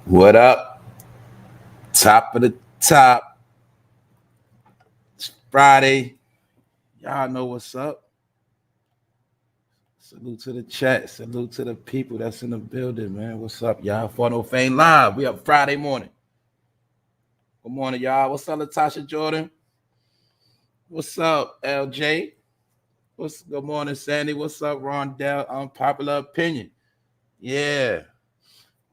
What up? Top of the top. It's Friday. Y'all know what's up. Salute to the chat. Salute to the people that's in the building, man. What's up, y'all? For no Fame Live. We up Friday morning. Good morning, y'all. What's up, Latasha Jordan? What's up, LJ? What's good morning, Sandy? What's up, Rondell? Unpopular opinion. Yeah.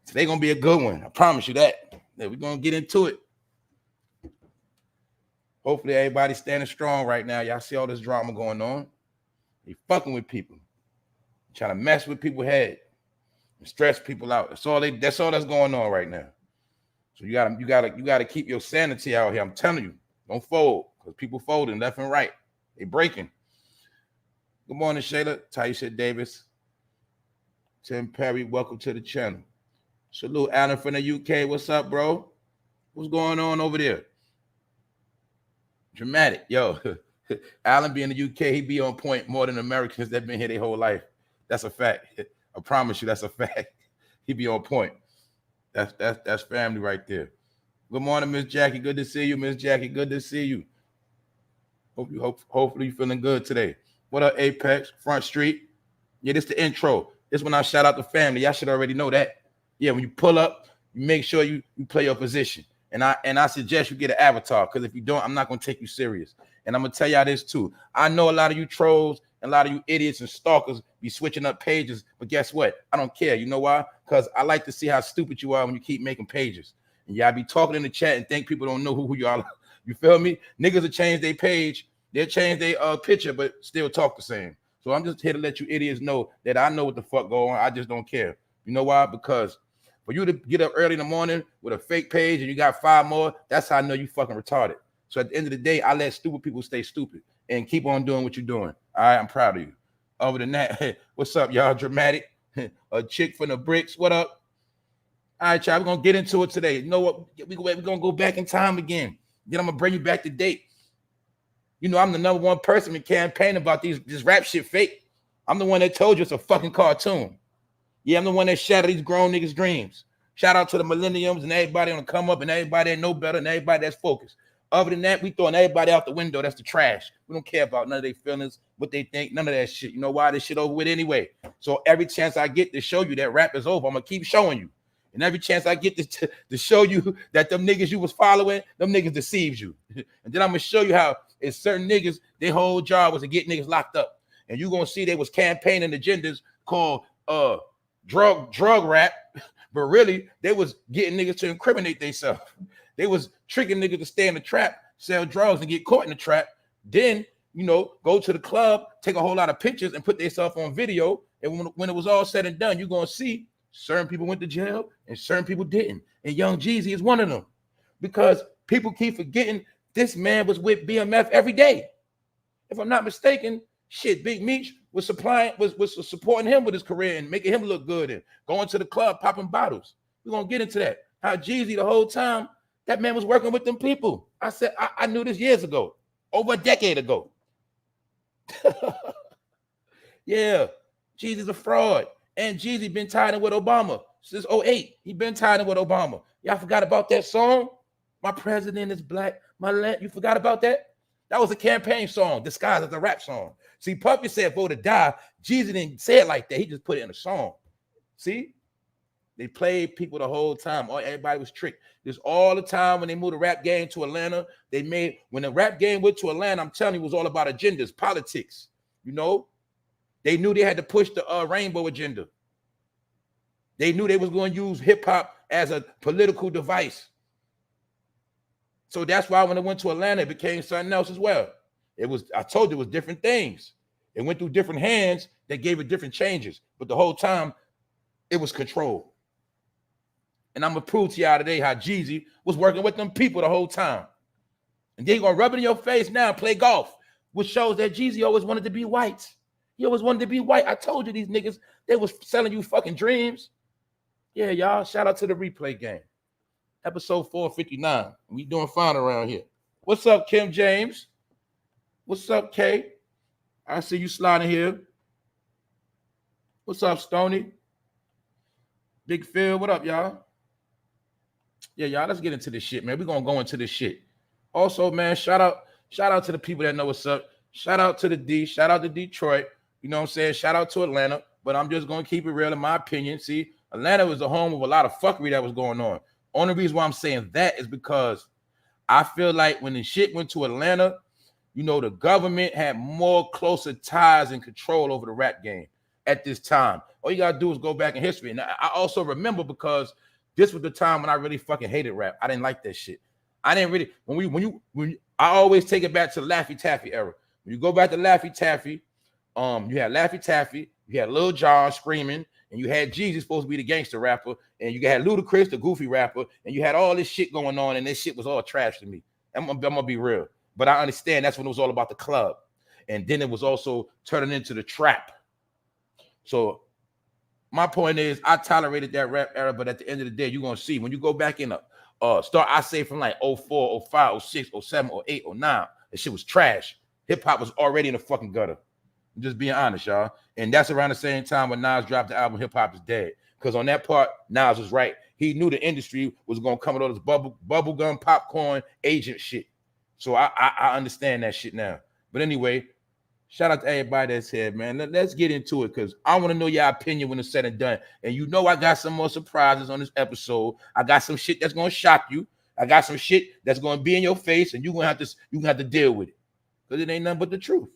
Today gonna be a good one. I promise you that. Yeah, we're gonna get into it. Hopefully everybody's standing strong right now. Y'all see all this drama going on. They fucking with people, trying to mess with people's head, and stress people out. That's all that's going on right now. So you gotta keep your sanity out here. I'm telling you, don't fold because people folding left and right. They breaking. Good morning, Shayla. Taisha Davis. Tim Perry, welcome to the channel. Salute Alan from the UK. What's up, bro? What's going on over there? Dramatic, yo. Alan be in the UK, he be on point more than Americans that been here their whole life. That's a fact. I promise you, that's a fact. He be on point. That's family right there. Good morning, Miss Jackie. Good to see you, Miss Jackie. Good to see you. Hopefully you feeling good today. What up, Apex? Front Street. Yeah, this the intro. This when I shout out the family. Y'all should already know that. Yeah, when you pull up, you make sure you play your position. And I suggest you get an avatar, because if you don't, I'm not gonna take you serious. And I'm gonna tell y'all this too. I know a lot of you trolls and a lot of you idiots and stalkers be switching up pages, but guess what? I don't care. You know why? Because I like to see how stupid you are when you keep making pages. And y'all be talking in the chat and think people don't know who you are. You feel me? Niggas will change their page, they'll change their picture, but still talk the same. So I'm just here to let you idiots know that I know what the fuck going on. I just don't care. You know why? Because for you to get up early in the morning with a fake page and you got 5 more, that's how I know you fucking retarded. So at the end of the day, I let stupid people stay stupid and keep on doing what you're doing. All right, I'm proud of you. Other than that, hey, what's up, y'all? Dramatic. A chick from the bricks. What up? All right, y'all, we're going to get into it today. You know what? We're going to go back in time again. Then I'm going to bring you back to date. You know, I'm the number one person in campaigning about this rap shit fake. I'm the one that told you it's a fucking cartoon. Yeah, I'm the one that shattered these grown niggas' dreams. Shout out to the millenniums and everybody on the come up and everybody that know better and everybody that's focused. Other than that, we throwing everybody out the window. That's the trash. We don't care about none of their feelings, what they think, none of that shit. You know why? This shit over with anyway. So every chance I get to show you that rap is over, I'm going to keep showing you. And every chance I get to show you that them niggas you was following, them niggas deceived you. And then I'm going to show you how it's certain niggas, their whole job was to get niggas locked up. And you're going to see they was campaigning agendas called drug rap, but really they was getting niggas to incriminate themselves. They was tricking niggas to stay in the trap, sell drugs and get caught in the trap. Then, you know, go to the club, take a whole lot of pictures and put themselves on video. And when it was all said and done, you're going to see certain people went to jail and certain people didn't. And Young Jeezy is one of them, because people keep forgetting this man was with BMF every day. If I'm not mistaken, shit, Big Meech was supporting him with his career and making him look good and going to the club, popping bottles. We're going to get into that. How Jeezy the whole time, that man was working with them people. I said, I knew this years ago, over a decade ago. Yeah, Jeezy's a fraud. And Jeezy been tied in with Obama since 2008. He been tied in with Obama. Y'all forgot about that song? My president is black. My land. You forgot about that? That was a campaign song disguised as a rap song. See, Puffy said vote or die. Jeezy didn't say it like that. He just put it in a song. See? They played people the whole time. Everybody was tricked. This all the time when they moved the rap game to Atlanta. When the rap game went to Atlanta, I'm telling you, it was all about agendas, politics. You know? They knew they had to push the rainbow agenda. They knew they was going to use hip-hop as a political device. So that's why when it went to Atlanta, it became something else as well. I told you, it was different things. It went through different hands that gave it different changes. But the whole time, it was controlled. And I'm going to prove to y'all today how Jeezy was working with them people the whole time. And then you're going to rub it in your face now and play golf, which shows that Jeezy always wanted to be white. He always wanted to be white. I told you these niggas, they was selling you fucking dreams. Yeah, y'all, shout out to the replay game. Episode 459. We doing fine around here. What's up, Kim James? What's up, Kay? I see you sliding here. What's up, Stoney? Big Phil, what up, y'all? Yeah, y'all, let's get into this shit, man. We're gonna go into this shit. Also, man, shout out to the people that know what's up. Shout out to the D, shout out to Detroit. You know what I'm saying? Shout out to Atlanta. But I'm just gonna keep it real in my opinion. See, Atlanta was the home of a lot of fuckery that was going on. Only reason why I'm saying that is because I feel like when the shit went to Atlanta, you know, the government had more closer ties and control over the rap game at this time. All you gotta do is go back in history. And I also remember because this was the time when I really fucking hated rap. I didn't like that shit. I didn't really I always take it back to the Laffy Taffy era. When you go back to Laffy Taffy, you had Laffy Taffy, you had Lil Jon screaming, and you had Jeezy supposed to be the gangster rapper, and you had Ludacris, the goofy rapper, and you had all this shit going on, and this shit was all trash to me. I'm gonna be real, but I understand that's when it was all about the club, and then it was also turning into the trap. So my point is, I tolerated that rap era, but at the end of the day, you're gonna see when you go back in start, I say from like 04, 05, 06, 07, 08, 09, that shit was trash. Hip hop was already in the fucking gutter. I'm just being honest, y'all. And that's around the same time when Nas dropped the album Hip Hop Is Dead. Because on that part, Nas was right. He knew the industry was gonna come with all this bubblegum, popcorn, agent shit. So I understand that shit now. But anyway, shout out to everybody that's here, man. Let's get into it because I want to know your opinion when it's said and done. And you know I got some more surprises on this episode. I got some shit that's gonna shock you. I got some shit that's gonna be in your face, and you're gonna have to deal with it. Because it ain't nothing but the truth.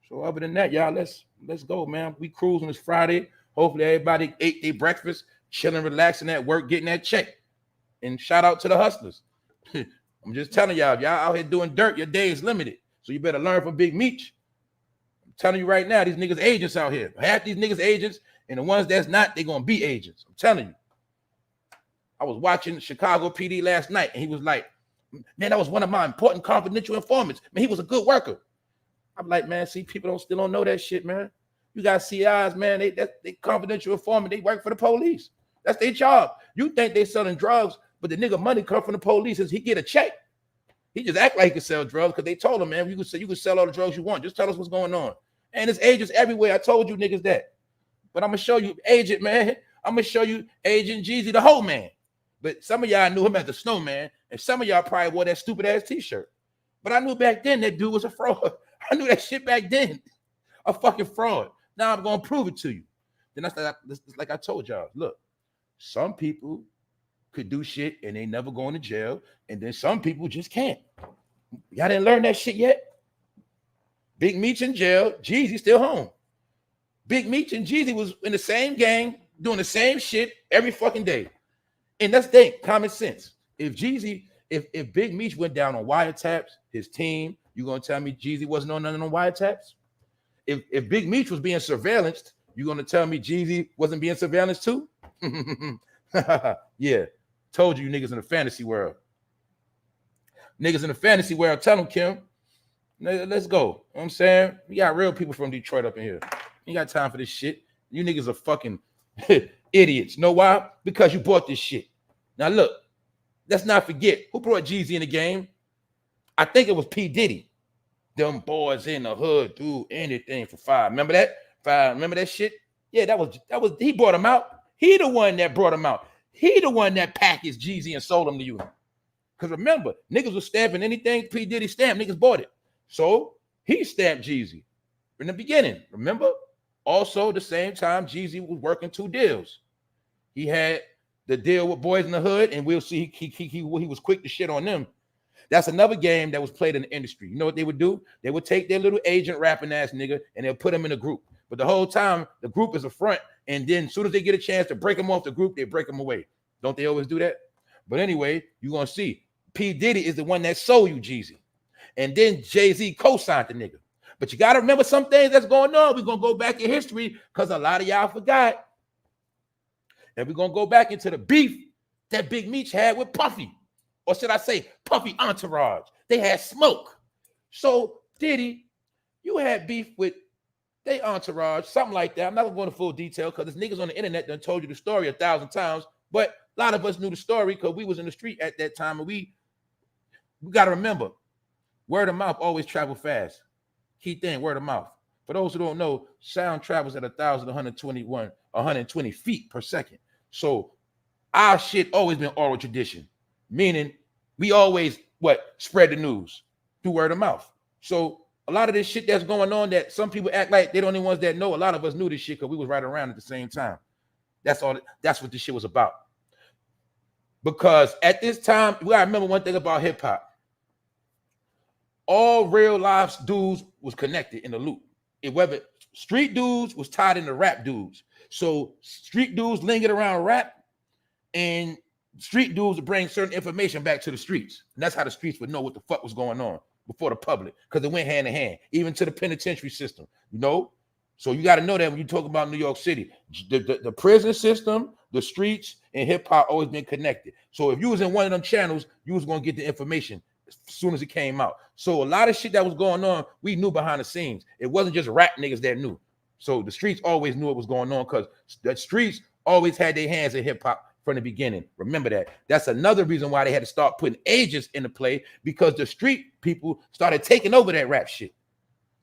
So other than that, y'all, let's go, man. We cruising this Friday. Hopefully everybody ate their breakfast, chilling, relaxing at work, getting that check. And shout out to the hustlers. I'm just telling y'all, if y'all out here doing dirt, your day is limited. So you better learn from Big Meech. I'm telling you right now, these niggas agents out here. Half these niggas agents, and the ones that's not, they're gonna be agents. I'm telling you. I was watching Chicago PD last night, and he was like, man, that was one of my important confidential informants. Man, he was a good worker. I'm like, man, see, people still don't know that shit, man. You got CIs, man. They confidential informant. They work for the police. That's their job. You think they selling drugs, but the nigga money come from the police. He get a check. He just act like he can sell drugs because they told him, man, you can sell all the drugs you want. Just tell us what's going on. And there's agents everywhere. I told you niggas that. But I'm gonna show you agent, man. I'm gonna show you Agent Jeezy, the whole man. But some of y'all knew him as the snowman, and some of y'all probably wore that stupid ass t-shirt. But I knew back then that dude was a fraud. I knew that shit back then. A fucking fraud. Now I'm gonna prove it to you. Then that's like I told y'all. Look, some people could do shit and they never going to jail, and then some people just can't. Y'all didn't learn that shit yet? Big Meech in jail, Jeezy still home. Big Meech and Jeezy was in the same gang, doing the same shit every fucking day. And that's common sense. If Big Meech went down on wiretaps, his team, you gonna tell me Jeezy wasn't on none of wiretaps? If Big Meech was being surveillanced, you gonna tell me Jeezy wasn't being surveillanced too? Yeah, told you niggas in the fantasy world. Niggas in the fantasy world, tell them, Kim, let's go. You know what I'm saying? We got real people from Detroit up in here. You got time for this shit. You niggas are fucking idiots. Know why? Because you bought this shit. Now look, let's not forget who brought Jeezy in the game. I think it was P. Diddy. Them boys in the hood do anything for $5. Remember that? $5. Remember that shit? Yeah, that was he brought him out. He the one that brought him out. He the one that packaged Jeezy and sold him to you. Because remember, niggas was stamping anything P. Diddy stamped, niggas bought it. So he stamped Jeezy in the beginning. Remember? Also, the same time, Jeezy was working 2 deals. He had the deal with Boys in the Hood, and we'll see he was quick to shit on them. That's another game that was played in the industry. You know what they would do? They would take their little agent rapping ass nigga and they'll put him in a group. But the whole time, the group is a front. And then as soon as they get a chance to break him off the group, they break him away. Don't they always do that? But anyway, you're going to see. P. Diddy is the one that sold you Jeezy. And then Jay-Z co-signed the nigga. But you got to remember some things that's going on. We're going to go back in history because a lot of y'all forgot. And we're going to go back into the beef that Big Meech had with Puffy. Or should I say Puffy entourage. They had smoke. So Diddy, you had beef with they entourage, something like that. I'm not going to go into full detail because there's niggas on the internet that told you the story 1,000 times. But a lot of us knew the story because we was in the street at that time. And we got to remember, word of mouth always travel fast. Key thing, word of mouth. For those who don't know, sound travels at 1,120 feet per second. So Our shit always been oral tradition, meaning we always spread the news through word of mouth. So a lot of this shit that's going on that some people act like they're the only ones that know. A lot of us knew this shit because we was right around at the same time. That's all. That's what this shit was about. Because at this time, we gotta remember one thing about hip hop. All real life dudes was connected in the loop. Whether street dudes was tied into rap dudes. So street dudes lingered around rap, and street dudes would bring certain information back to the streets. And that's how the streets would know what the fuck was going on before the public, because it went hand in hand, even to the penitentiary system, you know? So you got to know that when you talk about New York City, the prison system, the streets, and hip-hop always been connected. So if you was in one of them channels, you was going to get the information as soon as it came out. So a lot of shit that was going on, we knew behind the scenes. It wasn't just rap niggas that knew. So the streets always knew what was going on because the streets always had their hands in hip-hop from the beginning. Remember that. That's another reason why they had to start putting agents into play, because the street people started taking over that rap shit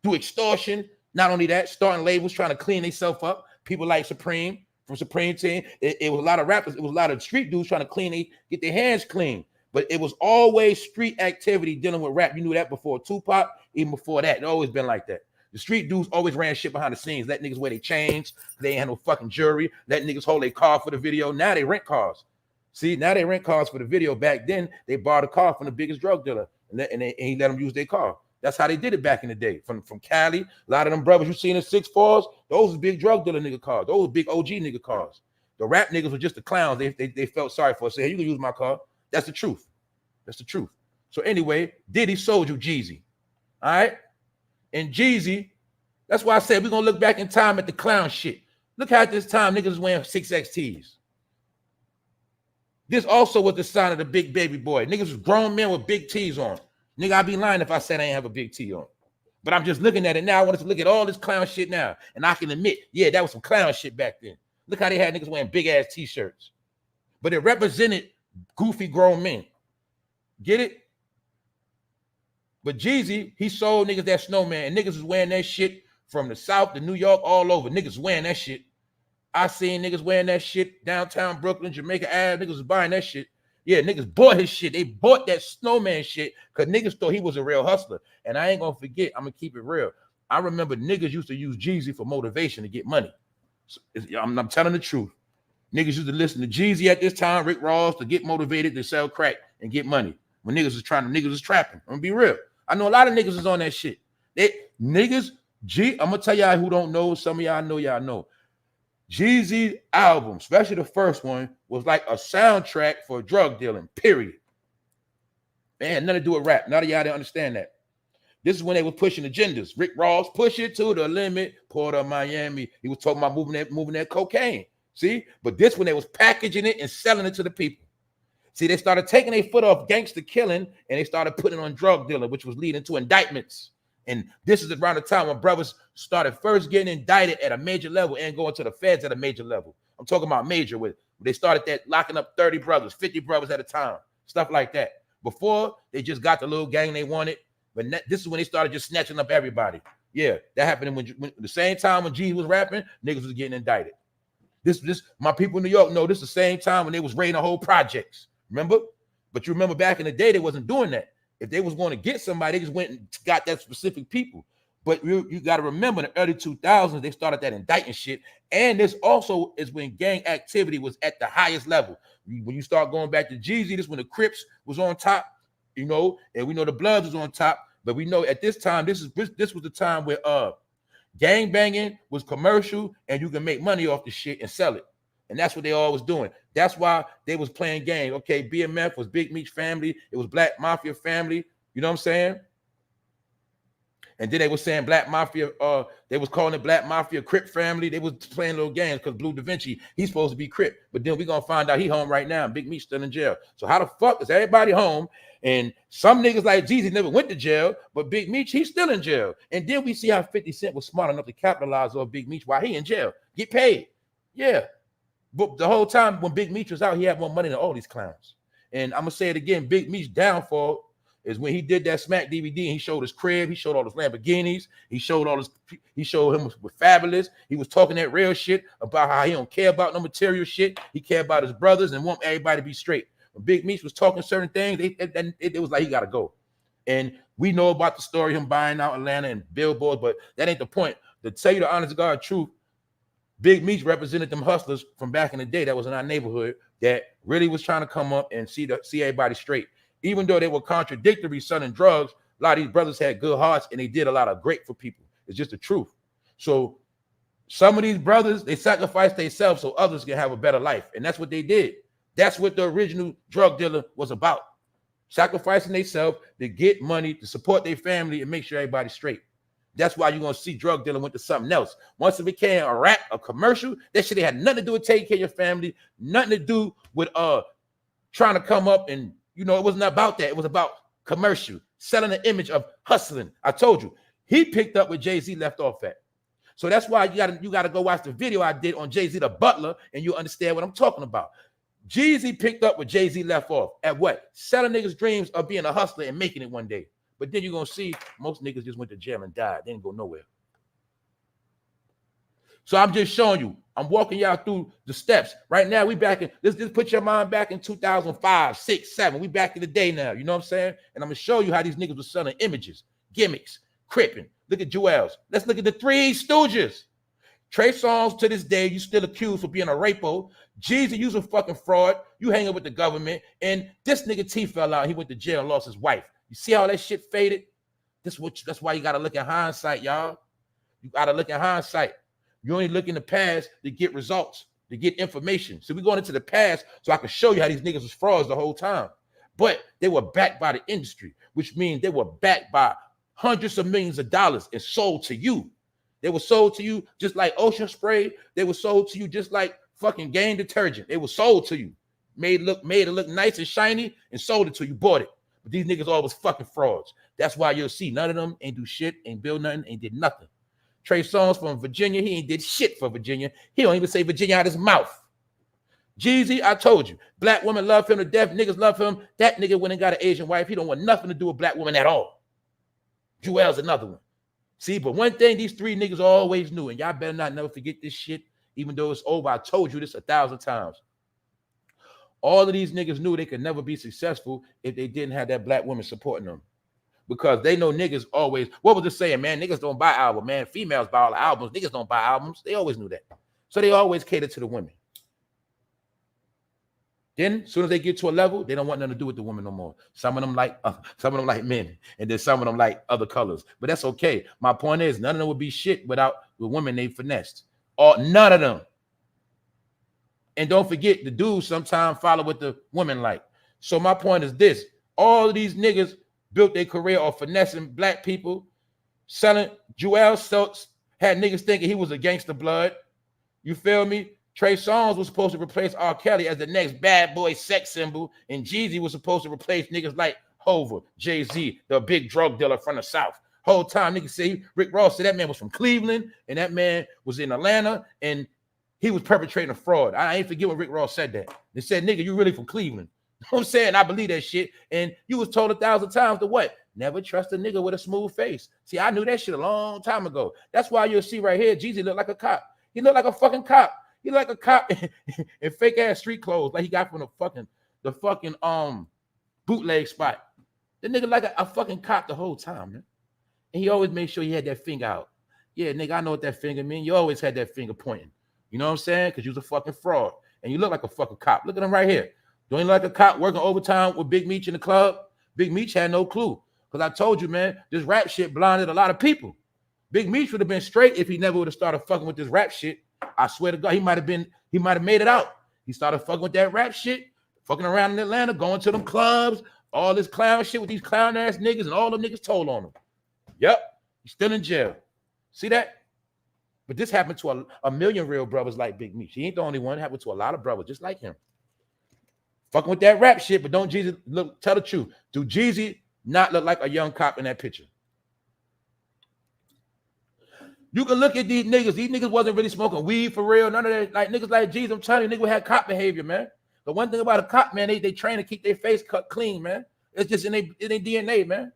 through extortion. Not only that, starting labels trying to clean themselves up. People like Supreme from Supreme Team. It was a lot of rappers. It was a lot of street dudes trying to get their hands clean. But it was always street activity dealing with rap. You knew that before Tupac, even before that. It always been like that. The street dudes always ran shit behind the scenes. Let niggas wear their chains. They ain't had no fucking jewelry. Let niggas hold their car for the video. Now they rent cars. See, now they rent cars for the video. Back then, they borrowed a car from the biggest drug dealer, and he let them use their car. That's how they did it back in the day. From Cali, a lot of them brothers you seen in 6-4s, those was big drug dealer nigga cars. Those were big OG nigga cars. The rap niggas were just the clowns. They felt sorry for us. Say, hey, you can use my car. That's the truth. That's the truth. So anyway, Diddy sold you Jeezy. All right? And Jeezy, that's why I said we're going to look back in time at the clown shit. Look how at this time niggas was wearing 6XTs. This also was the sign of the big baby boy. Niggas was grown men with big T's on. Nigga, I'd be lying if I said I ain't have a big T on. But I'm just looking at it now. I wanted to look at all this clown shit now. And I can admit, yeah, that was some clown shit back then. Look how they had niggas wearing big-ass T-shirts. But it represented goofy grown men. Get it? But Jeezy, he sold niggas that snowman. And niggas was wearing that shit from the South to New York, all over. Niggas wearing that shit. I seen niggas wearing that shit downtown Brooklyn, Jamaica Ave. Niggas was buying that shit. Yeah, niggas bought his shit. They bought that snowman shit because niggas thought he was a real hustler. And I ain't going to forget, I'm going to keep it real. I remember niggas used to use Jeezy for motivation to get money. So I'm telling the truth. Niggas used to listen to Jeezy at this time, Rick Ross, to get motivated to sell crack and get money. When niggas was trapping. I'm going to be real. I know a lot of niggas is on that shit. I'm going to tell y'all who don't know. Some of y'all know, y'all know. Jeezy's album, especially the first one, was like a soundtrack for drug dealing, period. They had nothing to do with rap. None of y'all didn't understand that. This is when they were pushing agendas. Rick Ross, push it to the limit, Port of Miami. He was talking about moving that cocaine. See? But this when they was packaging it and selling it to the people. See, they started taking their foot off gangster killing and they started putting it on drug dealing, which was leading to indictments. And this is around the time when brothers started first getting indicted at a major level and going to the feds at a major level. I'm talking about major with they started that locking up 30 brothers, 50 brothers at a time, stuff like that. Before they just got the little gang they wanted, but this is when they started just snatching up everybody. Yeah, that happened when the same time when G was rapping, niggas was getting indicted. This my people in New York know this is the same time when they was raiding the whole projects. Remember? But you remember back in the day they wasn't doing that. If they was going to get somebody, they just went and got that specific people. But you got to remember, in the early 2000s, they started that indicting shit. And this also is when gang activity was at the highest level. When you start going back to Jeezy, this when the Crips was on top, you know, and we know the Bloods was on top. But we know at this time, this was the time where gang banging was commercial and you can make money off the shit and sell it. And that's what they all was doing. That's why they was playing games. Okay, BMF was Big Meech family. It was Black Mafia family. You know what I'm saying? And then they was saying Black Mafia, they was calling it Black Mafia Crip family. They was playing little games because Blue Da Vinci, he's supposed to be Crip. But then we're going to find out he home right now. Big Meech still in jail. So how the fuck is everybody home? And some niggas like Jeezy never went to jail, but Big Meech, he's still in jail. And then we see how 50 Cent was smart enough to capitalize on Big Meech while he in jail. Get paid. Yeah. But the whole time when Big Meech was out, he had more money than all these clowns. And I'm going to say it again, Big Meech's downfall, is when he did that Smack DVD and he showed his crib, he showed all his Lamborghinis, he showed him with Fabulous. He was talking that real shit about how he don't care about no material shit. He care about his brothers and want everybody to be straight. When Big Meech was talking certain things, it was like he got to go. And we know about the story, him buying out Atlanta and billboards, but that ain't the point. To tell you the honest to God truth, Big Meech represented them hustlers from back in the day that was in our neighborhood that really was trying to come up and see everybody straight. Even though they were contradictory, selling drugs, a lot of these brothers had good hearts and they did a lot of great for people. It's just the truth. So some of these brothers, they sacrificed themselves so others can have a better life. And that's what they did. That's what the original drug dealer was about. Sacrificing themselves to get money, to support their family and make sure everybody's straight. That's why you're going to see drug dealing went to something else. Once it became a rap, a commercial, that shit had nothing to do with taking care of your family, nothing to do with trying to come up and, you know, it wasn't about that. It was about commercial, selling an image of hustling. I told you, he picked up where Jay-Z left off at. So that's why you gotta go watch the video I did on Jay-Z the Butler, and you'll understand what I'm talking about. Jeezy picked up where Jay-Z left off at what? Selling niggas' dreams of being a hustler and making it one day. But then you're going to see most niggas just went to jail and died. They didn't go nowhere. So I'm just showing you. I'm walking y'all through the steps. Right now, we back in, let's just put your mind back in 2005, 6, 7. We back in the day now. You know what I'm saying? And I'm going to show you how these niggas were selling images, gimmicks, cripping. Look at Joel's. Let's look at the Three Stooges. Trey Songz, to this day, you still accused for being a rapo. Jeezy, you's a fucking fraud. You hanging with the government. And this nigga T fell out. He went to jail and lost his wife. You see how that shit faded? That's why you got to look at hindsight, y'all. You got to look at hindsight. You only look in the past to get results, to get information. So we're going into the past so I can show you how these niggas was frauds the whole time. But they were backed by the industry, which means they were backed by hundreds of millions of dollars and sold to you. They were sold to you just like Ocean Spray. They were sold to you just like fucking Gain detergent. They were sold to you. Made it look nice and shiny and sold it to you. Bought it. But these niggas always fucking frauds. That's why you'll see none of them ain't do shit, ain't build nothing, ain't did nothing. Trey Songz from Virginia, he ain't did shit for Virginia. He don't even say Virginia out his mouth. Jeezy, I told you, black women love him to death. Niggas love him. That nigga went and got an Asian wife. He don't want nothing to do with black women at all. Joel's another one. See, but one thing these three niggas always knew, and y'all better not never forget this shit, even though it's over. I told you this 1,000 times. All of these niggas knew they could never be successful if they didn't have that black woman supporting them. Because they know niggas always, what was it saying, man? Niggas don't buy albums, man. Females buy all the albums. Niggas don't buy albums. They always knew that. So they always cater to the women. Then, as soon as they get to a level, they don't want nothing to do with the women no more. Some of them like men, and then some of them like other colors. But that's okay. My point is, none of them would be shit without the women they finessed. Or none of them. And don't forget, the dudes sometimes follow what the women like. So my point is this. All of these niggas built their career off finessing black people, selling. Joel Seltz had niggas thinking he was a gangster blood. You feel me? Trey Songz was supposed to replace R. Kelly as the next bad boy sex symbol, and Jeezy was supposed to replace niggas like Hova, Jay-Z, the big drug dealer from the South. Whole time niggas say, Rick Ross said that man was from Cleveland, and that man was in Atlanta, and he was perpetrating a fraud. I ain't forget when Rick Ross said that. They said, nigga, you really from Cleveland. You know what I'm saying? I believe that shit. And you was told 1,000 times to what? Never trust a nigga with a smooth face. See, I knew that shit a long time ago. That's why you'll see right here, Jeezy look like a cop. He look like a fucking cop. He like a cop in fake ass street clothes, like he got from the fucking bootleg spot. The nigga like a fucking cop the whole time, man. And he always made sure he had that finger out. Yeah, nigga, I know what that finger mean. You always had that finger pointing. You know what I'm saying? Because you was a fucking fraud. And you look like a fucking cop. Look at him right here. You ain't like a cop working overtime with Big Meech in the club. Big Meech had no clue. Because I told you, man, this rap shit blinded a lot of people. Big Meech would have been straight if he never would have started fucking with this rap shit. I swear to God, he might have made it out. He started fucking with that rap shit, fucking around in Atlanta, going to them clubs, all this clown shit with these clown ass niggas, and all them niggas told on him. Yep, he's still in jail. See that? But this happened to a million real brothers like Big Meech. He ain't the only one. It happened to a lot of brothers just like him. Fucking with that rap shit, but don't Jeezy look, tell the truth. Do Jeezy not look like a young cop in that picture? You can look at these niggas. These niggas wasn't really smoking weed for real. None of that. Like niggas like Jeezy, I'm telling you, niggas had cop behavior, man. The one thing about a cop, man, they train to keep their face cut clean, man. It's just in their DNA, man.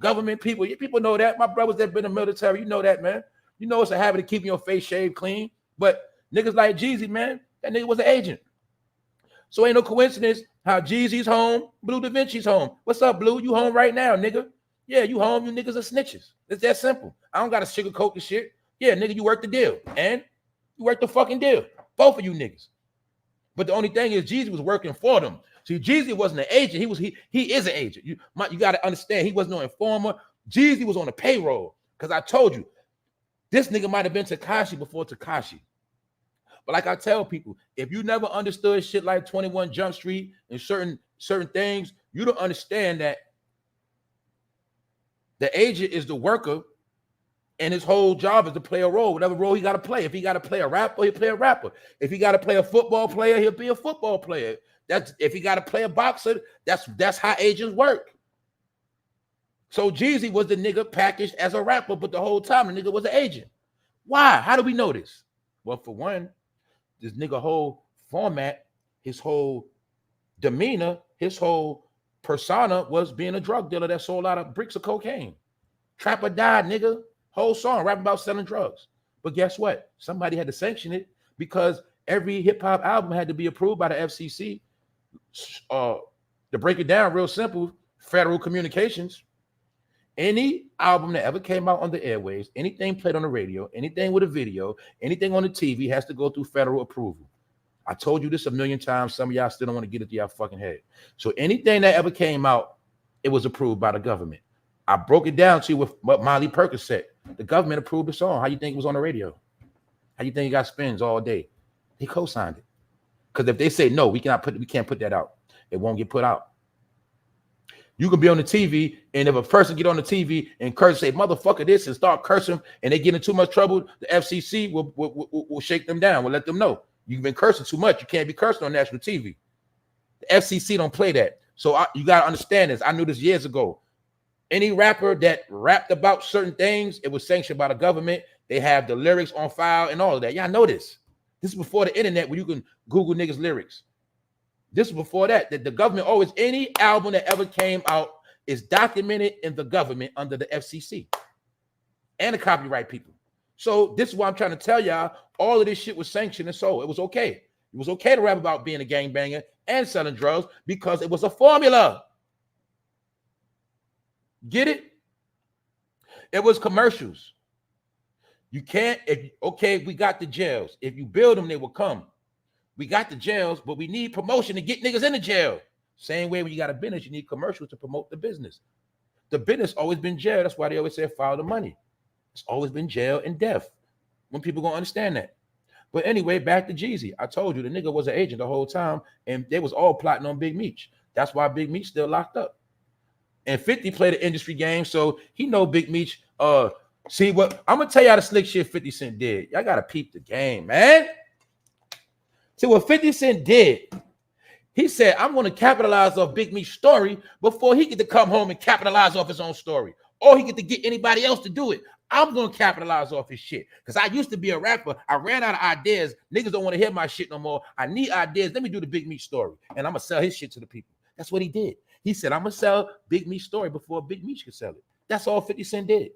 Government people know that. My brothers that been in the military, you know that, man. You know it's a habit of keeping your face shaved clean. But niggas like Jeezy, man, that nigga was an agent. So ain't no coincidence how Jeezy's home, Blue Da Vinci's home. What's up, Blue? You home right now, nigga? Yeah, you home. You niggas are snitches. It's that simple. I don't got to sugarcoat the shit. Yeah, nigga, you work the deal. And you work the fucking deal. Both of you niggas. But the only thing is Jeezy was working for them. See, Jeezy wasn't an agent. He is an agent. You got to understand, he wasn't no informer. Jeezy was on the payroll. Because I told you, this nigga might have been Tekashi before Tekashi. But like I tell people, if you never understood shit like 21 Jump Street and certain things, you don't understand that the agent is the worker and his whole job is to play a role, whatever role he got to play. If he got to play a rapper, he'll play a rapper. If he got to play a football player, he'll be a football player. That's if he got to play a boxer, that's how agents work. So Jeezy was the nigga packaged as a rapper, but the whole time the nigga was an agent. Why? How do we know this? Well, for one, this nigga whole format, his whole demeanor, his whole persona was being a drug dealer that sold out of bricks of cocaine. Trap or die, nigga. Whole song rapping about selling drugs. But guess what? Somebody had to sanction it because every hip-hop album had to be approved by the FCC. To break it down real simple, Federal Communications. Any album that ever came out on the airwaves, anything played on the radio, anything with a video, anything on the TV has to go through federal approval. I told you this a million times. Some of y'all still don't want to get it to your fucking head. So anything that ever came out, it was approved by the government. I broke it down to you with what Molly Perkins said. The government approved the song. How you think it was on the radio? How you think it got spins all day? They co-signed it. Because if they say no, we can't put that out. It won't get put out. You can be on the TV, and if a person get on the TV and curse, say motherfucker this, and start cursing, and they get in too much trouble, the FCC will shake them down. Will let them know you've been cursing too much. You can't be cursing on national TV. The FCC don't play that. So you got to understand this. I knew this years ago. Any rapper that rapped about certain things, it was sanctioned by the government. They have the lyrics on file and all of that. Y'all know this. This is before the internet where you can Google niggas' lyrics. This is before that the government always, any album that ever came out is documented in the government under the FCC and the copyright people. So this is what I'm trying to tell y'all. All of this shit was sanctioned, and so it was okay. It was okay to rap about being a gangbanger and selling drugs because it was a formula. Get it? It was commercials. You can't, we got the jails. If you build them, they will come. We got the jails, but we need promotion to get niggas in the jail. Same way when you got a business, you need commercials to promote the business. The business always been jail. That's why they always say follow the money. It's always been jail and death. When people gonna understand that. But anyway, back to Jeezy. I told you the nigga was an agent the whole time, and they was all plotting on Big Meech. That's why Big Meech still locked up. And 50 played the industry game, so he know Big Meech. See what I'm gonna tell y'all the slick shit 50 Cent did. Y'all gotta peep the game, man. See what 50 Cent did. He said, I'm going to capitalize off Big Meech's story before he get to come home and capitalize off his own story. Or he get to get anybody else to do it. I'm going to capitalize off his shit. Because I used to be a rapper. I ran out of ideas. Niggas don't want to hear my shit no more. I need ideas. Let me do the Big Meech story. And I'm going to sell his shit to the people. That's what he did. He said, I'm going to sell Big Meech's story before Big Meech could sell it. That's all 50 Cent did.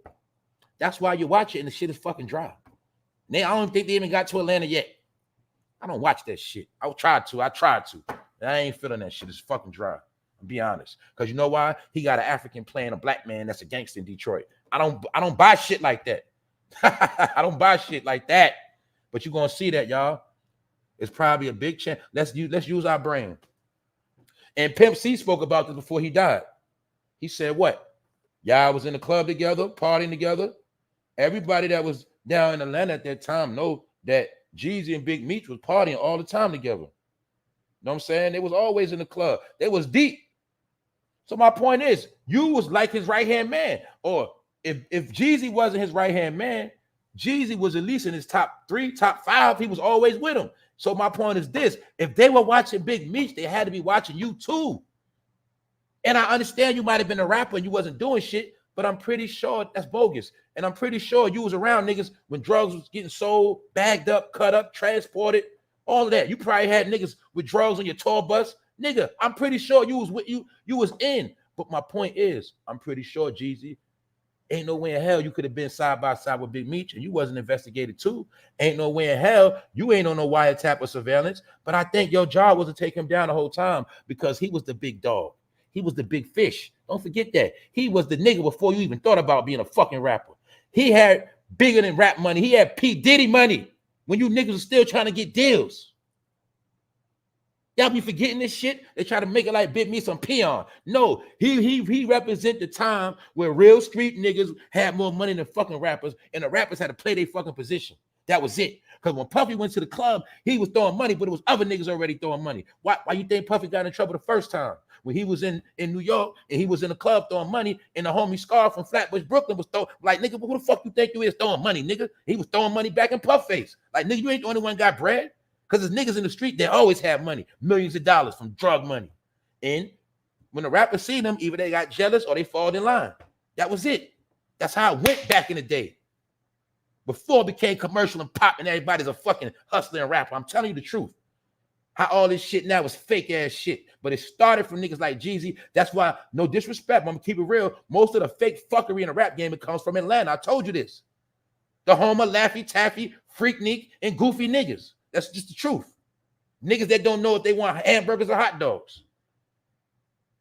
That's why you watch it and the shit is fucking dry. I don't think they even got to Atlanta yet. I don't watch that shit. I tried to. I ain't feeling that shit. It's fucking dry. I'll be honest. Because you know why? He got an African playing a black man that's a gangster in Detroit. I don't buy shit like that. I don't buy shit like that. But you're gonna see that, y'all. It's probably a big chance. Let's use our brain. And Pimp C spoke about this before he died. He said what? Y'all was in the club together, partying together. Everybody that was down in Atlanta at that time know that Jeezy and Big Meech was partying all the time together. You know what I'm saying? They was always in the club. They was deep. So my point is, you was like his right-hand man. Or if Jeezy wasn't his right-hand man, Jeezy was at least in his top 3, top 5. He was always with him. So my point is this. If they were watching Big Meech, they had to be watching you too. And I understand you might have been a rapper and you wasn't doing shit, but I'm pretty sure that's bogus. And I'm pretty sure you was around niggas when drugs was getting sold, bagged up, cut up, transported, all of that. You probably had niggas with drugs on your tour bus. Nigga, I'm pretty sure you was in. But my point is, I'm pretty sure, Jeezy, ain't no way in hell you could have been side by side with Big Meech and you wasn't investigated too. Ain't no way in hell you ain't on no wiretap or surveillance. But I think your job was to take him down the whole time because he was the big dog. He was the big fish. Don't forget that. He was the nigga before you even thought about being a fucking rapper. He had bigger than rap money. He had P. Diddy money when you niggas were still trying to get deals. Y'all be forgetting this shit. They try to make it like Big Me some peon. No, he represent the time where real street niggas had more money than fucking rappers, and the rappers had to play their fucking position. That was it. Because when Puffy went to the club, he was throwing money, but it was other niggas already throwing money. Why you think Puffy got in trouble the first time? When he was in New York and he was in the club throwing money, and the homie Scar from Flatbush, Brooklyn was throwing, like, nigga, who the fuck you think you is throwing money, nigga? He was throwing money back in Puff face. Like, nigga, you ain't the only one got bread. Because there's niggas in the street, they always have money, millions of dollars from drug money. And when the rappers see them, either they got jealous or they fall in line. That was it. That's how it went back in the day. Before it became commercial and pop and everybody's a fucking hustler and rapper. I'm telling you the truth. How all this shit now is fake ass shit. But it started from niggas like Jeezy. That's why, no disrespect, but I'm gonna keep it real. Most of the fake fuckery in the rap game, it comes from Atlanta. I told you this. The home of Laffy Taffy, Freaknik, and goofy niggas. That's just the truth. Niggas that don't know if they want hamburgers or hot dogs.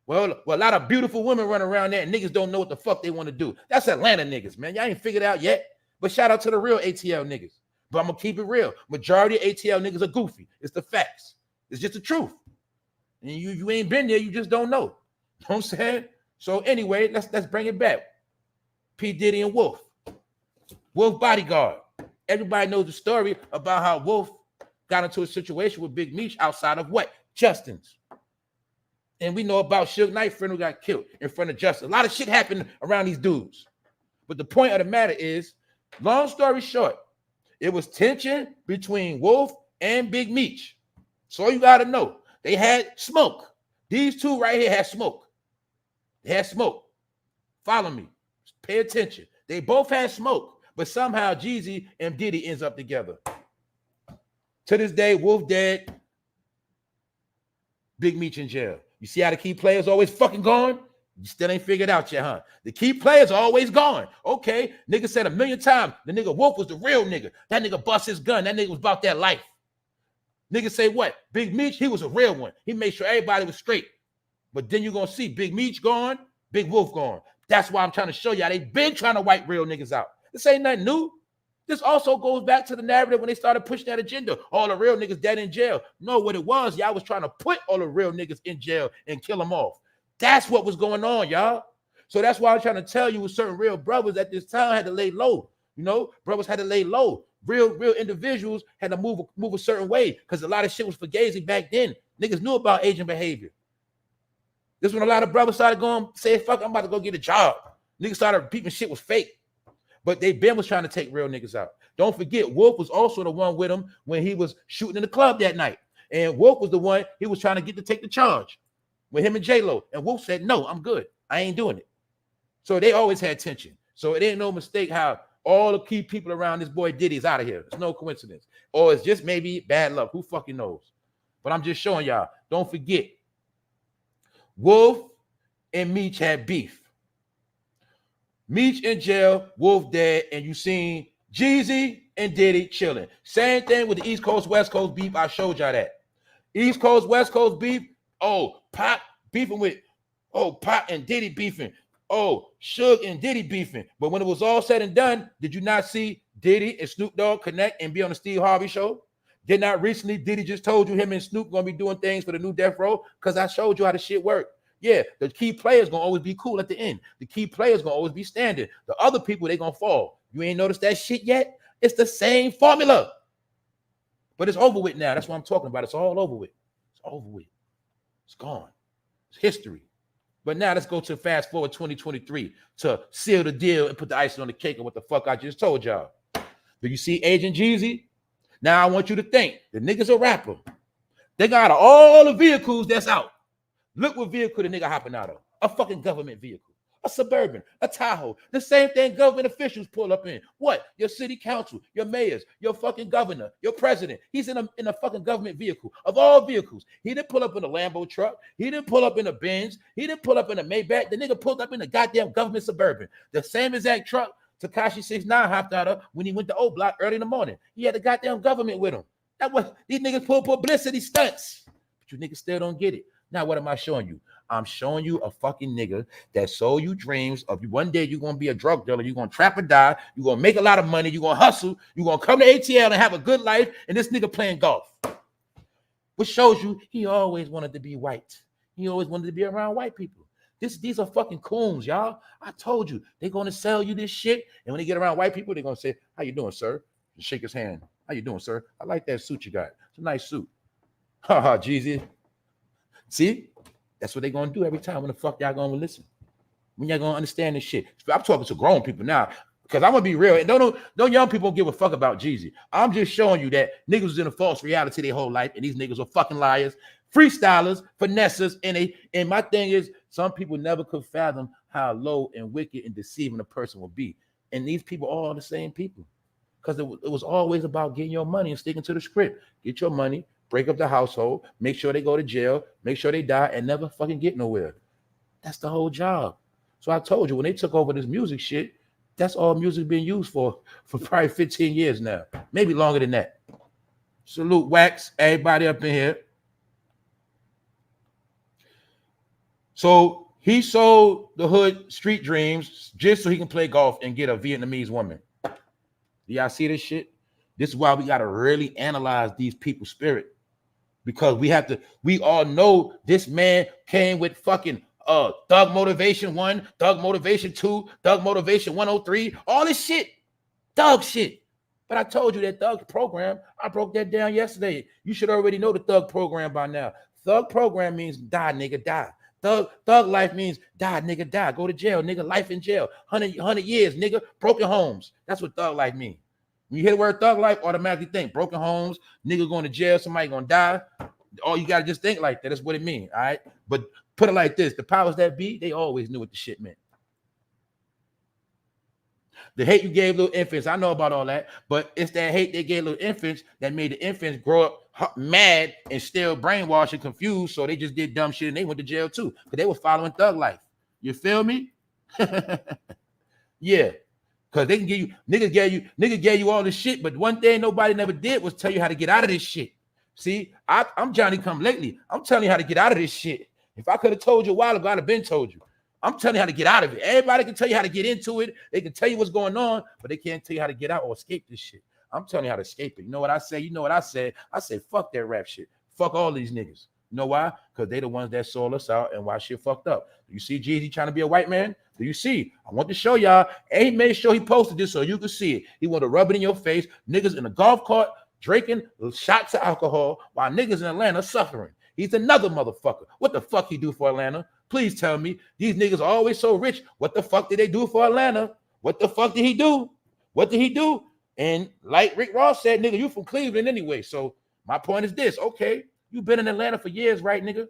Well, a lot of beautiful women run around there and niggas don't know what the fuck they want to do. That's Atlanta niggas, man. Y'all ain't figured out yet. But shout out to the real ATL niggas. But I'm going to keep it real. Majority of ATL niggas are goofy. It's the facts. It's just the truth. And you ain't been there. You just don't know. You know what I'm saying? So anyway, let's bring it back. P. Diddy and Wolf. Wolf bodyguard. Everybody knows the story about how Wolf got into a situation with Big Meech outside of what? Justin's. And we know about Suge Knight friend who got killed in front of Justin. A lot of shit happened around these dudes. But the point of the matter is, long story short, it was tension between Wolf and Big Meech. So you got to know, they had smoke. These two right here had smoke. They had smoke. Follow me. Pay attention. They both had smoke, but somehow Jeezy and Diddy ends up together. To this day, Wolf dead, Big Meech in jail. You see how the key players always fucking gone? You still ain't figured out yet, huh? The key players are always gone. Okay, nigga said 1,000,000 times, the nigga Wolf was the real nigga. That nigga bust his gun. That nigga was about that life. Nigga say what? Big Meech, he was a real one. He made sure everybody was straight. But then you're going to see Big Meech gone, Big Wolf gone. That's why I'm trying to show y'all they been trying to wipe real niggas out. This ain't nothing new. This also goes back to the narrative when they started pushing that agenda. All the real niggas dead in jail. No, what it was, y'all was trying to put all the real niggas in jail and kill them off. That's what was going on, y'all. So that's why I'm trying to tell you with certain real brothers at this time had to lay low. You know, brothers had to lay low. Real individuals had to move a certain way because a lot of shit was fugazi back then. Niggas knew about agent behavior. This when a lot of brothers started going, say, fuck, I'm about to go get a job. Niggas started peeping shit was fake. But they been was trying to take real niggas out. Don't forget, Wolf was also the one with him when he was shooting in the club that night. And Wolf was the one he was trying to get to take the charge with him and J-Lo. And Wolf said, no, I'm good. I ain't doing it. So they always had tension. So it ain't no mistake how all the key people around this boy Diddy's out of here. It's no coincidence. Or it's just maybe bad luck. Who fucking knows? But I'm just showing y'all. Don't forget, Wolf and Meech had beef. Meech in jail, Wolf dead, and you seen Jeezy and Diddy chilling. Same thing with the East Coast, West Coast beef. I showed y'all that. East Coast, West Coast beef. Oh, Pop beefing with, Pop and Diddy beefing. Oh, Suge and Diddy beefing. But when it was all said and done, did you not see Diddy and Snoop Dogg connect and be on the Steve Harvey show? Did not recently Diddy just told you him and Snoop gonna be doing things for the new Death Row? Because I showed you how the shit worked. Yeah, the key players gonna always be cool at the end. The key players gonna always be standing. The other people, they gonna fall. You ain't noticed that shit yet? It's the same formula. But it's over with now. That's what I'm talking about. It's all over with. It's over with. It's gone. It's history. But now let's go to fast forward 2023 to seal the deal and put the icing on the cake of what the fuck I just told y'all. Do you see Agent Jeezy? Now I want you to think. The nigga's a rapper. They got all the vehicles that's out. Look what vehicle the nigga hopping out of. A fucking government vehicle. a Suburban, a Tahoe. The same thing government officials pull up in. What? Your city council, your mayors, your fucking governor, your president. He's in a fucking government vehicle. Of all vehicles, he didn't pull up in a Lambo truck. He didn't pull up in a Benz. He didn't pull up in a Maybach. The nigga pulled up in a goddamn government Suburban. The same exact truck Tekashi 6ix9ine hopped out of when he went to O Block early in the morning. He had the goddamn government with him. That was these niggas pull publicity stunts. But you niggas still don't get it. Now, what am I showing you? I'm showing you a fucking nigga that sold you dreams of you. One day you're gonna be a drug dealer, you're gonna trap or die, you're gonna make a lot of money, you're gonna hustle, you're gonna come to ATL and have a good life, and this nigga playing golf. Which shows you he always wanted to be white. He always wanted to be around white people. These are fucking coons, y'all. I told you, they're gonna sell you this shit, and when they get around white people, they're gonna say, "How you doing, sir?" And shake his hand. "How you doing, sir? I like that suit you got. It's a nice suit." Haha, Jeezy. See? That's what they're gonna do every time. When the fuck y'all gonna listen? When y'all gonna understand this shit? I'm talking to grown people now, because I'm gonna be real. And no young people give a fuck about Jeezy. I'm just showing you that niggas was in a false reality their whole life, and these niggas are fucking liars, freestylers, finessers, and my thing is, some people never could fathom how low and wicked and deceiving a person will be. And these people are all the same people. Because it was always about getting your money and sticking to the script. Get your money, break up the household, make sure they go to jail, make sure they die, and never fucking get nowhere. That's the whole job. So I told you, when they took over this music shit, that's all music being used for probably 15 years now. Maybe longer than that. Salute Wax, everybody up in here. So he sold the hood street dreams just so he can play golf and get a Vietnamese woman. Do y'all see this shit? This is why we got to really analyze these people's spirit. Because we all know this man came with fucking Thug Motivation 1, Thug Motivation 2, Thug Motivation 103, all this shit, Thug shit. But I told you that Thug program, I broke that down yesterday. You should already know the Thug program by now. Thug program means die, nigga, die. Thug life means die, nigga, die. Go to jail, nigga, life in jail. 100 years, nigga, broken homes. That's what thug life means. When you hear the word thug life, automatically think broken homes, nigga going to jail, somebody gonna die. All you gotta just think like that. That's what it means, all right? But put it like this: the powers that be, they always knew what the shit meant. The hate you gave little infants, I know about all that, but it's that hate they gave little infants that made the infants grow up mad and still brainwashed and confused. So they just did dumb shit and they went to jail too, because they were following thug life. You feel me? Yeah. Because they can give you, nigga gave you all this shit, but one thing nobody never did was tell you how to get out of this shit. See, I'm Johnny come lately. I'm telling you how to get out of this shit. If I could have told you a while ago, I'd have been told you. I'm telling you how to get out of it. Everybody can tell you how to get into it. They can tell you what's going on, but they can't tell you how to get out or escape this shit. I'm telling you how to escape it. You know what I say? You know what I said? I said, fuck that rap shit. Fuck all these niggas. You know why? Because they the ones that sold us out and why shit fucked up. You see Jeezy trying to be a white man? Do you see? I want to show y'all. And he made sure he posted this so you can see it. He want to rub it in your face. Niggas in a golf cart drinking shots of alcohol while niggas in Atlanta suffering. He's another motherfucker. What the fuck he do for Atlanta? Please tell me. These niggas are always so rich. What the fuck did they do for Atlanta? What the fuck did he do? What did he do? And like Rick Ross said, nigga, you from Cleveland anyway. So my point is this. Okay, you been in Atlanta for years, right, nigga?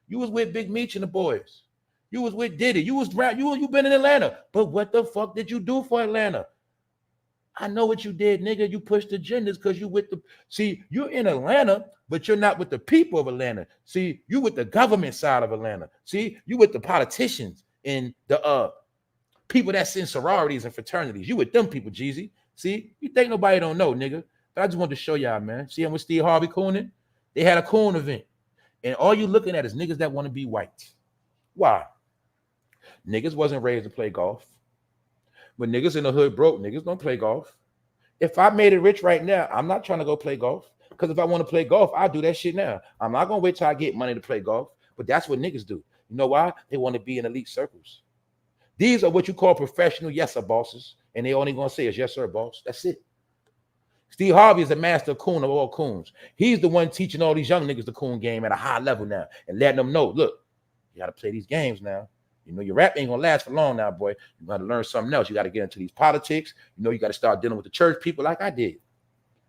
You was with Big Meech and the boys. You was with Diddy. You been in Atlanta. But what the fuck did you do for Atlanta? I know what you did, nigga. You pushed agendas because you with the, see, you're in Atlanta, but you're not with the people of Atlanta. See, you with the government side of Atlanta. See, you with the politicians and the people that's in sororities and fraternities. You with them people, Jeezy. See, you think nobody don't know, nigga. But I just wanted to show y'all, man. See, I'm with Steve Harvey cooning. They had a coon event. And all you looking at is niggas that want to be white. Why? Niggas wasn't raised to play golf. But niggas in the hood broke, niggas don't play golf. If I made it rich right now, I'm not trying to go play golf. Because if I want to play golf, I'll do that shit now. I'm not going to wait till I get money to play golf. But that's what niggas do. You know why? They want to be in elite circles. These are what you call professional yes sir bosses. And they only going to say is yes sir boss. That's it. Steve Harvey is the master of coon of all coons. He's the one teaching all these young niggas the coon game at a high level now. And letting them know, look, you got to play these games now. You know, your rap ain't gonna last for long now, boy. You gotta learn something else. You gotta get into these politics. You know, you gotta start dealing with the church people like I did.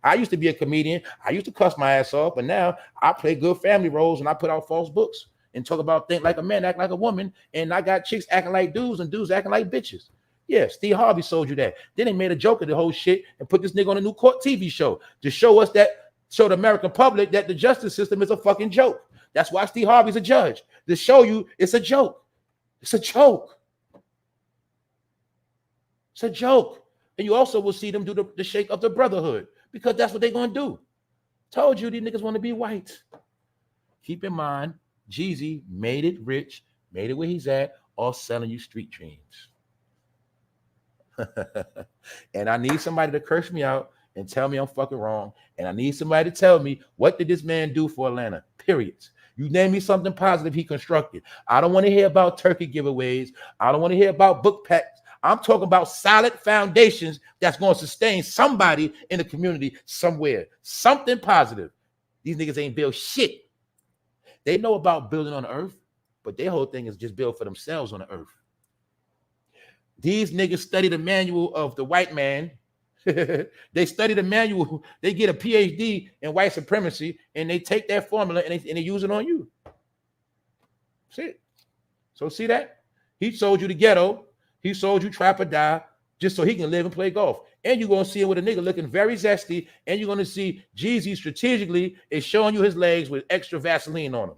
I used to be a comedian. I used to cuss my ass off, but now I play good family roles and I put out false books. and talk about think like a man, act like a woman, and I got chicks acting like dudes and dudes acting like bitches. Yeah, Steve Harvey sold you that. Then they made a joke of the whole shit and put this nigga on a new court TV show to show us that, show the American public that the justice system is a fucking joke. That's why Steve Harvey's a judge, to show you it's a joke. It's a joke. It's a joke. And you also will see them do the shake of the brotherhood, because that's what they're going to do. Told you these niggas want to be white. Keep in mind, Jeezy made it rich, made it where he's at, all selling you street dreams. And I need somebody to curse me out and tell me I'm fucking wrong. And I need somebody to tell me, what did this man do for Atlanta? Period. You name me something positive he constructed. I don't want to hear about turkey giveaways. I don't want to hear about book packs. I'm talking about solid foundations that's going to sustain somebody in the community somewhere. Something positive. These niggas ain't built shit. They know about building on the earth, but their whole thing is just build for themselves on the earth. These niggas study the manual of the white man. They study the manual. They get a PhD in white supremacy, and they take that formula and they use it on you. See it? So see that? He sold you the ghetto. He sold you trap or die just so he can live and play golf. And you're going to see it with a nigga looking very zesty, and you're going to see Jeezy strategically is showing you his legs with extra Vaseline on them,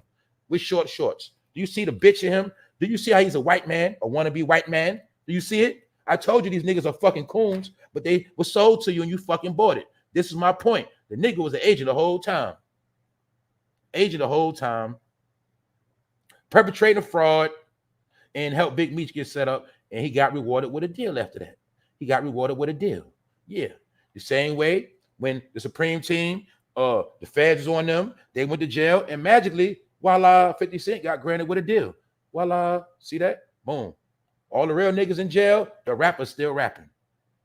with short shorts. Do you see the bitch in him? Do you see how he's a white man, a wannabe white man? Do you see it? I told you these niggas are fucking coons, but they were sold to you and you fucking bought it. This is my point. The nigga was an agent the whole time. Agent the whole time. Perpetrating fraud and helped Big Meech get set up, and he got rewarded with a deal after that. He got rewarded with a deal. Yeah. The same way when the Supreme Team, the feds was on them, they went to jail, and magically, voila, 50 Cent got granted with a deal. Voila. See that? Boom. All the real niggas in jail, the rappers still rapping.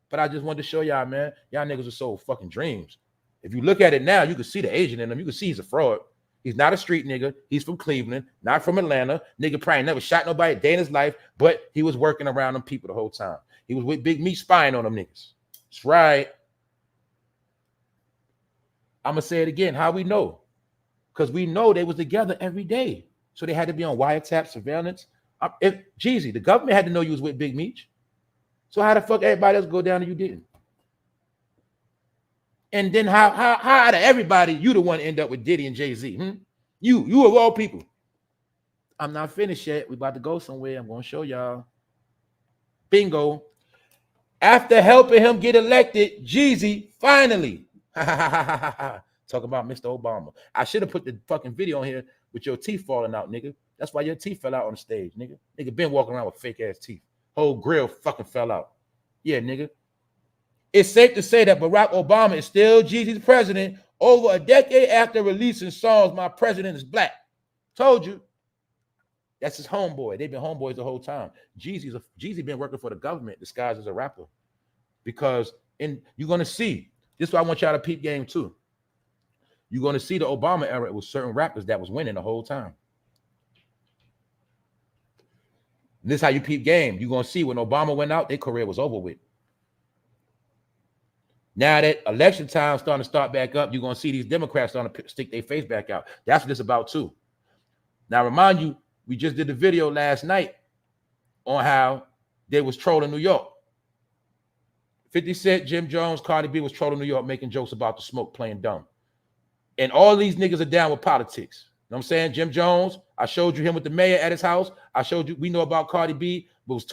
But I just wanted to show y'all, man, y'all niggas are so fucking dreams. If you look at it now, you can see the agent in him. You can see he's a fraud. He's not a street nigga. He's from Cleveland, not from Atlanta. Nigga probably never shot nobody a day in his life, but he was working around them people the whole time. He was with Big Meech spying on them niggas. That's right. I'm going to say it again. How we know? Because we know they was together every day. So they had to be on wiretap surveillance. If Jeezy, the government had to know you was with Big Meech. So how the fuck everybody else go down and you didn't? And then how out of everybody, you the one end up with Diddy and Jay-Z? You of all people. I'm not finished yet. We about to go somewhere. I'm going to show y'all. Bingo. After helping him get elected, Jeezy finally. Talk about Mr. Obama. I should have put the fucking video on here with your teeth falling out, nigga. That's why your teeth fell out on the stage, nigga. Nigga been walking around with fake ass teeth. Whole grill fucking fell out. Yeah, nigga. It's safe to say that Barack Obama is still Jeezy's president over a decade after releasing songs My President is Black. Told you. That's his homeboy. They've been homeboys the whole time. Jeezy been working for the government disguised as a rapper. Because you're going to see, this is why I want y'all to peep game too. You're going to see the Obama era with certain rappers that was winning the whole time. And this is how you peep game. You're going to see when Obama went out, their career was over with. Now that election time starting to start back up, you're going to see these Democrats starting to stick their face back out. That's what it's about too. Now, remind you, we just did the video last night on how they was trolling New York. 50 Cent, Jim Jones, Cardi B was trolling New York, making jokes about the smoke, playing dumb. And all these niggas are down with politics. You know what I'm saying? Jim Jones, I showed you him with the mayor at his house. I showed you, we know about Cardi B, but was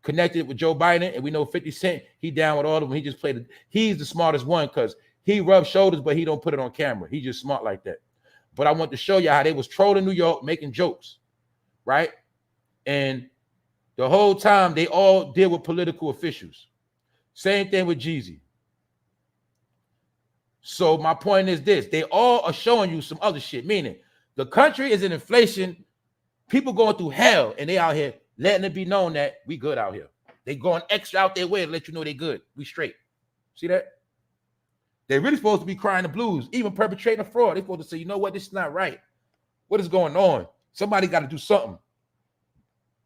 connected with Joe Biden, and we know 50 Cent, he down with all of them. He just played he's the smartest one because he rubs shoulders, but he don't put it on camera. He's just smart like that. But I want to show you how they was trolling New York, making jokes, right? And the whole time they all deal with political officials. Same thing with Jeezy. So my point is this: they all are showing you some other shit, meaning the country is in inflation, people going through hell, and they out here letting it be known that we good out here. They going extra out their way to let you know they good. We straight. See that? They're really supposed to be crying the blues, even perpetrating a fraud. They're supposed to say, you know what, this is not right. What is going on? Somebody got to do something.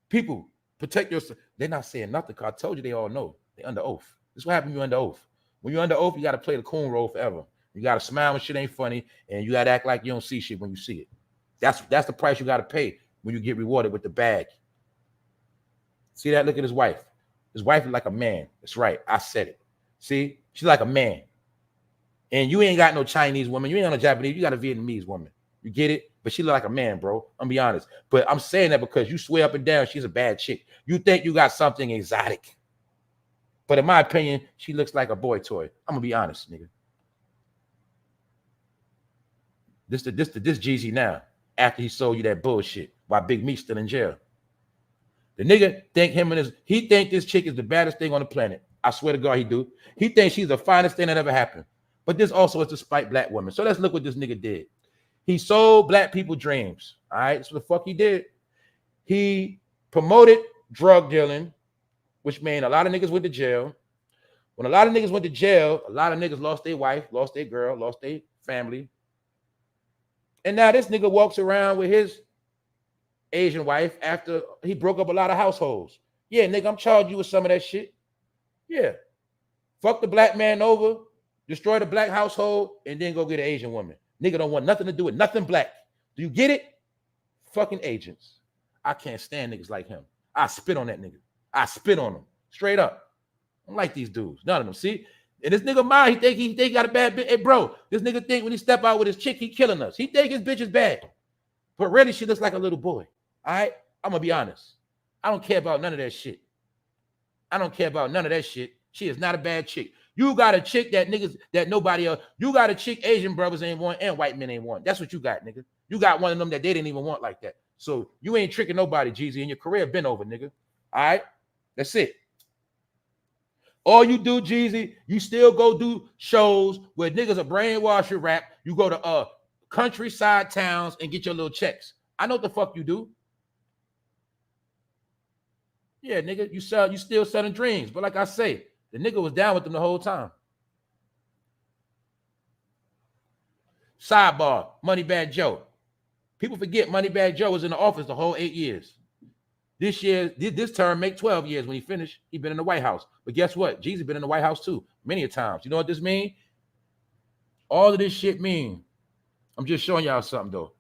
People, protect yourself. They're not saying nothing because I told you they all know. They're under oath. This is what happens when you're under oath. When you're under oath, you got to play the coon role forever. You got to smile when shit ain't funny, and you got to act like you don't see shit when you see it. That's the price you got to pay when you get rewarded with the bag. See that? Look at his wife. His wife is like a man. That's right. I said it. See, she's like a man. And you ain't got no Chinese woman. You ain't got no Japanese. You got a Vietnamese woman. You get it? But she look like a man, bro. I'm be honest. But I'm saying that because you swear up and down she's a bad chick. You think you got something exotic. But in my opinion, she looks like a boy toy. I'm gonna be honest, nigga. This Jeezy now. After he sold you that bullshit while Big Meech still in jail. The nigga think he think this chick is the baddest thing on the planet. I swear to God he do. He thinks she's the finest thing that ever happened. But this also is to spite black women. So let's look what this nigga did. He sold black people dreams. All right, that's what the fuck he did. He promoted drug dealing, which meant a lot of niggas went to jail. When a lot of niggas went to jail, a lot of niggas lost their wife, lost their girl, lost their family. And now this nigga walks around with his Asian wife after he broke up a lot of households. Yeah, nigga, I'm charging you with some of that shit. Yeah. Fuck the black man over, destroy the black household, and then go get an Asian woman. Nigga don't want nothing to do with nothing black. Do you get it? Fucking agents. I can't stand niggas like him. I spit on that nigga. I spit on him. Straight up. I don't like these dudes. None of them. See? And this nigga mind, he think he got a bad bitch. Hey, bro, this nigga think when he step out with his chick, he killing us. He think his bitch is bad. But really, she looks like a little boy. All right? I'm going to be honest. I don't care about none of that shit. I don't care about none of that shit. She is not a bad chick. You got a chick that niggas, that nobody else, you got a chick Asian brothers ain't want and white men ain't want. That's what you got, nigga. You got one of them that they didn't even want like that. So you ain't tricking nobody, Jeezy, and your career been over, nigga. All right? That's it. All you do, Jeezy, you still go do shows where niggas are brainwash your rap. You go to countryside towns and get your little checks. I know what the fuck you do. Yeah, nigga, you still selling dreams. But like I say, the nigga was down with them the whole time. Sidebar, Moneybag Joe. People forget Moneybag Joe was in the office the whole 8 years. This term make 12 years when he finished. He been in the White House. But guess what? Jeezy been in the White House too, many a times. You know what this mean? All of this shit mean, I'm just showing y'all something though.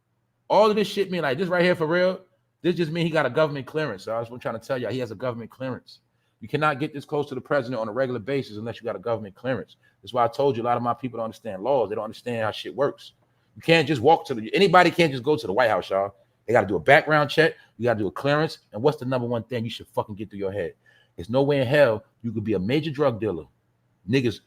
All of this shit mean, like this right here for real, this just mean he got a government clearance. So I was trying to tell y'all, he has a government clearance. You cannot get this close to the president on a regular basis unless you got a government clearance. That's why I told you a lot of my people don't understand laws. They don't understand how shit works. You can't just walk to anybody can't just go to the White House, y'all. They got to do a background check. You got to do a clearance. And what's the number one thing you should fucking get through your head? There's no way in hell you could be a major drug dealer. Niggas,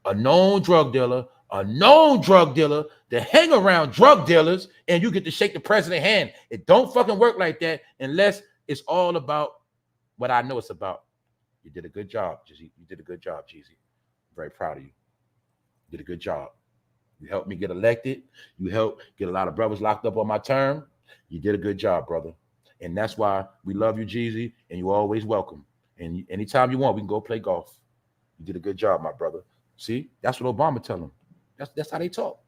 a known drug dealer that hang around drug dealers and you get to shake the president's hand. It don't fucking work like that unless it's all about what I know it's about. You did a good job, Jeezy. You did a good job, Jeezy. I'm very proud of you. You did a good job. You helped me get elected. You helped get a lot of brothers locked up on my term. You did a good job, brother. And that's why we love you, Jeezy, and you're always welcome. And anytime you want, we can go play golf. You did a good job, my brother. See, that's what Obama tell him. That's how they talk.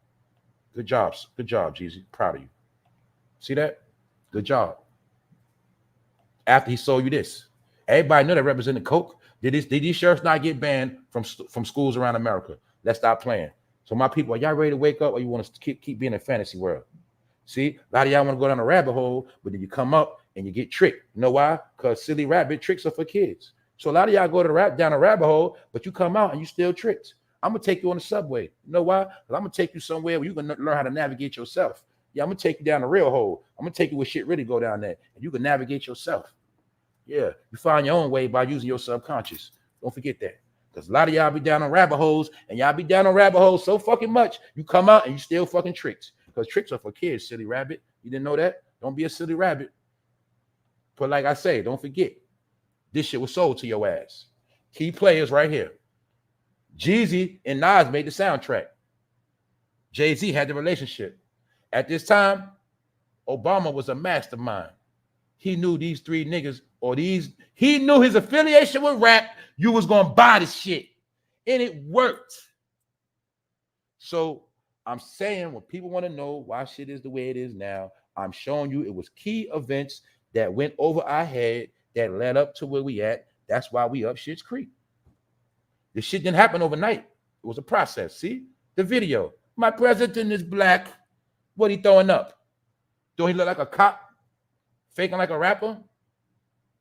Good job. Good job, Jeezy. Proud of you. See that? Good job. After he sold you this. Everybody know that represented Coke. Did these shirts not get banned from schools around America? Let's stop playing. So my people, are y'all ready to wake up or you want to keep being in a fantasy world? See, a lot of y'all want to go down a rabbit hole, but then you come up and you get tricked. You know why? Because silly rabbit tricks are for kids. So a lot of y'all go down a rabbit hole, but you come out and you still tricked. I'm going to take you on the subway. You know why? Because I'm going to take you somewhere where you can learn how to navigate yourself. Yeah, I'm going to take you down the real hole. I'm going to take you where shit really go down there, and you can navigate yourself. Yeah, you find your own way by using your subconscious. Don't forget that. Because a lot of y'all be down on rabbit holes, and y'all be down on rabbit holes so fucking much, you come out and you still fucking tricked. Because tricks are for kids, silly rabbit. You didn't know that? Don't be a silly rabbit. But like I say, don't forget, this shit was sold to your ass. Key players right here. Jeezy and Nas made the soundtrack. Jay-Z had the relationship. At this time, Obama was a mastermind. He knew these three niggas, he knew his affiliation with rap, you was going to buy this shit. And it worked. So I'm saying when people want to know why shit is the way it is now, I'm showing you it was key events that went over our head that led up to where we at. That's why we up Shit's Creek. This shit didn't happen overnight. It was a process. See the video. My president is black. What he throwing up? Don't he look like a cop? Faking like a rapper?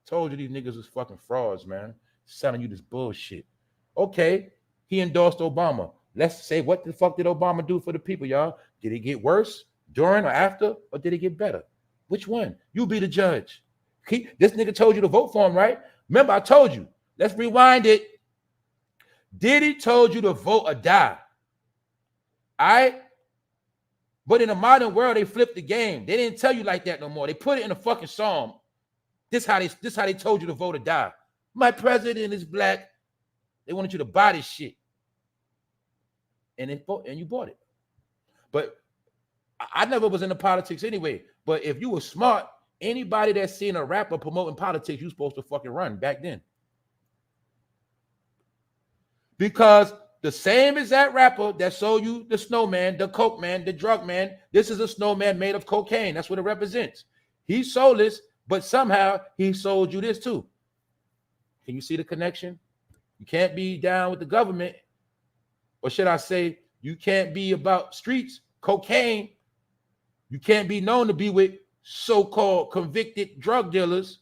Told you these niggas was fucking frauds, man. Selling you this bullshit. Okay, he endorsed Obama. Let's say, what the fuck did Obama do for the people, y'all? Did it get worse during or after, or did it get better? Which one? You be the judge. This nigga told you to vote for him, right? Remember, I told you. Let's rewind it. Diddy told you to vote or die. All right? But in the modern world, they flipped the game. They didn't tell you like that no more. They put it in a fucking song. This how they told you to vote or die. My president is black. They wanted you to buy this shit. And you bought it. But I never was into politics anyway. But if you were smart, anybody that's seen a rapper promoting politics, you supposed to fucking run back then. Because the same exact rapper that sold you the snowman, the coke man, the drug man, this is a snowman made of cocaine. That's what it represents. He sold this, but somehow he sold you this too. Can you see the connection? You can't be down with the government, or should I say, you can't be about streets, cocaine. You can't be known to be with so-called convicted drug dealers,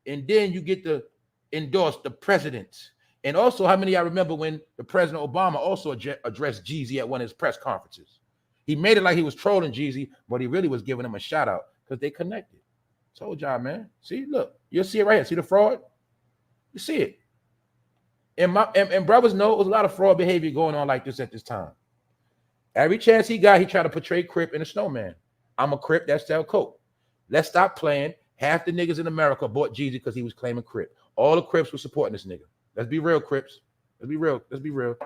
and then you get to endorse the president. And also, how many of y'all remember when the President Obama also addressed Jeezy at one of his press conferences? He made it like he was trolling Jeezy, but he really was giving him a shout out because they connected. Told y'all, man. See, look, you'll see it right here. See the fraud? You see it. And brothers know it was a lot of fraud behavior going on like this at this time. Every chance he got, he tried to portray Crip in a snowman. I'm a Crip that sell coke. Let's stop playing. Half the niggas in America bought Jeezy because he was claiming Crip. All the Crips were supporting this nigga. Let's be real, Crips. Let's be real. Let's be real.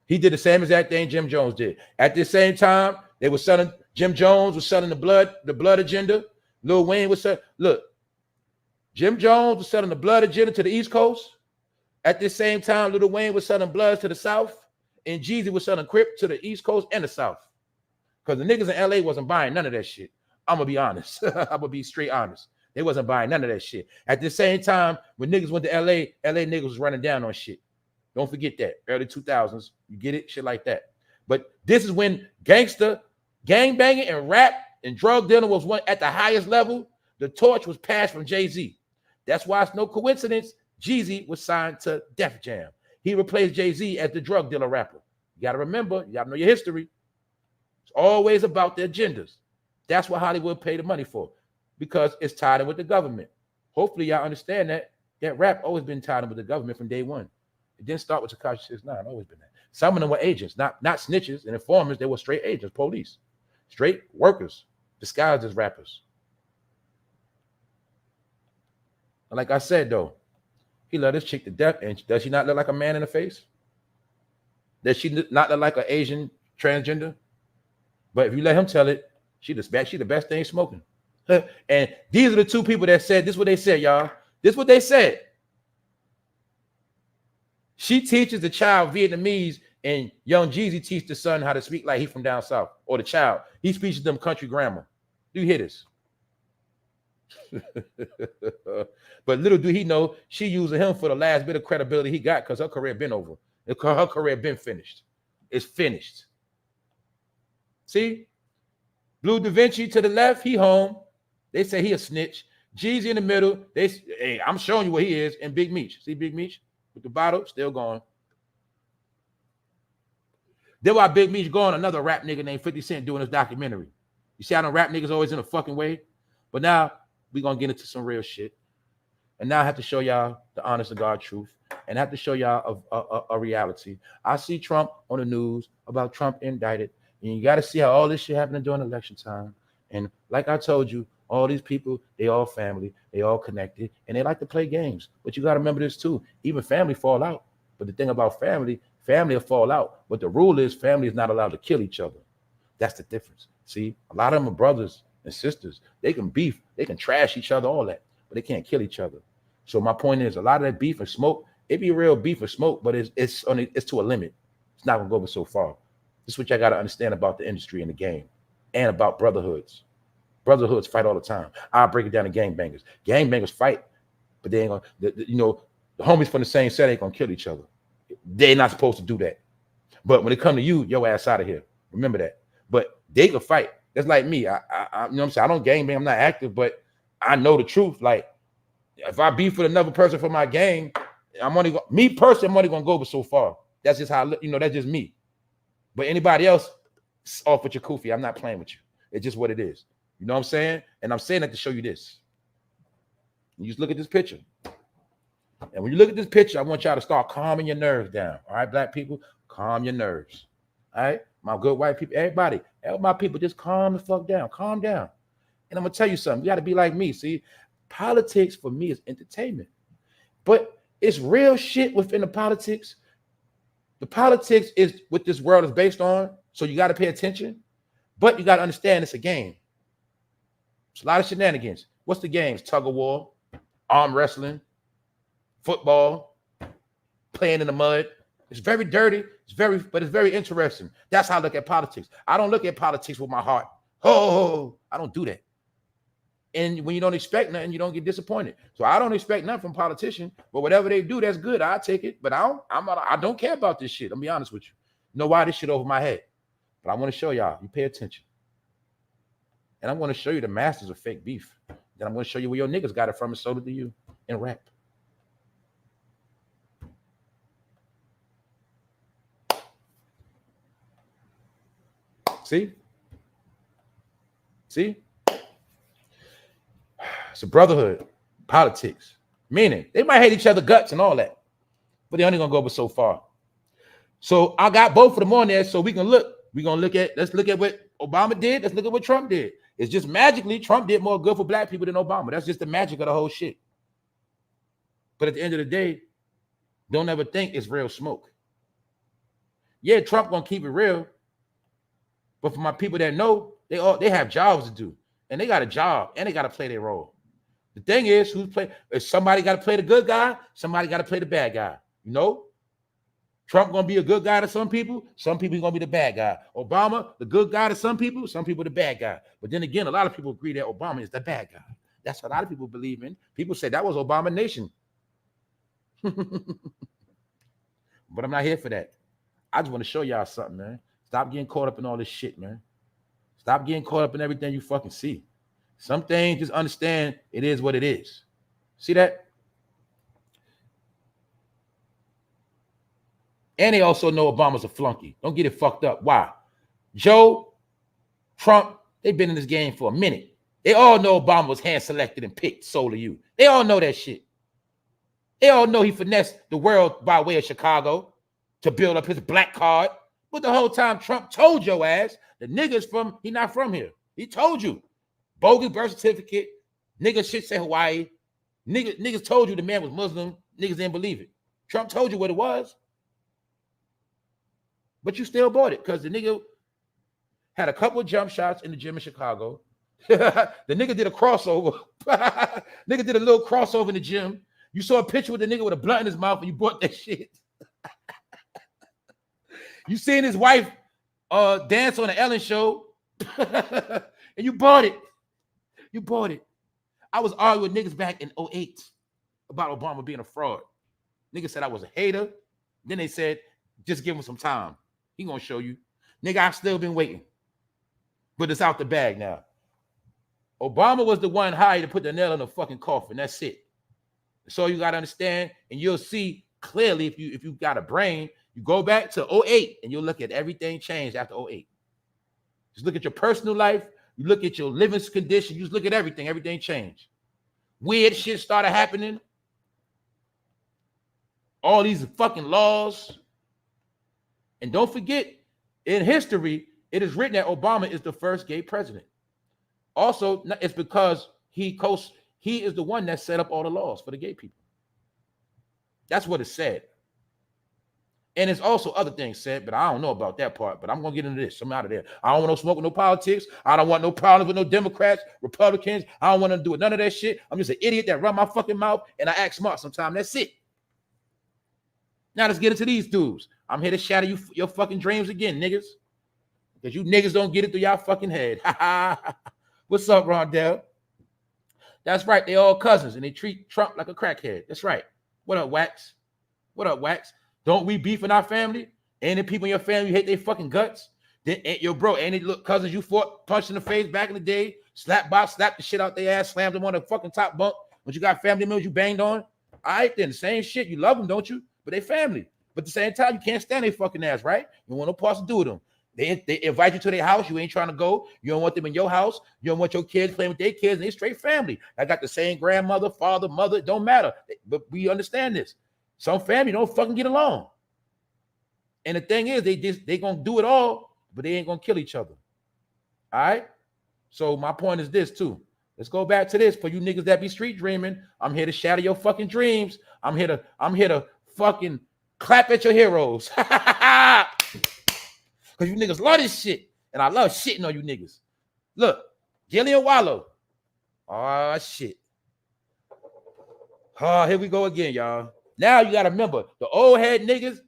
He did the same exact thing Jim Jones did. At the same time, they were selling, Jim Jones was selling the blood agenda. Lil Wayne was selling, look, Jim Jones was selling the blood agenda to the East Coast. At the same time, Lil Wayne was selling bloods to the South, and Jeezy was selling Crip to the East Coast and the South. Because the niggas in LA wasn't buying none of that shit. I'm going to be honest. I'm going to be straight honest. They wasn't buying none of that shit. At the same time, when niggas went to LA niggas was running down on shit. Don't forget that. Early 2000s. You get it? Shit like that. But this is when gangster, gang banging, and rap and drug dealing was one at the highest level. The torch was passed from Jay-Z. That's why it's no coincidence Jeezy was signed to Def Jam. He replaced Jay-Z as the drug dealer rapper. You got to remember, you got to know your history. It's always about the agendas. That's what Hollywood paid the money for, because it's tied in with the government. Hopefully y'all understand that rap always been tied in with the government from day one. It didn't start with Tekashi 6ix9ine, always been that. Some of them were agents, not snitches and informers. They were straight agents, police, straight workers, disguised as rappers. And like I said, though, he let this chick to death, and does she not look like a man in the face? Does she not look like an Asian transgender? But if you let him tell it, she the best thing smoking. And these are the two people that said, this is what they said, y'all. This is what they said. She teaches the child Vietnamese, and young Jeezy teaches the son how to speak like he from down south, or the child. He speaks them country grammar. Do you hear this? But little do he know, she using him for the last bit of credibility he got, because her career been over. Her career been finished. It's finished. See? Blue Da Vinci to the left, he home. They say he a snitch. Jeezy in the middle. Hey, I'm showing you what he is. And Big Meech. See Big Meech with the bottle still going. Then why Big Meech going, another rap nigga named 50 Cent doing his documentary. You see how them rap niggas always in a fucking way? But now we're going to get into some real shit. And now I have to show y'all the honest to God truth. And I have to show y'all a reality. I see Trump on the news about Trump indicted. And you got to see how all this shit happening during election time. And like I told you, all these people, they all family, they all connected, and they like to play games. But you got to remember this too. Even family fall out. But the thing about family will fall out. But the rule is family is not allowed to kill each other. That's the difference. See, a lot of them are brothers and sisters. They can beef, they can trash each other, all that, but they can't kill each other. So my point is, a lot of that beef and smoke, it be real beef or smoke, but it's to a limit. It's not gonna go so far. This is what y'all got to understand about the industry and the game, and about brotherhoods. Brotherhoods fight all the time. I'll break it down to gangbangers. Gangbangers fight, but they ain't gonna, the homies from the same set ain't gonna kill each other. They're not supposed to do that. But when it come to you, your ass out of here. Remember that. But they can fight. That's like me. I you know what I'm saying? I don't gang bang. I'm not active, but I know the truth. Like, if I beef with another person for my gang, I'm only me personally, I'm only gonna go but so far. That's just how I look, you know, that's just me. But anybody else, off with your kufi. I'm not playing with you. It's just what it is. You know what I'm saying? And I'm saying that to show you this. You just look at this picture. And when you look at this picture, I want y'all to start calming your nerves down. All right, black people, calm your nerves. All right, my good white people, everybody, all my people, just calm the fuck down. Calm down. And I'm gonna tell you something. You got to be like me. See, politics for me is entertainment, but it's real shit within the politics. The politics is what this world is based on. So you got to pay attention, but you got to understand it's a game. It's a lot of shenanigans. What's the games? Tug of war, arm wrestling, football, playing in the mud. It's very dirty. But it's very interesting. That's how I look at politics. I don't look at politics with my heart. Oh, I don't do that. And when you don't expect nothing, you don't get disappointed. So I don't expect nothing from politicians, but whatever they do, that's good. I take it, but I don't care about this shit. I'll be honest with you. You know why this shit over my head? But I want to show y'all. You pay attention. And I'm going to show you the masters of fake beef. Then I'm going to show you where your niggas got it from and sold it to you in rap. See? See? It's a brotherhood, politics. Meaning, they might hate each other guts and all that, but they're only going to go but so far. So I got both of them on there so we can look. We're going to let's look at what Obama did. Let's look at what Trump did. It's just magically, Trump did more good for black people than Obama. That's just the magic of the whole shit. But at the end of the day, don't ever think it's real smoke. Yeah, Trump going to keep it real. But for my people that know, they have jobs to do. And they got a job and they got to play their role. The thing is, if somebody got to play the good guy, somebody got to play the bad guy. You know? Trump gonna be a good guy to some people gonna be the bad guy. Obama, the good guy to some people the bad guy. But then again, a lot of people agree that Obama is the bad guy. That's what a lot of people believe in. People say that was Obama Nation. But I'm not here for that. I just want to show y'all something, man. Stop getting caught up in all this shit, man. Stop getting caught up in everything you fucking see. Some things, just understand it is what it is. See that? And they also know Obama's a flunky. Don't get it fucked up. Why? Joe, Trump, they've been in this game for a minute. They all know Obama was hand-selected and picked, sold to you. They all know that shit. They all know he finessed the world by way of Chicago to build up his black card. But the whole time Trump told your ass, the nigga's he not from here. He told you. Bogus birth certificate. Niggas shit say Hawaii. Niggas told you the man was Muslim. Niggas didn't believe it. Trump told you what it was. But you still bought it because the nigga had a couple of jump shots in the gym in Chicago. The nigga did a crossover. Nigga did a little crossover in the gym. You saw a picture with the nigga with a blunt in his mouth and you bought that shit. You seen his wife dance on the Ellen show and you bought it. You bought it. I was arguing with niggas back in 2008 about Obama being a fraud. Niggas said I was a hater. Then they said, just give him some time. He gonna show you. Nigga, I've still been waiting. But it's out the bag now. Obama was the one hired to put the nail in the fucking coffin. That's it. So you gotta understand, and you'll see clearly if you got a brain, you go back to 2008 and you'll look at everything changed after 2008. Just look at your personal life, you look at your living condition, you just look at everything. Everything changed. Weird shit started happening. All these fucking laws. And don't forget, in history, it is written that Obama is the first gay president. Also, it's because he is the one that set up all the laws for the gay people. That's what it said. And it's also other things said, but I don't know about that part. But I'm going to get into this. I'm out of there. I don't want no smoke with no politics. I don't want no problems with no Democrats, Republicans. I don't want to do none of that shit. I'm just an idiot that run my fucking mouth and I act smart sometimes. That's it. Now let's get into these dudes. I'm here to shatter your fucking dreams again, niggas. Because you niggas don't get it through y'all fucking head. What's up, Rondell? That's right. They all cousins and they treat Trump like a crackhead. That's right. What up, Wax? What up, Wax? Don't we beef in our family? Ain't the people in your family you hate their fucking guts? Then your bro, any little cousins you fought, punched in the face back in the day, slapped the shit out their ass, slammed them on the fucking top bunk. When you got family members you banged on, all right, then the same shit. You love them, don't you? But they family. But at the same time, you can't stand their fucking ass, right? You want no parts to do with them. They invite you to their house. You ain't trying to go. You don't want them in your house. You don't want your kids playing with their kids. And they straight family. I got the same grandmother, father, mother. It don't matter. But we understand this. Some family don't fucking get along. And the thing is, they gonna do it all, but they ain't gonna kill each other. All right. So my point is this too. Let's go back to this for you niggas that be street dreaming. I'm here to shatter your fucking dreams. I'm here to fucking clap at your heroes. Because you niggas love this shit. And I love shitting on you niggas. Look, Gilly and Walo. Oh, shit. Oh, here we go again, y'all. Now you got to remember, the old head niggas,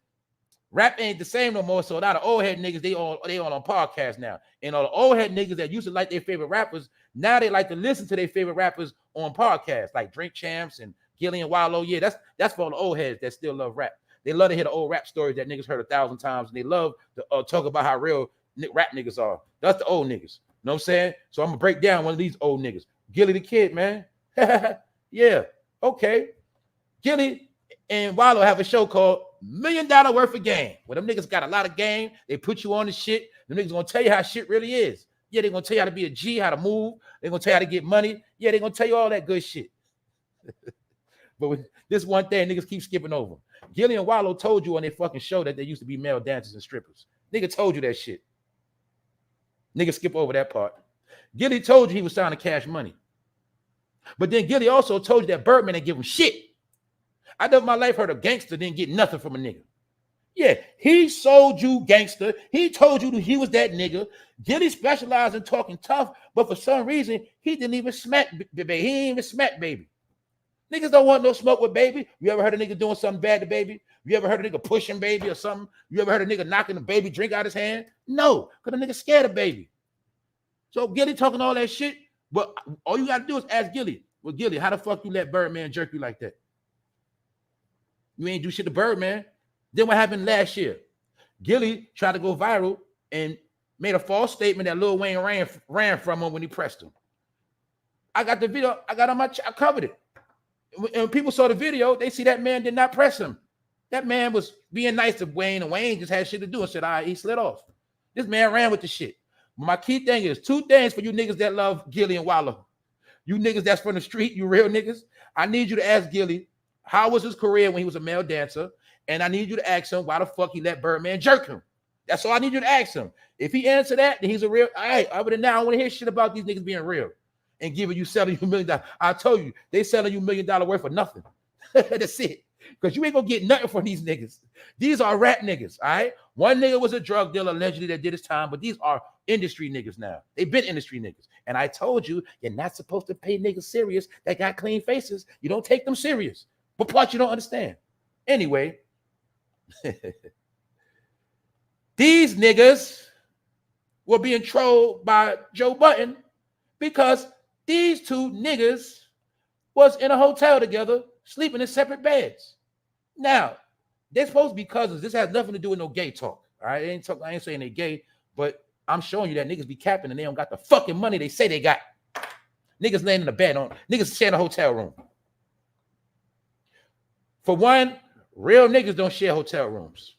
rap ain't the same no more. So now the old head niggas, they on podcasts now. And all the old head niggas that used to like their favorite rappers, now they like to listen to their favorite rappers on podcasts, like Drink Champs and Gilly and Walo. Yeah, that's for all the old heads that still love rap. They love to hear the old rap stories that niggas heard 1,000 times. And they love to talk about how real rap niggas are. That's the old niggas. You know what I'm saying? So I'm going to break down one of these old niggas. Gilly the Kid, man. Yeah. Okay. Gilly and Walo have a show called $1 Million Worth of Game. Where them niggas got a lot of game. They put you on the shit. Them niggas going to tell you how shit really is. Yeah, they're going to tell you how to be a G, how to move. They're going to tell you how to get money. Yeah, they're going to tell you all that good shit. But with this one thing, niggas keep skipping over. Gilly and Walo told you on their fucking show that they used to be male dancers and strippers. Nigga told you that shit. Nigga skip over that part. Gilly told you he was trying to cash money. But then Gilly also told you that Birdman didn't give him shit. I never in my life heard a gangster didn't get nothing from a nigga. Yeah, he sold you gangster. He told you that he was that nigga. Gilly specialized in talking tough, but for some reason, he didn't even smack Baby. He didn't even smack Baby. Niggas don't want no smoke with Baby. You ever heard a nigga doing something bad to Baby? You ever heard a nigga pushing Baby or something? You ever heard a nigga knocking the Baby drink out his hand? No, because the nigga scared of Baby. So Gilly talking all that shit, but all you got to do is ask Gilly. Well, Gilly, how the fuck you let Birdman jerk you like that? You ain't do shit to Birdman. Then what happened last year? Gilly tried to go viral and made a false statement that Lil Wayne ran from him when he pressed him. I got the video. I covered it. And when people saw the video, they see that man did not press him. That man was being nice to Wayne, and Wayne just had shit to do and said, all right, he slid off. This man ran with the shit. My key thing is 2 things for you niggas that love Gilly and Walo. You niggas that's from the street, you real niggas. I need you to ask Gilly, how was his career when he was a male dancer? And I need you to ask him why the fuck he let Birdman jerk him. That's all I need you to ask him. If he answer that, then he's a real. All right, other than that, I don't want to hear shit about these niggas being real and selling you $1 million. I told you, they selling you $1 million worth of nothing. That's it. Because you ain't gonna get nothing from these niggas. These are rap niggas, all right? One nigga was a drug dealer allegedly that did his time, but these are industry niggas now. They've been industry niggas. And I told you, you're not supposed to pay niggas serious that got clean faces. You don't take them serious. But part you don't understand. Anyway, these niggas were being trolled by Joe Budden because these 2 niggas was in a hotel together, sleeping in separate beds. Now, they're supposed to be cousins. This has nothing to do with no gay talk. All right, I ain't saying they gay, but I'm showing you that niggas be capping and they don't got the fucking money they say they got. Niggas laying in the bed niggas share a hotel room. For one, real niggas don't share hotel rooms.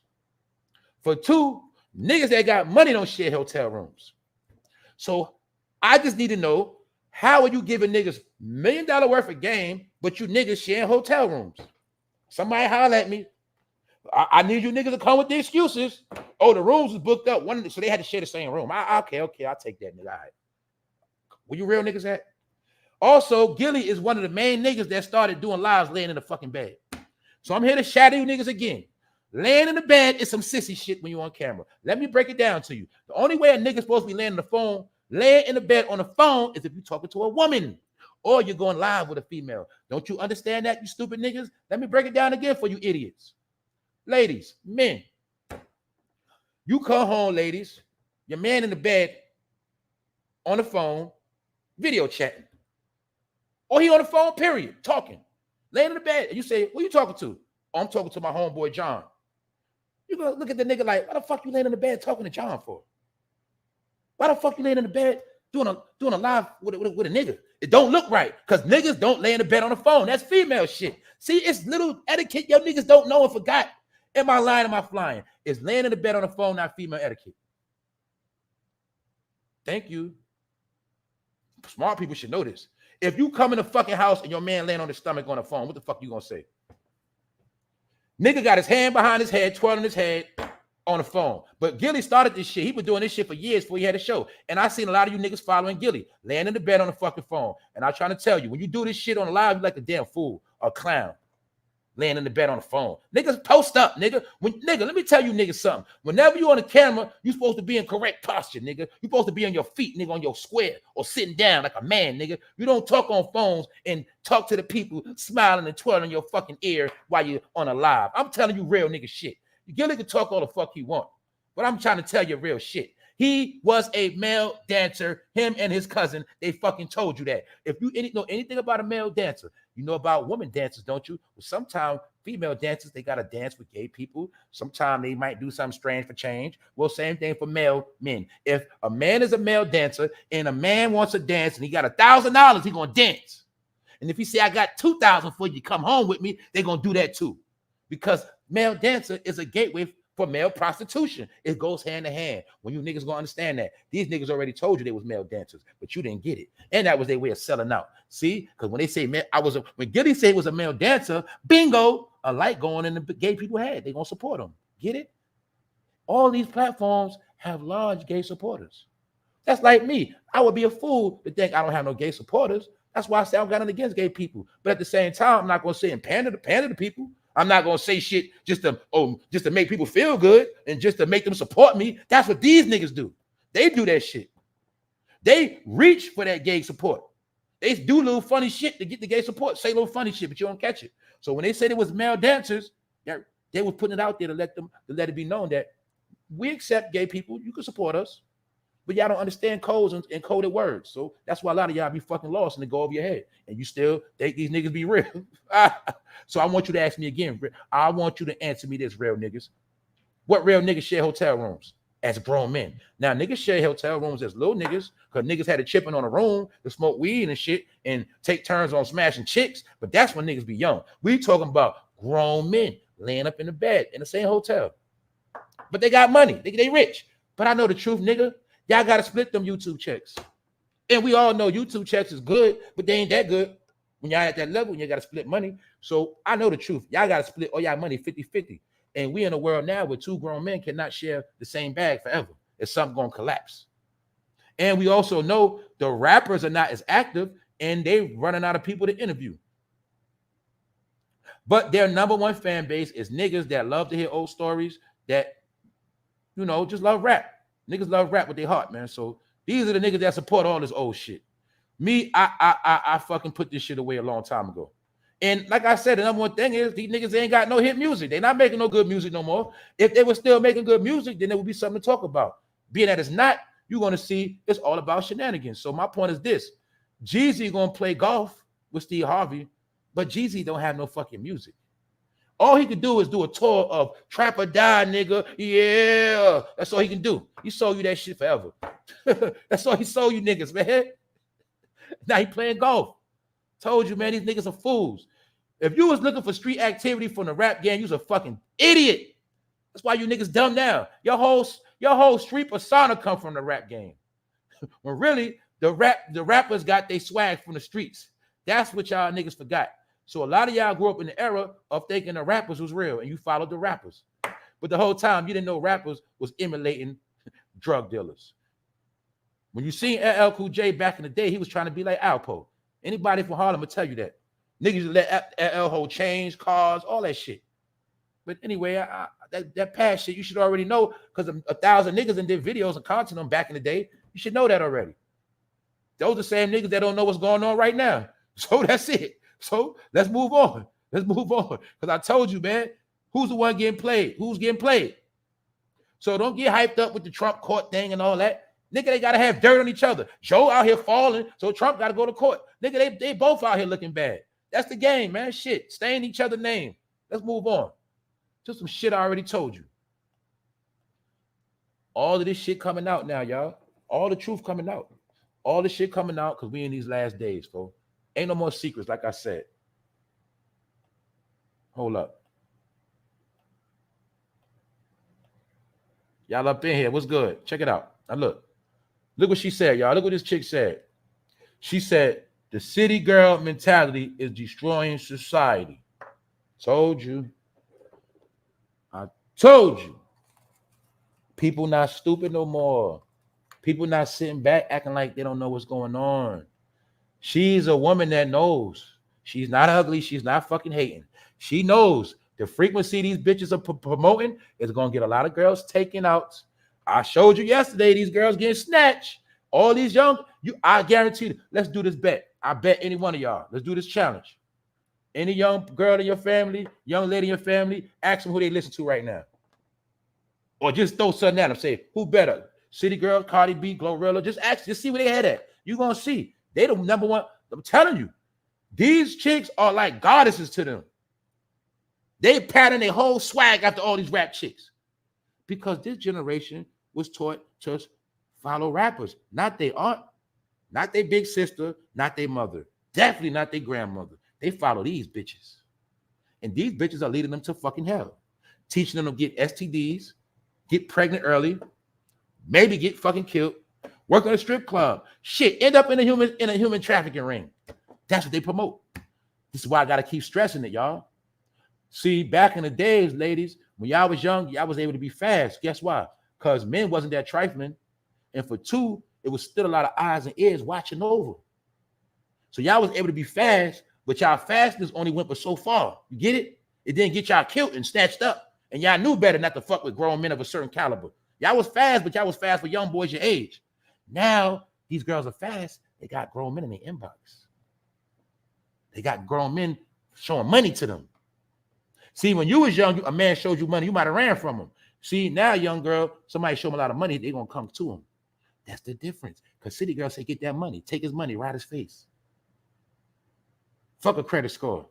For 2, niggas that got money don't share hotel rooms. So I just need to know, how are you giving niggas $1 million worth of game, but you niggas sharing hotel rooms? Somebody holler at me. I need you niggas to come with the excuses. Oh, the rooms was booked up. So they had to share the same room. Okay, I'll take that, nigga. All right. Where you real niggas at? Also, Gilly is one of the main niggas that started doing lives laying in the fucking bed. So I'm here to shatter you niggas again. Laying in the bed is some sissy shit when you're on camera. Let me break it down to you. The only way a nigga's supposed to be laying in the bed on the phone is if you're talking to a woman or you're going live with a female. Don't you understand that, you stupid niggas? Let me break it down again for you idiots. Ladies, men, you come home, ladies, your man in the bed on the phone, video chatting. Or he on the phone, period, talking. Laying in the bed, and you say, who you talking to? Oh, I'm talking to my homeboy, John. You gonna look at the nigga like, what the fuck you laying in the bed talking to John for? Why the fuck you laying in the bed doing a live with a nigga? It don't look right because niggas don't lay in the bed on the phone. That's female shit. See, it's little etiquette your niggas don't know and forgot. Am I lying? Am I flying? It's laying in the bed on the phone, not female etiquette. Thank you. Smart people should know this. If you come in the fucking house and your man laying on his stomach on the phone, what the fuck you gonna say? Nigga got his hand behind his head, twirling his head on the phone. But Gilly started this shit. He been doing this shit for years before he had a show. And I seen a lot of you niggas following Gilly, laying in the bed on the fucking phone. And I'm trying to tell you, when you do this shit on the live, you like a damn fool or a clown. Laying in the bed on the phone. Niggas post up, nigga. Nigga, let me tell you niggas something. Whenever you on the camera, you supposed to be in correct posture, nigga. You supposed to be on your feet, nigga, on your square or sitting down like a man, nigga. You don't talk on phones and talk to the people smiling and twirling your fucking ear while you're on a live. I'm telling you real nigga shit. Gilly can talk all the fuck he want, but I'm trying to tell you real shit. He was a male dancer. Him and his cousin, they fucking told you that. If you know anything about a male dancer, you know about women dancers, don't you? Well, sometimes female dancers, they got to dance with gay people. Sometimes they might do something strange for change. Well, same thing for male men. If a man is a male dancer and a man wants to dance and he got $1,000, he going to dance. And if he say, I got $2,000 for you, come home with me, they going to do that too. Because male dancer is a gateway for male prostitution. It goes hand in hand. When you niggas gonna understand that. These niggas already told you they was male dancers, but you didn't get it. And that was their way of selling out. See? Because when they say, man, when Gilly said he was a male dancer, bingo, a light going in the gay people head. They gonna support him. Get it? All these platforms have large gay supporters. That's like me. I would be a fool to think I don't have no gay supporters. That's why I say I don't got nothing against gay people. But at the same time, I'm not gonna say and pander to people. I'm not gonna say shit just to make people feel good and just to make them support me. That's what these niggas do. They do that shit. They reach for that gay support. They do little funny shit to get the gay support. Say little funny shit, but you don't catch it. So when they said it was male dancers, they were putting it out there to let it be known that we accept gay people. You can support us, but y'all don't understand codes and coded words. So that's why a lot of y'all be fucking lost and they go over your head. And you still think these niggas be real. So I want you to ask me again. I want you to answer me this, real niggas. What real niggas share hotel rooms as grown men? Now, niggas share hotel rooms as little niggas because niggas had a chipping on a room to smoke weed and shit and take turns on smashing chicks. But that's when niggas be young. We talking about grown men laying up in the bed in the same hotel. But they got money. They rich. But I know the truth, nigga. Y'all got to split them YouTube checks. And we all know YouTube checks is good, but they ain't that good. When y'all at that level, you got to split money. So I know the truth. Y'all got to split all y'all money 50-50. And we in a world now where two grown men cannot share the same bag forever. It's something going to collapse. And we also know the rappers are not as active and they running out of people to interview. But their number one fan base is niggas that love to hear old stories that, you know, just love rap. Niggas love rap with their heart, man. So these are the niggas that support all this old shit. Me, I fucking put this shit away a long time ago. And like I said, the number one thing is these niggas ain't got no hit music. They're not making no good music no more. If they were still making good music, then there would be something to talk about. Being that it's not, you're going to see it's all about shenanigans. So my point is this. Jeezy going to play golf with Steve Harvey, but Jeezy don't have no fucking music. All he could do is do a tour of Trap or Die, nigga. Yeah, that's all he can do. He sold you that shit forever. That's all he sold you niggas, man. Now he playing golf. Told you, man, these niggas are fools. If you was looking for street activity from the rap game, you was a fucking idiot. That's why you niggas dumb now. Your whole street persona come from the rap game. When really the rappers got their swag from the streets. That's what y'all niggas forgot. So a lot of y'all grew up in the era of thinking the rappers was real and you followed the rappers. But the whole time you didn't know rappers was emulating drug dealers. When you seen LL Cool J back in the day, he was trying to be like Alpo. Anybody from Harlem will tell you that. Niggas let LL hold chains, cars, all that shit. But anyway, that past shit, you should already know because 1,000 niggas in did videos and content on back in the day. You should know that already. Those are the same niggas that don't know what's going on right now. So that's it. So let's move on. Let's move on. Because I told you, man, who's the one getting played? Who's getting played? So don't get hyped up with the Trump court thing and all that. Nigga, they got to have dirt on each other. Joe out here falling, so Trump got to go to court. Nigga, they both out here looking bad. That's the game, man. Shit. Stay in each other's name. Let's move on. Just some shit I already told you. All of this shit coming out now, y'all. All the truth coming out. All the shit coming out because we in these last days, folks. Ain't no more secrets, like I said. Hold up. Y'all up in here. What's good? Check it out. Now look. Look what she said, y'all. Look what this chick said. She said, the city girl mentality is destroying society. Told you. I told you. People not stupid no more. People not sitting back acting like they don't know what's going on. She's a woman that knows. She's not ugly. She's not fucking hating. She knows the frequency these bitches are promoting is going to get a lot of girls taken out. I showed you yesterday these girls getting snatched. All these young, I guarantee you, let's do this bet. I bet any one of y'all. Let's do this challenge. Any young girl in your family, young lady in your family, ask them who they listen to right now. Or just throw something at them. Say, who better? City Girl, Cardi B, Glorilla. Just ask, just see where they head at. You're going to see. They the number one. I'm telling you, these chicks are like goddesses to them. They pattern their whole swag after all these rap chicks. Because this generation was taught to follow rappers. Not their aunt, not their big sister, not their mother. Definitely not their grandmother. They follow these bitches. And these bitches are leading them to fucking hell. Teaching them to get STDs, get pregnant early, maybe get fucking killed, work on a strip club, shit, end up in a human trafficking ring. That's what they promote. This is why I gotta keep stressing it, y'all. See, back in the days, ladies, when y'all was young, y'all was able to be fast. Guess why? Because men wasn't that trifling. And for two, it was still a lot of eyes and ears watching over. So y'all was able to be fast, but y'all fastness only went but so far. You get it? It didn't get y'all killed and snatched up. And y'all knew better not to fuck with grown men of a certain caliber. Y'all was fast, but y'all was fast for young boys your age. Now, these girls are fast. They got grown men in their inbox. They got grown men showing money to them. See, when you was young, a man showed you money, you might have ran from him. See, now, young girl, somebody show him a lot of money, they're going to come to him. That's the difference. Because city girls say, get that money. Take his money, ride his face. Fuck a credit score.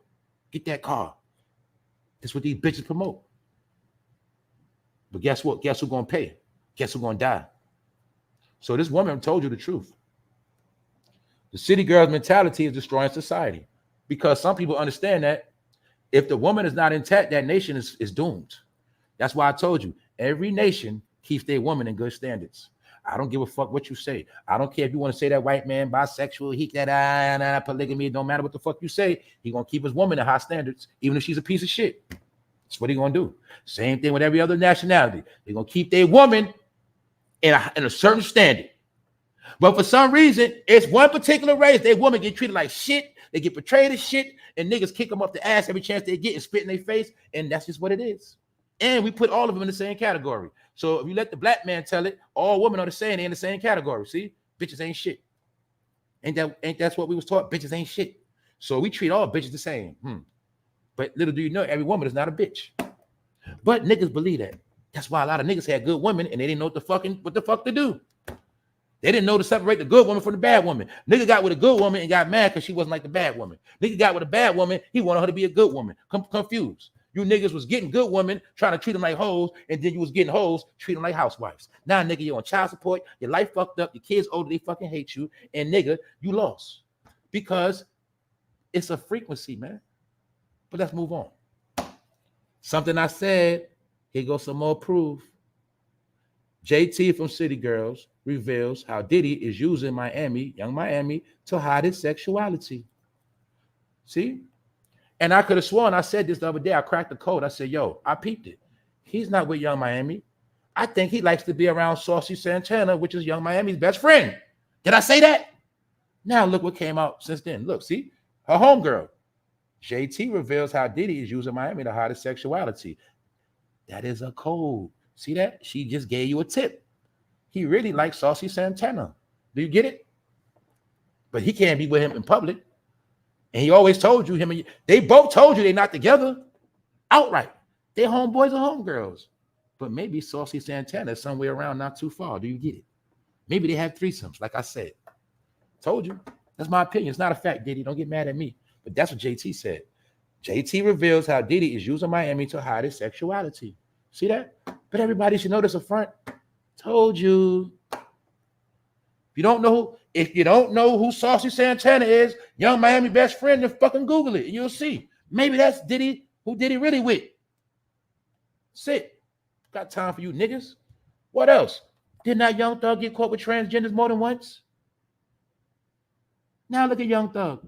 Get that car. That's what these bitches promote. But guess what? Guess who's going to pay? Guess who's going to die? So this woman told you the truth. The city girl's mentality is destroying society. Because some people understand that if the woman is not intact, that nation is doomed. That's why I told you, every nation keeps their woman in good standards. I don't give a fuck what you say. I don't care if you want to say that white man, bisexual, he that polygamy, it don't matter what the fuck you say. He gonna keep his woman in high standards, even if she's a piece of shit. That's what he gonna do. Same thing with every other nationality. They're gonna keep their woman in a certain standard. But for some reason, it's one particular race, their woman get treated like shit. They get portrayed as shit, and niggas kick them up the ass every chance they get and spit in their face, and that's just what it is. And we put all of them in the same category. So if you let the black man tell it, all women are the same, they're in the same category. See? Bitches ain't shit. Ain't that's what we was taught? Bitches ain't shit. So we treat all bitches the same. But little do you know, every woman is not a bitch. But niggas believe that. That's why a lot of niggas had good women and they didn't know what the fuck to do. They didn't know to separate the good woman from the bad woman. Nigga got with a good woman and got mad because she wasn't like the bad woman. Nigga got with a bad woman, he wanted her to be a good woman. Confused. You niggas was getting good women, trying to treat them like hoes, and then you was getting hoes, treat them like housewives. Now, nigga, you're on child support, your life fucked up, your kids older, they fucking hate you, and nigga, you lost. Because it's a frequency, man. But let's move on. Something I said, here goes some more proof. JT from City Girls reveals how Diddy is using Miami, Young Miami, to hide his sexuality. See? And I could have sworn, I said this the other day, I cracked the code. I said, yo, I peeped it. He's not with Young Miami. I think he likes to be around Saucy Santana, which is Young Miami's best friend. Did I say that? Now look what came out since then. Look, see? Her homegirl. JT reveals how Diddy is using Miami to hide his sexuality. That is a code. See that? She just gave you a tip. He really likes Saucy Santana. Do you get it? But he can't be with him in public. And he always told you, they both told you they're not together outright. They're homeboys or homegirls. But maybe Saucy Santana is somewhere around not too far. Do you get it? Maybe they have threesomes, like I said. Told you. That's my opinion. It's not a fact, Diddy. Don't get mad at me. But that's what JT said. JT reveals how Diddy is using Miami to hide his sexuality. See that? But everybody should know this up front. Told you. If you don't know who Saucy Santana is, Young Miami best friend, then fucking Google it and you'll see. Maybe that's Diddy. Who Diddy really with? Sit. Got time for you niggas. What else? Didn't that Young Thug get caught with transgenders more than once? Now look at Young Thug.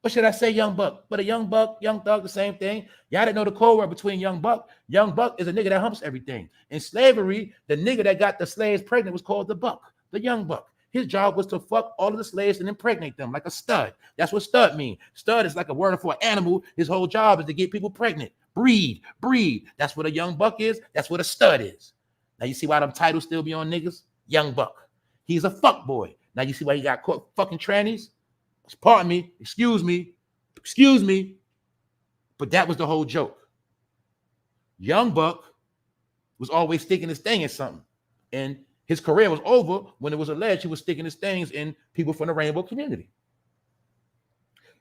Or should I say Young Buck? But a Young Buck, Young Thug, the same thing. Y'all didn't know the code word between Young Buck. Young Buck is a nigga that humps everything. In slavery, the nigga that got the slaves pregnant was called the Buck, the Young Buck. His job was to fuck all of the slaves and impregnate them like a stud. That's what stud means. Stud is like a word for an animal. His whole job is to get people pregnant. Breed. That's what a Young Buck is. That's what a stud is. Now you see why them titles still be on niggas? Young Buck. He's a fuck boy. Now you see why he got caught fucking trannies? Pardon me, excuse me, but that was the whole joke. Young Buck was always sticking his thing in something, and his career was over when it was alleged he was sticking his things in people from the rainbow community.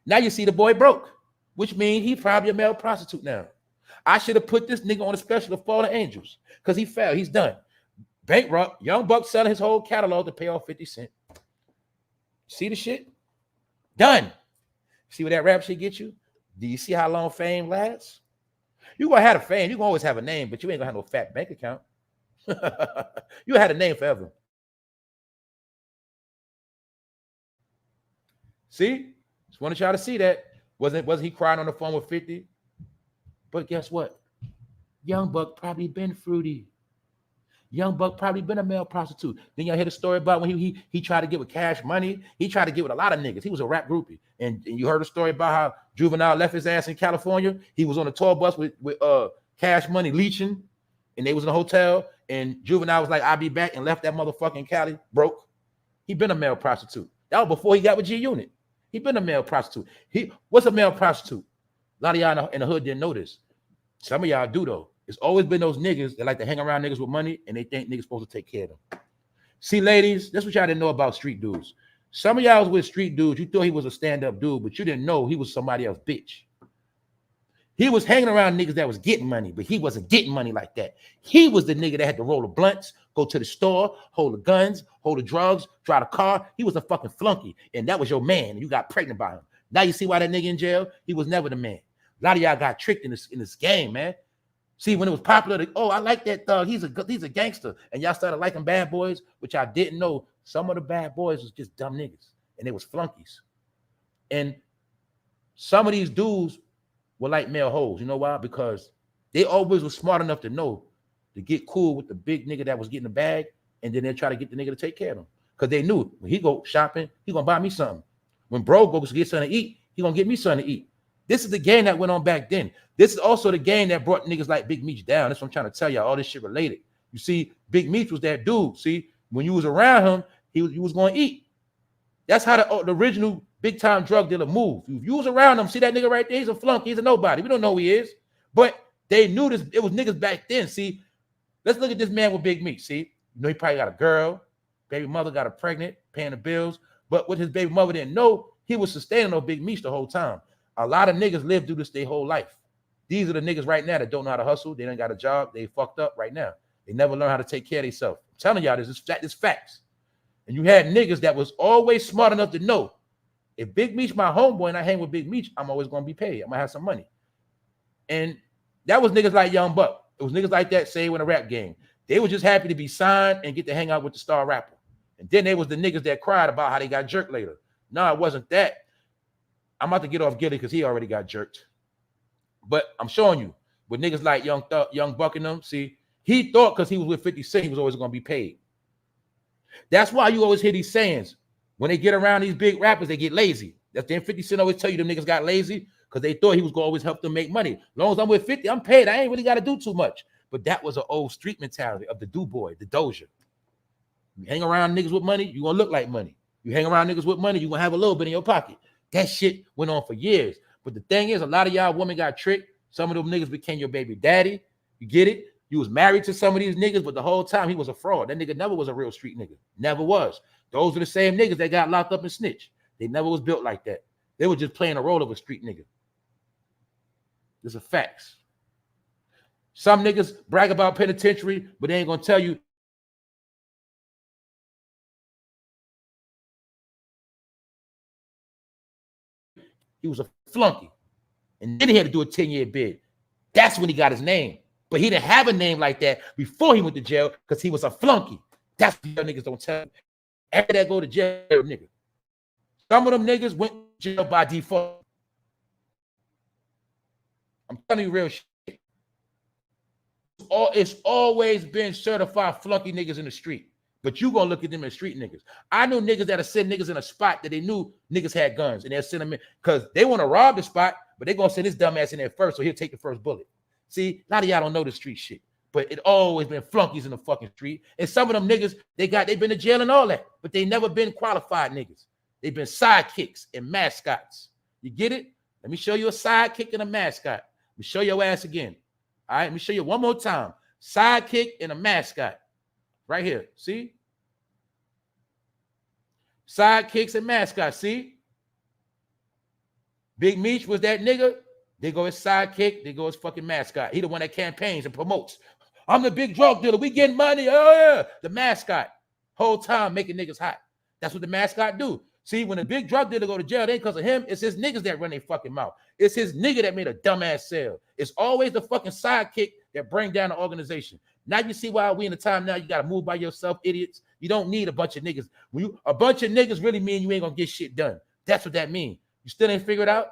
Now you see the boy broke, which means he's probably a male prostitute now. I should have put this nigga on a special of Fallen Angels because he failed. He's done. Bankrupt. Young Buck selling his whole catalog to pay off 50 Cent. See the shit? Done. See what that rap shit get you? Do you see how long fame lasts? You gonna have a fame. You gonna always have a name, but you ain't gonna have no fat bank account. You had a name forever. See? Just want y'all to see that. Wasn't he crying on the phone with 50? But guess what? Young Buck probably been fruity. Young Buck probably been a male prostitute. Then y'all hear the story about when he tried to get with Cash Money. He tried to get with a lot of niggas. He was a rap groupie. And you heard the story about how Juvenile left his ass in California. He was on a tour bus with Cash Money leeching, and they was in a hotel. And Juvenile was like, "I'll be back," and left that motherfucking Cali broke. He been a male prostitute. That was before he got with G Unit. He been a male prostitute. What's a male prostitute? A lot of y'all in the hood didn't know this. Some of y'all do though. It's always been those niggas that like to hang around niggas with money and they think niggas supposed to take care of them. See, ladies, that's what y'all didn't know about street dudes. Some of y'all was with street dudes. You thought he was a stand-up dude, but you didn't know he was somebody else, bitch. He was hanging around niggas that was getting money, but he wasn't getting money like that. He was the nigga that had to roll the blunts, go to the store, hold the guns, hold the drugs, drive the car. He was a fucking flunky, and that was your man, and you got pregnant by him. Now you see why that nigga in jail? He was never the man. A lot of y'all got tricked in this game, man. See, when it was popular, I like that thug. He's a gangster. And y'all started liking bad boys, which I didn't know. Some of the bad boys was just dumb niggas. And they was flunkies. And some of these dudes were like male hoes. You know why? Because they always were smart enough to know to get cool with the big nigga that was getting the bag. And then they try to get the nigga to take care of them. Because they knew when he go shopping, he going to buy me something. When bro goes to get something to eat, he going to get me something to eat. This is the game that went on back then. This is also the game that brought niggas like Big Meech down. That's what I'm trying to tell y'all. All this shit related. You see, Big Meech was that dude. See, when you was around him, he was going to eat. That's how the original big time drug dealer moved. If you was around him, see that nigga right there? He's a flunky. He's a nobody. We don't know who he is. But they knew this. It was niggas back then. See, let's look at this man with Big Meech. See, you know he probably got a girl. Baby mother got her pregnant, paying the bills. But what his baby mother didn't know, he was sustaining on Big Meech the whole time. A lot of niggas live through this their whole life. These are the niggas right now that don't know how to hustle. They ain't got a job. They fucked up right now. They never learn how to take care of themselves. I'm telling y'all, this is facts. And you had niggas that was always smart enough to know if Big Meech my homeboy and I hang with Big Meech, I'm always going to be paid. I'm going to have some money. And that was niggas like Young Buck. It was niggas like that, say, in a rap game. They were just happy to be signed and get to hang out with the star rapper. And then they was the niggas that cried about how they got jerked later. No, it wasn't that. I'm about to get off Gilly because he already got jerked. But I'm showing you, with niggas like Young Buck and them, see, he thought because he was with 50 Cent, he was always going to be paid. That's why you always hear these sayings. When they get around these big rappers, they get lazy. That's then 50 Cent always tell you them niggas got lazy because they thought he was going to always help them make money. As long as I'm with 50, I'm paid. I ain't really got to do too much. But that was an old street mentality of the do-boy, the doja. You hang around niggas with money, you're going to look like money. You hang around niggas with money, you're going to have a little bit in your pocket. That shit went on for years. But the thing is, a lot of y'all women got tricked. Some of them niggas became your baby daddy. You get it? You was married to some of these niggas, but the whole time he was a fraud. That nigga never was a real street nigga. Never was. Those are the same niggas that got locked up and snitched. They never was built like that. They were just playing a role of a street nigga. These are facts. Some niggas brag about penitentiary, but they ain't gonna tell you He was a flunky. And then he had to do a 10-year bid. That's when he got his name. But he didn't have a name like that before he went to jail because he was a flunky. That's what y'all niggas don't tell you. After that, go to jail, nigga. Some of them niggas went to jail by default. I'm telling you real shit. It's always been certified flunky niggas in the street. But you gonna look at them as street niggas. I know niggas that'll send niggas in a spot that they knew niggas had guns, and they'll send them in because they want to rob the spot, but they gonna send this dumbass in there first, so he'll take the first bullet. See, a lot of y'all don't know the street shit, but it always been flunkies in the fucking street. And some of them niggas, they been to jail and all that, but they never been qualified niggas. They've been sidekicks and mascots. You get it? Let me show you a sidekick and a mascot. Let me show your ass again. All right, let me show you one more time. Sidekick and a mascot. Right here, see? Sidekicks and mascots, see? Big Meech was that nigga. They go his sidekick, they go his fucking mascot. He the one that campaigns and promotes. I'm the big drug dealer. We getting money. Oh, yeah. The mascot. Whole time making niggas hot. That's what the mascot do. See, when a big drug dealer go to jail, it ain't because of him. It's his niggas that run their fucking mouth. It's his nigga that made a dumbass sale. It's always the fucking sidekick that bring down the organization. Now you see why we in the time now you got to move by yourself, idiots. You don't need a bunch of niggas. A bunch of niggas really mean you ain't going to get shit done. That's what that means. You still ain't figured out?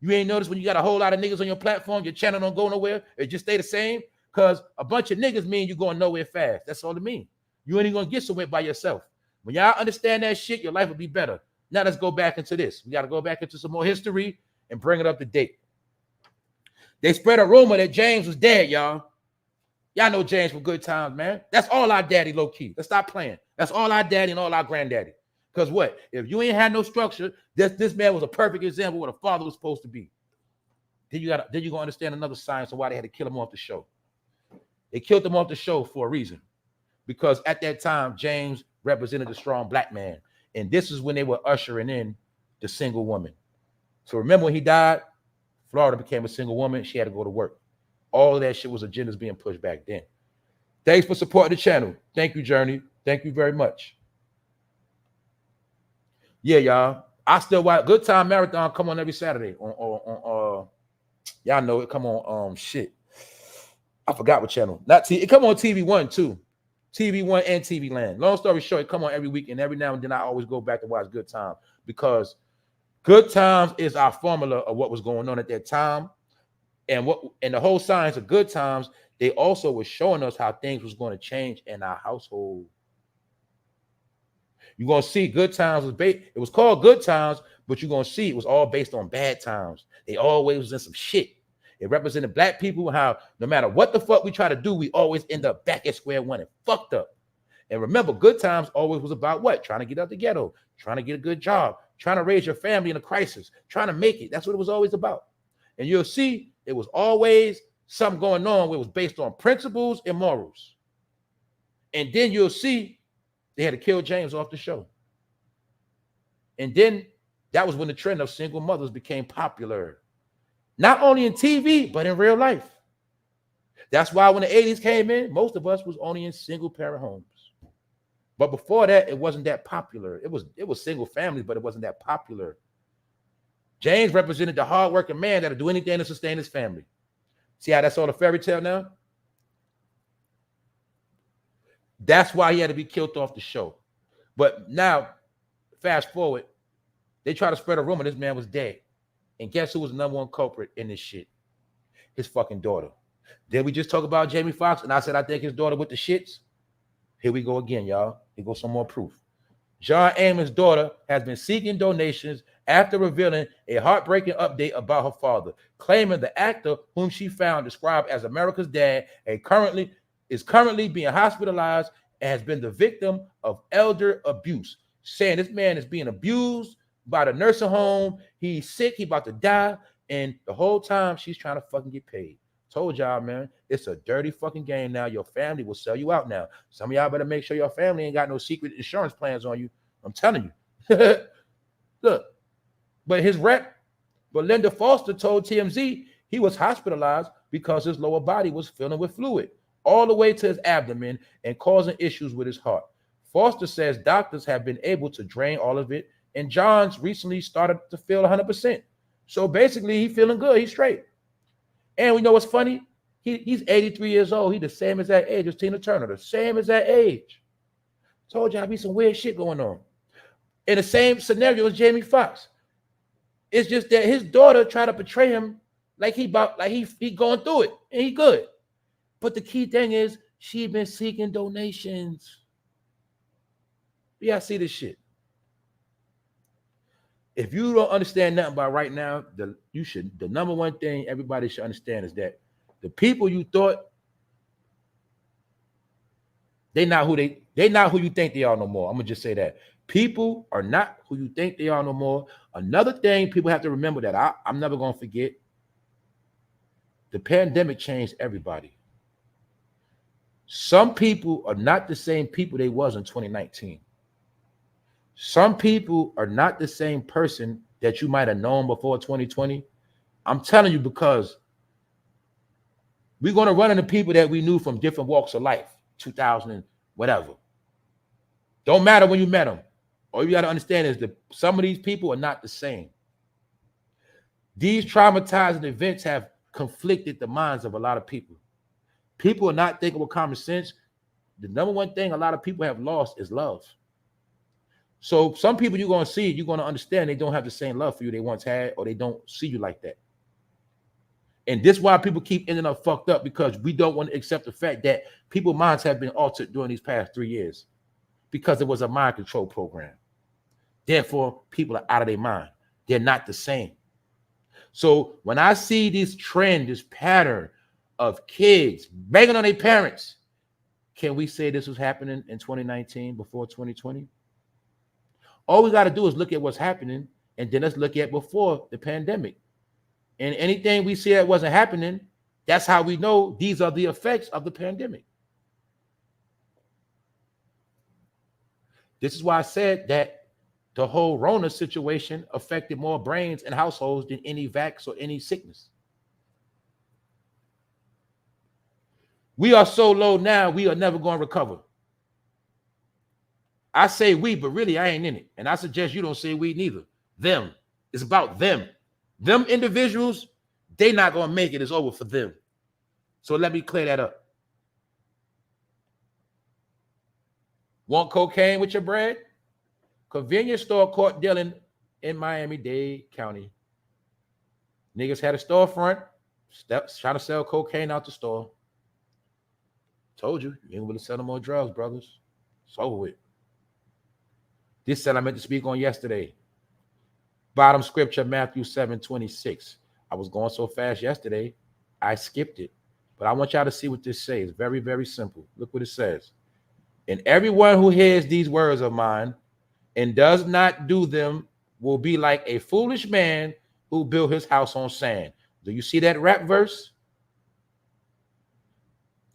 You ain't noticed when you got a whole lot of niggas on your platform, your channel don't go nowhere. It just stay the same because a bunch of niggas mean you going nowhere fast. That's all it means. You ain't going to get somewhere by yourself. When y'all understand that shit, your life will be better. Now let's go back into this. We got to go back into some more history and bring it up to date. They spread a rumor that James was dead, y'all. Y'all know James from Good Times, man. That's all our daddy, low key. Let's stop playing. That's all our daddy and all our granddaddy. Because what? If you ain't had no structure, this man was a perfect example of what a father was supposed to be. Then you're going to understand another science of why they had to kill him off the show. They killed him off the show for a reason. Because at that time, James represented a strong black man. And this is when they were ushering in the single woman. So remember when he died, Florida became a single woman. She had to go to work. All of that shit was agendas being pushed back then. Thanks for supporting the channel. Thank you, Journey. Thank you very much. Yeah, y'all. I still watch Good Time Marathon. Come on every Saturday on y'all know it. Come on, shit. I forgot what channel. It come on TV1 too. TV1 and TV Land. Long story short, it come on every week, and every now and then I always go back to watch Good Time because Good Times is our formula of what was going on at that time. And the whole science of Good Times, they also were showing us how things was going to change in our household. You're going to see Good Times it was called Good Times, but you're going to see it was all based on bad times. They always was in some shit. It represented black people, how no matter what the fuck we try to do, we always end up back at square one and fucked up. And remember, Good Times always was about what? Trying to get out the ghetto, trying to get a good job, trying to raise your family in a crisis, trying to make it. That's what it was always about. And you'll see it was always something going on where it was based on principles and morals. And then you'll see they had to kill James off the show. And then that was when the trend of single mothers became popular. Not only in TV, but in real life. That's why when the 80s came in, most of us was only in single parent homes. But before that, it wasn't that popular. It was single families, but it wasn't that popular. James represented the hardworking man that'll do anything to sustain his family. See how that's all a fairy tale now? That's why he had to be killed off the show. But now, fast forward, they try to spread a rumor this man was dead. And guess who was the number one culprit in this shit? His fucking daughter. Did we just talk about Jamie Foxx? And I said I think his daughter with the shits. Here we go again, y'all. Here goes some more proof. John Amon's daughter has been seeking donations after revealing a heartbreaking update about her father, claiming the actor whom she found described as America's dad is currently being hospitalized and has been the victim of elder abuse, saying this man is being abused by the nursing home. He's sick. He about to die. And the whole time she's trying to fucking get paid. Told y'all, man, it's a dirty fucking game now. Your family will sell you out now. Some of y'all better make sure your family ain't got no secret insurance plans on you. I'm telling you. Look, but his rep, Belinda Foster, told TMZ he was hospitalized because his lower body was filling with fluid all the way to his abdomen and causing issues with his heart. Foster says doctors have been able to drain all of it, and John's recently started to feel 100%. So basically, he feeling good. He's straight. And we know what's funny? He's 83 years old. He's the same as that age as Tina Turner. The same as that age. Told y'all be some weird shit going on. In the same scenario as Jamie Foxx. It's just that his daughter tried to portray him like he going through it and he good. But the key thing is she been seeking donations. Yeah, I see this shit. If you don't understand nothing about right now, the number one thing everybody should understand is that the people you thought they not who you think they are no more. I'm gonna just say that. People are not who you think they are no more. Another thing people have to remember that I'm never gonna forget. The pandemic changed everybody. Some people are not the same people they was in 2019. Some people are not the same person that you might have known before 2020. I'm telling you, because we're going to run into people that we knew from different walks of life, 2000 and whatever. Don't matter when you met them. All you got to understand is that some of these people are not the same. These traumatizing events have conflicted the minds of a lot of people. People are not thinking with common sense. The number one thing a lot of people have lost is love. So some people you're going to understand they don't have the same love for you they once had, or they don't see you like that. And this is why people keep ending up fucked up, because we don't want to accept the fact that people's minds have been altered during these past 3 years because it was a mind control program. Therefore, people are out of their mind. They're not the same. So when I see this trend, this pattern of kids banging on their parents, can we say this was happening in 2019 before 2020? All we got to do is look at what's happening, and then let's look at before the pandemic. And anything we see that wasn't happening, that's how we know these are the effects of the pandemic. This is why I said that the whole Rona situation affected more brains and households than any vax or any sickness. We are so low now, we are never going to recover. I say we, but really I ain't in it. And I suggest you don't say we neither. Them. It's about them. Them individuals, they not going to make it. It's over for them. So let me clear that up. Want cocaine with your bread? Convenience store caught dealing in Miami-Dade County. Niggas had a storefront, trying to sell cocaine out the store. Told you ain't going to sell no more drugs, brothers. It's over with. This said I meant to speak on yesterday. Bottom scripture, Matthew 7:26. I was going so fast yesterday, I skipped it. But I want y'all to see what this says. It's very, very simple. Look what it says. And everyone who hears these words of mine and does not do them will be like a foolish man who built his house on sand. Do you see that rap verse?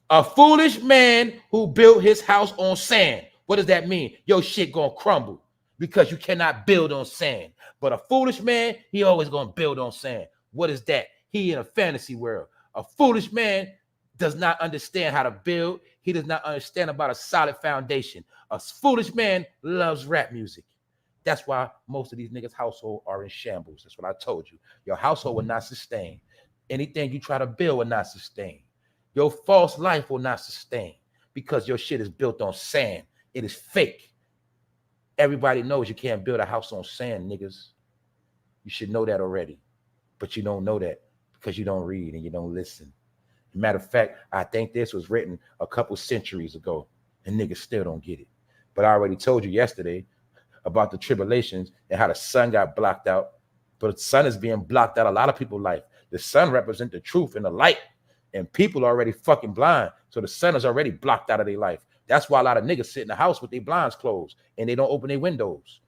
A foolish man who built his house on sand. What does that mean? Your shit gonna crumble because you cannot build on sand. But a foolish man, he always gonna build on sand. What is that? He in a fantasy world. A foolish man does not understand how to build. He does not understand about a solid foundation. A foolish man loves rap music. That's why most of these niggas' household are in shambles. That's what I told you. Your household will not sustain. Anything you try to build will not sustain. Your false life will not sustain because your shit is built on sand. It is fake. Everybody knows you can't build a house on sand, niggas. You should know that already. But you don't know that because you don't read and you don't listen. Matter of fact, I think this was written a couple centuries ago and niggas still don't get it. But I already told you yesterday about the tribulations and how the sun got blocked out. But the sun is being blocked out of a lot of people's life. The sun represents the truth and the light. And people are already fucking blind. So the sun is already blocked out of their life. That's why a lot of niggas sit in the house with their blinds closed and they don't open their windows.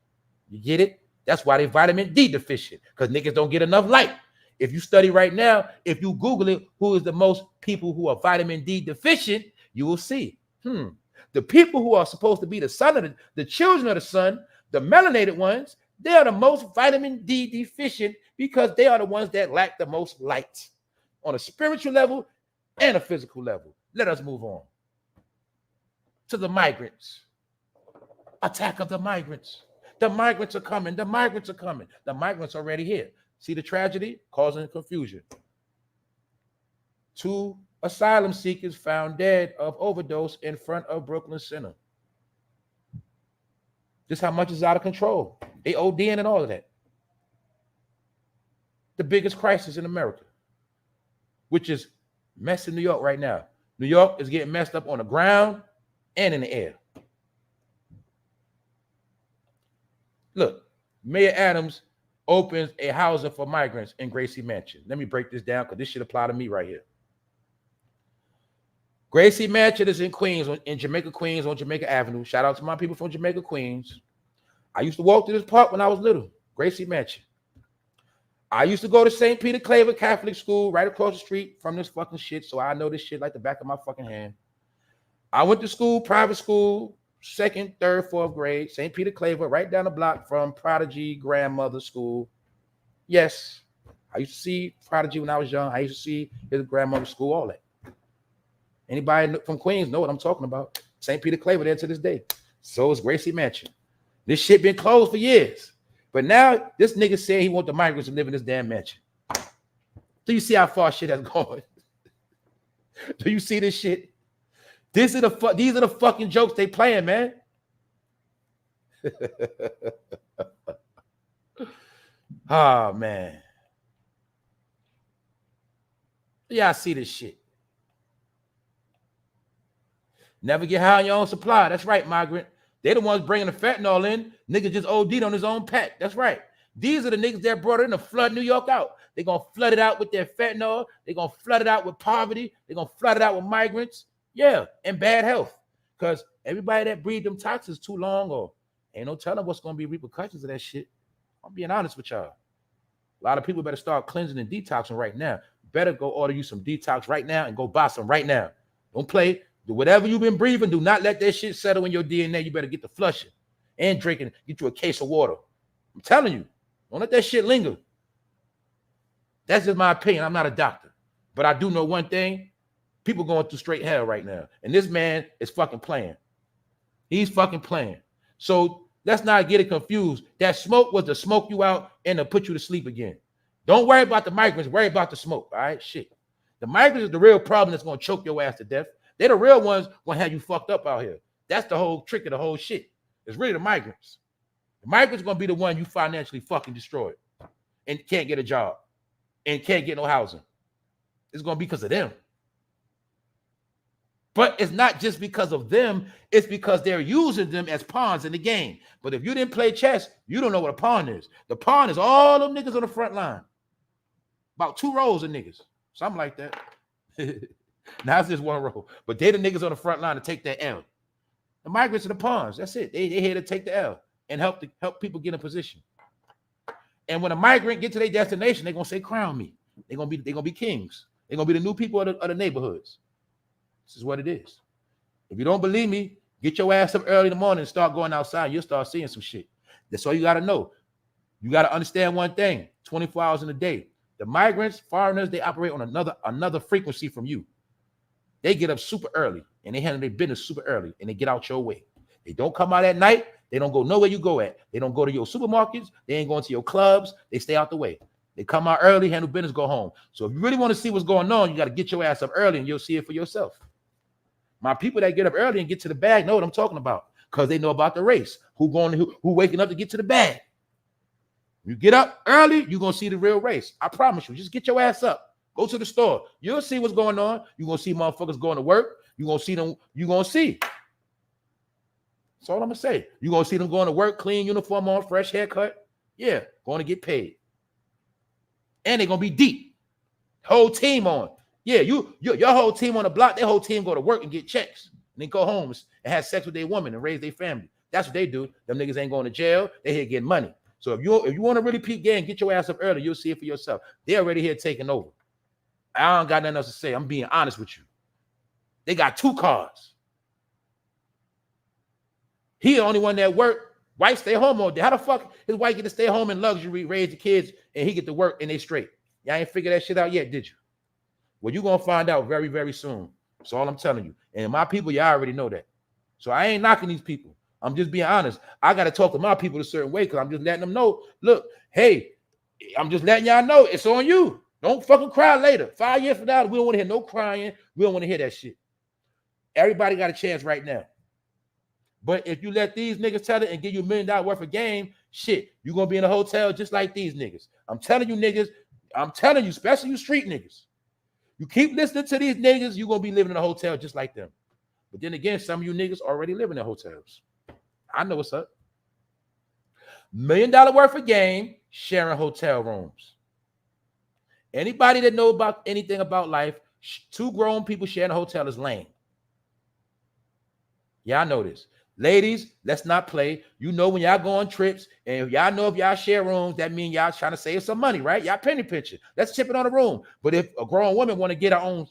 You get it? That's why they vitamin D deficient, because niggas don't get enough light. If you study right now, if you Google it, who is the most people who are vitamin D deficient, you will see. The people who are supposed to be the son of the children of the sun, the melanated ones, they are the most vitamin D deficient because they are the ones that lack the most light on a spiritual level and a physical level. Let us move on to the migrants. Attack of the migrants. The migrants are coming. The migrants are coming. The migrants are already here. See the tragedy? Causing confusion. 2 asylum seekers found dead of overdose in front of Brooklyn Center. Just how much is out of control. They ODing and all of that. The biggest crisis in America, which is messing New York right now. New York is getting messed up on the ground and in the air. Look, Mayor Adams opens a housing for migrants in Gracie Mansion. Let me break this down because this should apply to me right here. Gracie Mansion is in Queens, in Jamaica, Queens, on Jamaica Avenue. Shout out to my people from Jamaica, Queens. I used to walk through this park when I was little. Gracie Mansion. I used to go to St. Peter Claver Catholic School right across the street from this fucking shit, so I know this shit like the back of my fucking hand. I went to school, private school, 2nd, 3rd, 4th grade, St. Peter Claver, right down the block from Prodigy Grandmother School. Yes, I used to see Prodigy when I was young. I used to see his grandmother's school, all that. Anybody from Queens know what I'm talking about. St. Peter Claver there to this day. So is Gracie Mansion. This shit been closed for years. But now this nigga said he want the migrants to live in this damn mansion. Do you see how far shit has gone? Do you see this shit? These are the fucking jokes they playing, man. Oh, man. Yeah, I see this shit. Never get high on your own supply. That's right, migrant. They the ones bringing the fentanyl in. Nigga just OD'd on his own pack. That's right. These are the niggas that brought it in to flood New York out. They're going to flood it out with their fentanyl. They're going to flood it out with poverty. They're going to flood it out with migrants. Yeah, and bad health. Because everybody that breathed them toxins too long, or ain't no telling what's going to be repercussions of that shit. I'm being honest with y'all. A lot of people better start cleansing and detoxing right now. Better go order you some detox right now and go buy some right now. Don't play. Do whatever you've been breathing. Do not let that shit settle in your DNA. You better get to flushing and drinking. Get you a case of water. I'm telling you. Don't let that shit linger. That's just my opinion. I'm not a doctor. But I do know one thing. People going through straight hell right now. And this man is fucking playing. He's fucking playing. So let's not get it confused. That smoke was to smoke you out and to put you to sleep again. Don't worry about the migrants. Worry about the smoke. All right? Shit. The migrants is the real problem that's going to choke your ass to death. They're the real ones going to have you fucked up out here. That's the whole trick of the whole shit. It's really the migrants. The migrants going to be the one you financially fucking destroyed and can't get a job and can't get no housing. It's going to be because of them. But it's not just because of them. It's because they're using them as pawns in the game. But if you didn't play chess, you don't know what a pawn is. The pawn is all them niggas on the front line. About 2 rows of niggas. Something like that. Now it's just 1 row. But they the niggas on the front line to take that L. The migrants are the pawns. That's it. They here to take the L and help people get in position. And when a migrant get to their destination, they're gonna say, crown me. They're gonna be kings. They're gonna be the new people of the neighborhoods. This is what it is. If you don't believe me, get your ass up early in the morning and start going outside. You'll start seeing some shit. That's all you gotta know. You gotta understand one thing: 24 hours in a day. The migrants, foreigners, they operate on another frequency from you. They get up super early and they handle their business super early and they get out your way. They don't come out at night. They don't go nowhere you go at. They don't go to your supermarkets. They ain't going to your clubs. They stay out the way. They come out early, handle business, go home. So if you really want to see what's going on, you got to get your ass up early and you'll see it for yourself. My people that get up early and get to the bag know what I'm talking about because they know about the race. Who waking up to get to the bag. You get up early, you're going to see the real race. I promise you. Just get your ass up. Go to the store. You'll see what's going on. You're going to see motherfuckers going to work. You're going to see them. You're going to see. That's all I'm going to say. You're going to see them going to work, clean uniform on, fresh haircut. Yeah, going to get paid. And they're going to be deep. Whole team on. Yeah, your whole team on the block, their whole team go to work and get checks. And then go home and have sex with their woman and raise their family. That's what they do. Them niggas ain't going to jail. They here getting money. So if you want to really peep game, get your ass up early. You'll see it for yourself. They're already here taking over. I don't got nothing else to say. I'm being honest with you. They got 2 cars. He the only one that work. Wife stay home all day. How the fuck his wife get to stay home in luxury, raise the kids, and he get to work and they straight? Y'all ain't figured that shit out yet, did you? Well, you're going to find out very, very soon. That's all I'm telling you. And my people, y'all already know that. So I ain't knocking these people. I'm just being honest. I got to talk to my people a certain way because I'm just letting them know, look, hey, I'm just letting y'all know it's on you. Don't fucking cry later. 5 years from now, we don't want to hear no crying. We don't want to hear that shit. Everybody got a chance right now. But if you let these niggas tell it and give you $1 million worth of game, shit, you're going to be in a hotel just like these niggas. I'm telling you niggas, I'm telling you, especially you street niggas. You keep listening to these niggas, you're going to be living in a hotel just like them. But then again, some of you niggas already living in hotels. I know what's up. $1 million worth of game, sharing hotel rooms. Anybody that know about anything about life, 2 grown people sharing a hotel is lame. Y'all know this. Ladies, let's not play. You know when y'all go on trips, and y'all know if y'all share rooms, that means y'all trying to save some money, right? Y'all penny pinching. Let's chip it on the room. But if a grown woman want to get her own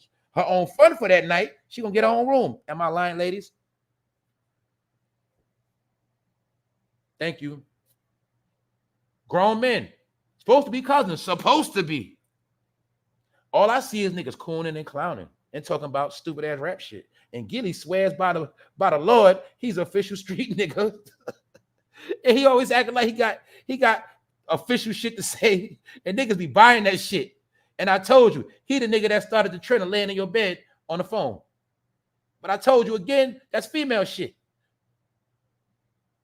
fun for that night, she gonna get her own room. Am I lying, ladies? Thank you. Grown men. Supposed to be cousins. Supposed to be. All I see is niggas cooning and clowning and talking about stupid ass rap shit. And Gilly swears by the Lord, he's official street nigga. And he always acting like he got official shit to say. And niggas be buying that shit. And I told you, he the nigga that started the trend of laying in your bed on the phone. But I told you again, that's female shit.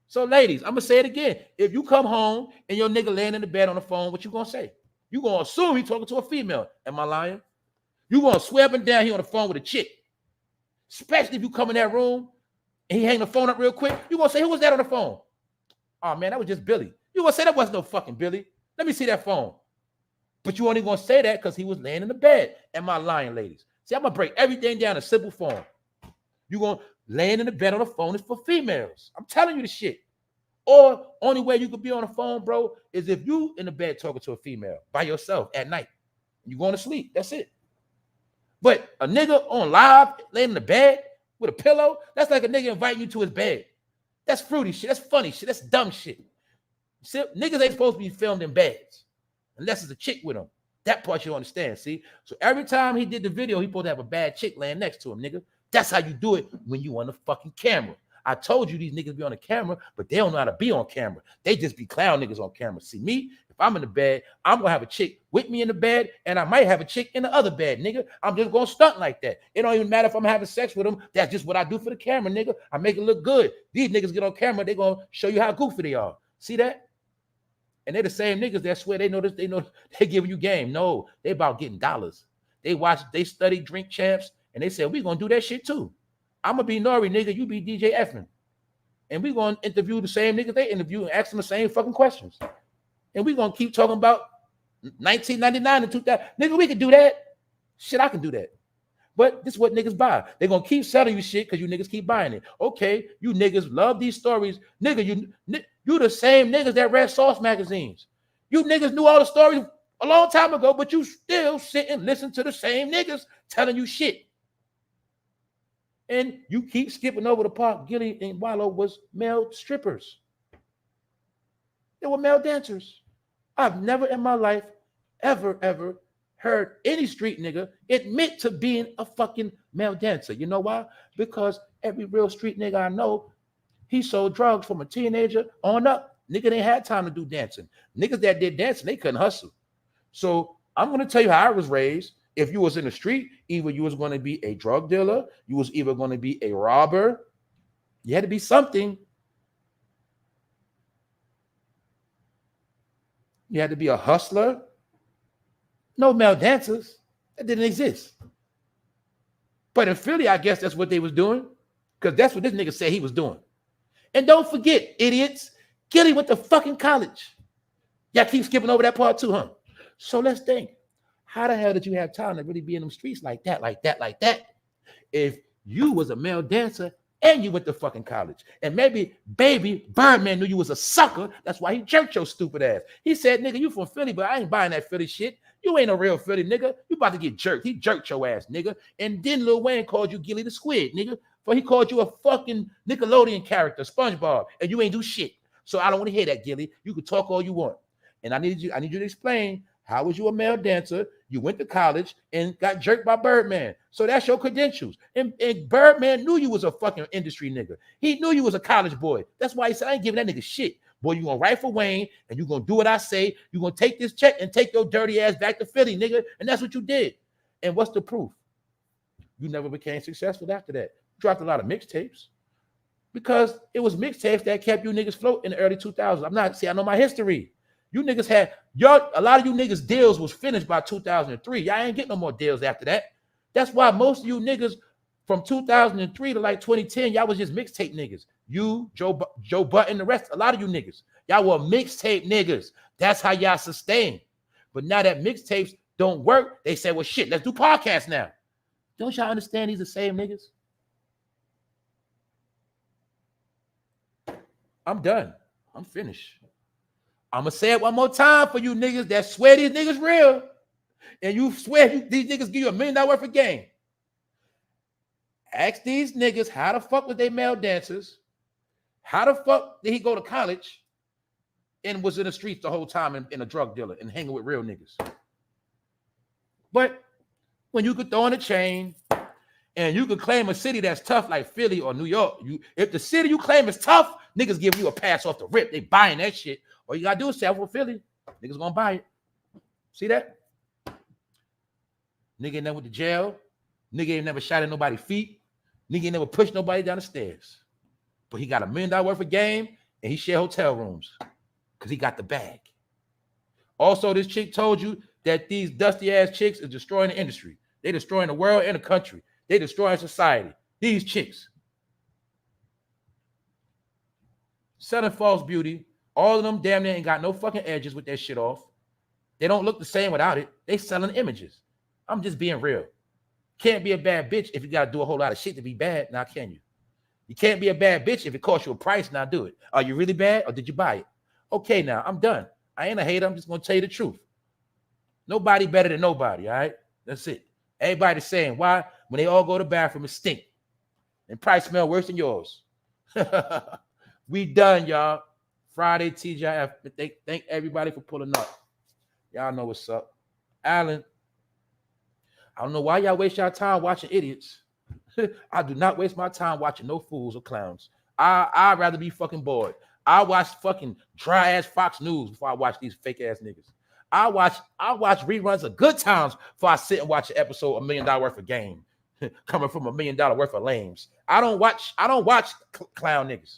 So ladies, I'm gonna say it again. If you come home and your nigga laying in the bed on the phone, what you gonna say? You gonna assume he talking to a female. Am I lying? You gonna swear up and down he on the phone with a chick. Especially if you come in that room and he hang the phone up real quick. You gonna say, who was that on the phone? Oh man, that was just Billy. You gonna say that wasn't no fucking Billy. Let me see that phone. But you only gonna say that because he was laying in the bed. Am I lying, ladies? See, I'm gonna break everything down in simple form. You gonna laying in the bed on the phone is for females. I'm telling you the shit. Or only way you could be on the phone, bro, is if you in the bed talking to a female by yourself at night. You going to sleep. That's it. But a nigga on live, laying in the bed with a pillow, that's like a nigga inviting you to his bed. That's fruity shit. That's funny shit. That's dumb shit. See, niggas ain't supposed to be filmed in beds unless it's a chick with him. That part you understand, see? So every time he did the video, he supposed to have a bad chick laying next to him, nigga. That's how you do it when you on the fucking camera. I told you these niggas be on the camera, but they don't know how to be on camera. They just be clown niggas on camera. See me, if I'm in the bed, I'm gonna have a chick with me in the bed, and I might have a chick in the other bed, nigga. I'm just gonna stunt like that. It don't even matter if I'm having sex with them. That's just what I do for the camera, nigga. I make it look good. These niggas get on camera, they gonna show you how goofy they are. See that? And they're the same niggas that swear they know this, they know they giving you game. No, they about getting dollars. They study Drink Champs, and they said, we gonna do that shit too. I'm gonna be Nori, nigga. You be DJ Effin. And we're gonna interview the same niggas they interview and ask them the same fucking questions. And we're gonna keep talking about 1999 and 2000. Nigga, we can do that. Shit, I can do that. But this is what niggas buy. They're gonna keep selling you shit because you niggas keep buying it. Okay, you niggas love these stories. Nigga, you the same niggas that read Sauce magazines. You niggas knew all the stories a long time ago, but you still sit and listen to the same niggas telling you shit. And you keep skipping over the part. Gilly and Walo was male strippers. They were male dancers. I've never in my life ever heard any street nigga admit to being a fucking male dancer. You know why? Because every real street nigga I know, he sold drugs from a teenager on up. Nigga didn't have time to do dancing. Niggas that did dancing, they couldn't hustle. So I'm going to tell you how I was raised. If you was in the street, either you was going to be a drug dealer, you was either going to be a robber. You had to be something. You had to be a hustler. No male dancers. That didn't exist. But in Philly, I guess that's what they was doing, because that's what this nigga said he was doing. And don't forget, idiots, Gilly went to fucking college. Y'all keep skipping over that part too, huh? So let's think. How the hell did you have time to really be in them streets like that? If you was a male dancer and you went to fucking college, and maybe baby Birdman knew you was a sucker, that's why he jerked your stupid ass. He said, nigga, you from Philly, but I ain't buying that Philly shit. You ain't a real Philly nigga. You about to get jerked. He jerked your ass, nigga. And then Lil Wayne called you Gilly the Squid, nigga. For he called you a fucking Nickelodeon character, SpongeBob, and you ain't do shit. So I don't want to hear that, Gilly. You can talk all you want. And I need you to explain, how was you a male dancer? You went to college and got jerked by Birdman. So that's your credentials. And Birdman knew you was a fucking industry nigga. He knew you was a college boy. That's why he said, I ain't giving that nigga shit. Boy, you gonna write for Wayne and you gonna do what I say. You gonna take this check and take your dirty ass back to Philly, nigga. And that's what you did. And what's the proof? You never became successful after that. You dropped a lot of mixtapes because it was mixtapes that kept you niggas float in the early 2000s. I know my history. You niggas had, a lot of you niggas deals was finished by 2003. Y'all ain't getting no more deals after that. That's why most of you niggas from 2003 to like 2010, y'all was just mixtape niggas. You, Joe Button, the rest, a lot of you niggas, y'all were mixtape niggas. That's how y'all sustain. But now that mixtapes don't work, they say, well, shit, let's do podcasts now. Don't y'all understand these are the same niggas? I'm done. I'm finished. I'm going to say it one more time for you niggas that swear these niggas real. And you swear these niggas give you $1 million worth of game. Ask these niggas how the fuck was they male dancers? How the fuck did he go to college and was in the streets the whole time in a drug dealer and hanging with real niggas? But when you could throw in a chain and you could claim a city that's tough like Philly or New York, if the city you claim is tough, niggas give you a pass off the rip. They buying that shit. All you gotta do is say, I'm from Philly. Niggas gonna buy it. See that? Nigga ain't never went to jail. Nigga ain't never shot at nobody's feet. Nigga ain't never pushed nobody down the stairs. But he got $1 million worth of game and he share hotel rooms because he got the bag. Also, this chick told you that these dusty ass chicks is destroying the industry. They destroying the world and the country. They destroying society. These chicks. Selling false beauty. All of them damn near ain't got no fucking edges with their shit off. They don't look the same without it. They selling images. I'm just being real. Can't be a bad bitch if you got to do a whole lot of shit to be bad. Now, can you? You can't be a bad bitch if it costs you a price. Now, do it. Are you really bad or did you buy it? Okay, now, I'm done. I ain't a hater. I'm just going to tell you the truth. Nobody better than nobody, all right? That's it. Everybody's saying why when they all go to the bathroom, it stink. And probably smell worse than yours. We done, y'all. Friday, TGIF. Thank everybody for pulling up. Y'all know what's up. Alan, I don't know why y'all waste y'all time watching idiots. I do not waste my time watching no fools or clowns. I'd rather be fucking bored. I watch fucking dry ass Fox News before I watch these fake ass niggas. I watch reruns of Good Times before I sit and watch an episode of $1 million worth of game coming from $1 million worth of lames. I don't watch clown niggas.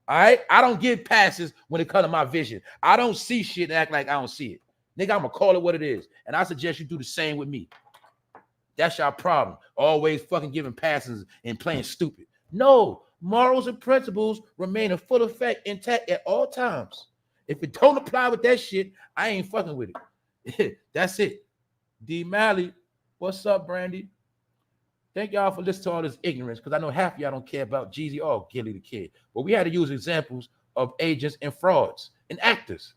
All right, I don't give passes when it comes to my vision. I don't see shit and act like I don't see it. Nigga, I'm gonna call it what it is, and I suggest you do the same with me. That's your problem. Always fucking giving passes and playing stupid. No, morals and principles remain in full effect intact at all times. If it don't apply with that shit, I ain't fucking with it. That's it. D. Malley, what's up, Brandy? Thank y'all for listening to all this ignorance, because I know half of y'all don't care about Jeezy or Gilly the Kid. But we had to use examples of agents and frauds and actors.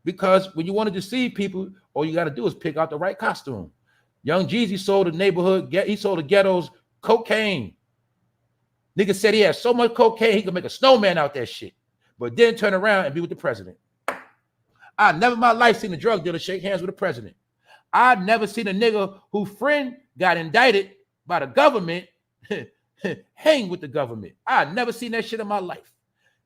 Because when you want to deceive people, all you got to do is pick out the right costume. Young Jeezy sold the ghettos cocaine. Nigga said he had so much cocaine, he could make a snowman out that shit. But then turn around and be with the president. I never in my life seen a drug dealer shake hands with the president. I've never seen a nigga whose friend got indicted by the government hang with the government. I've never seen that shit in my life.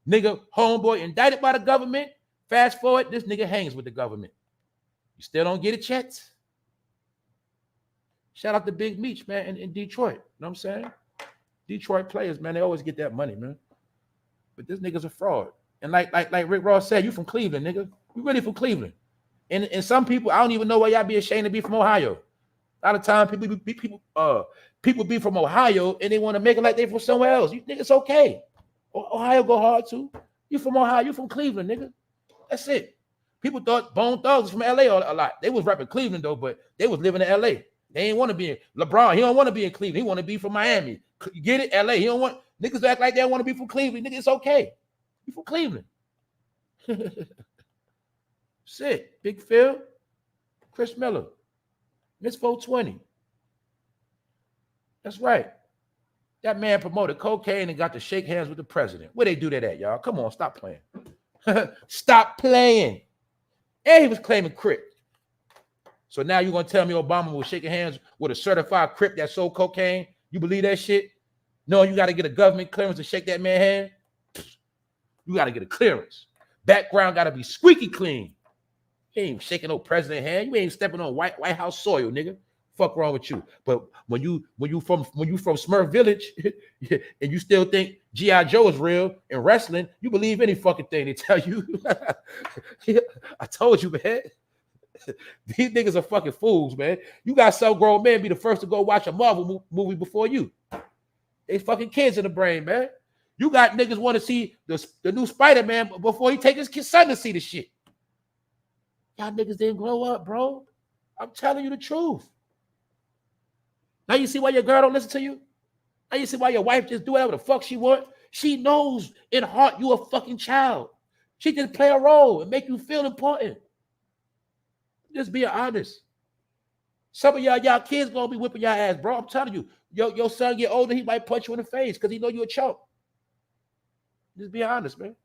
Nigga, homeboy indicted by the government. Fast forward, this nigga hangs with the government. You still don't get it, Chet? Shout out to Big MEECH, man, in Detroit. You know what I'm saying? Detroit players, man, they always get that money, man. But this nigga's a fraud. And like Rick Ross said, you from Cleveland, nigga. You really from Cleveland. And some people, I don't even know why y'all be ashamed to be from Ohio. A lot of time people be from Ohio and they want to make it like they from somewhere else. You think it's okay. Ohio go hard too. You from Ohio, you from Cleveland, nigga. That's it. People thought Bone Thugs was from LA a lot. They was rapping Cleveland though, but they was living in LA. They ain't want to be in LeBron. He don't want to be in Cleveland. He want to be from Miami. You get it? LA. He don't want niggas act like they want to be from Cleveland. Nigga, it's okay. You from Cleveland. Shit. Big Phil. Chris Miller. Miss 420. That's right. That man promoted cocaine and got to shake hands with the president. Where they do that at, y'all? Come on, stop playing. Stop playing. And he was claiming Crip. So now you're going to tell me Obama was shaking hands with a certified Crip that sold cocaine? You believe that shit? No, you got to get a government clearance to shake that man's hand? You got to get a clearance. background got to be squeaky clean. You ain't shaking no president hand. You ain't stepping on White House soil, nigga. Fuck wrong with you? But when you from Smurf Village and you still think G.I. Joe is real and wrestling, you believe any fucking thing they tell you. I told you, man. These niggas are fucking fools, man. You got some grown men be the first to go watch a Marvel movie before you. They fucking kids in the brain, man. You got niggas want to see the new Spider-Man before he take his son to see the shit. Y'all niggas didn't grow up, bro. I'm telling you the truth. Now you see why your girl don't listen to you? Now you see why your wife just do whatever the fuck she want? She knows in heart you a fucking child. She just play a role and make you feel important. Just be honest. Some of y'all kids gonna be whipping your ass, bro. I'm telling you, your son get older, he might punch you in the face because he know you a chump. Just be honest, man.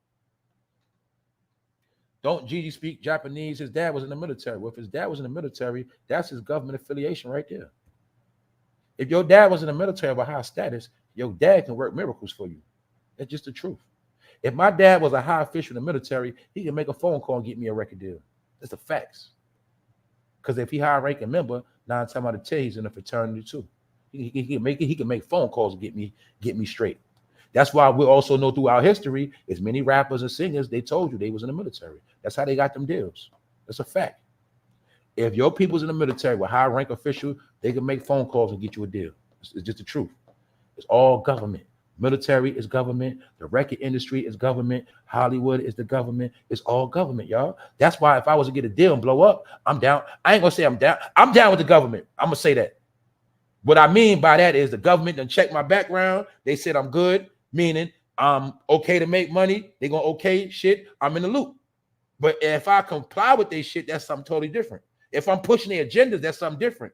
Don't Jeezy speak Japanese? His dad was in the military. Well, if his dad was in the military, that's his government affiliation right there. If your dad was in the military of a high status, your dad can work miracles for you. That's just the truth. If my dad was a high official in the military, he can make a phone call and get me a record deal. That's the facts. Because if he high-ranking member, 9 times out of 10, he's in a fraternity too. He can make phone calls and get me straight. That's why we also know throughout history, as many rappers and singers, they told you they was in the military. That's how they got them deals. That's a fact. If your people's in the military with high-rank official, they can make phone calls and get you a deal. It's just the truth. It's all government. Military is government. The record industry is government. Hollywood is the government. It's all government, y'all. That's why if I was to get a deal and blow up, I'm down. I ain't gonna say I'm down. I'm down with the government. I'm gonna say that. What I mean by that is the government done checked my background. They said I'm good, meaning I'm okay to make money. They gonna okay shit. I'm in the loop. But if I comply with their shit, that's something totally different. If I'm pushing their agendas, that's something different.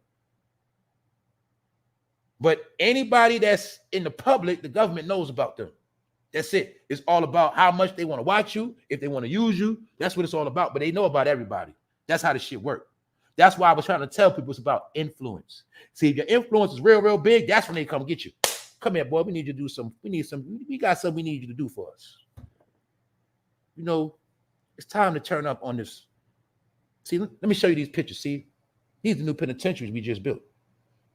But anybody that's in the public, the government knows about them. That's it. It's all about how much they want to watch you, if they want to use you. That's what it's all about. But they know about everybody. That's how the shit works. That's why I was trying to tell people it's about influence. See, if your influence is real, real big, that's when they come get you. Come here, boy. We need you to do some. We got something we need you to do for us. You know, it's time to turn up on this. See, let me show you these pictures. See, these are the new penitentiaries we just built.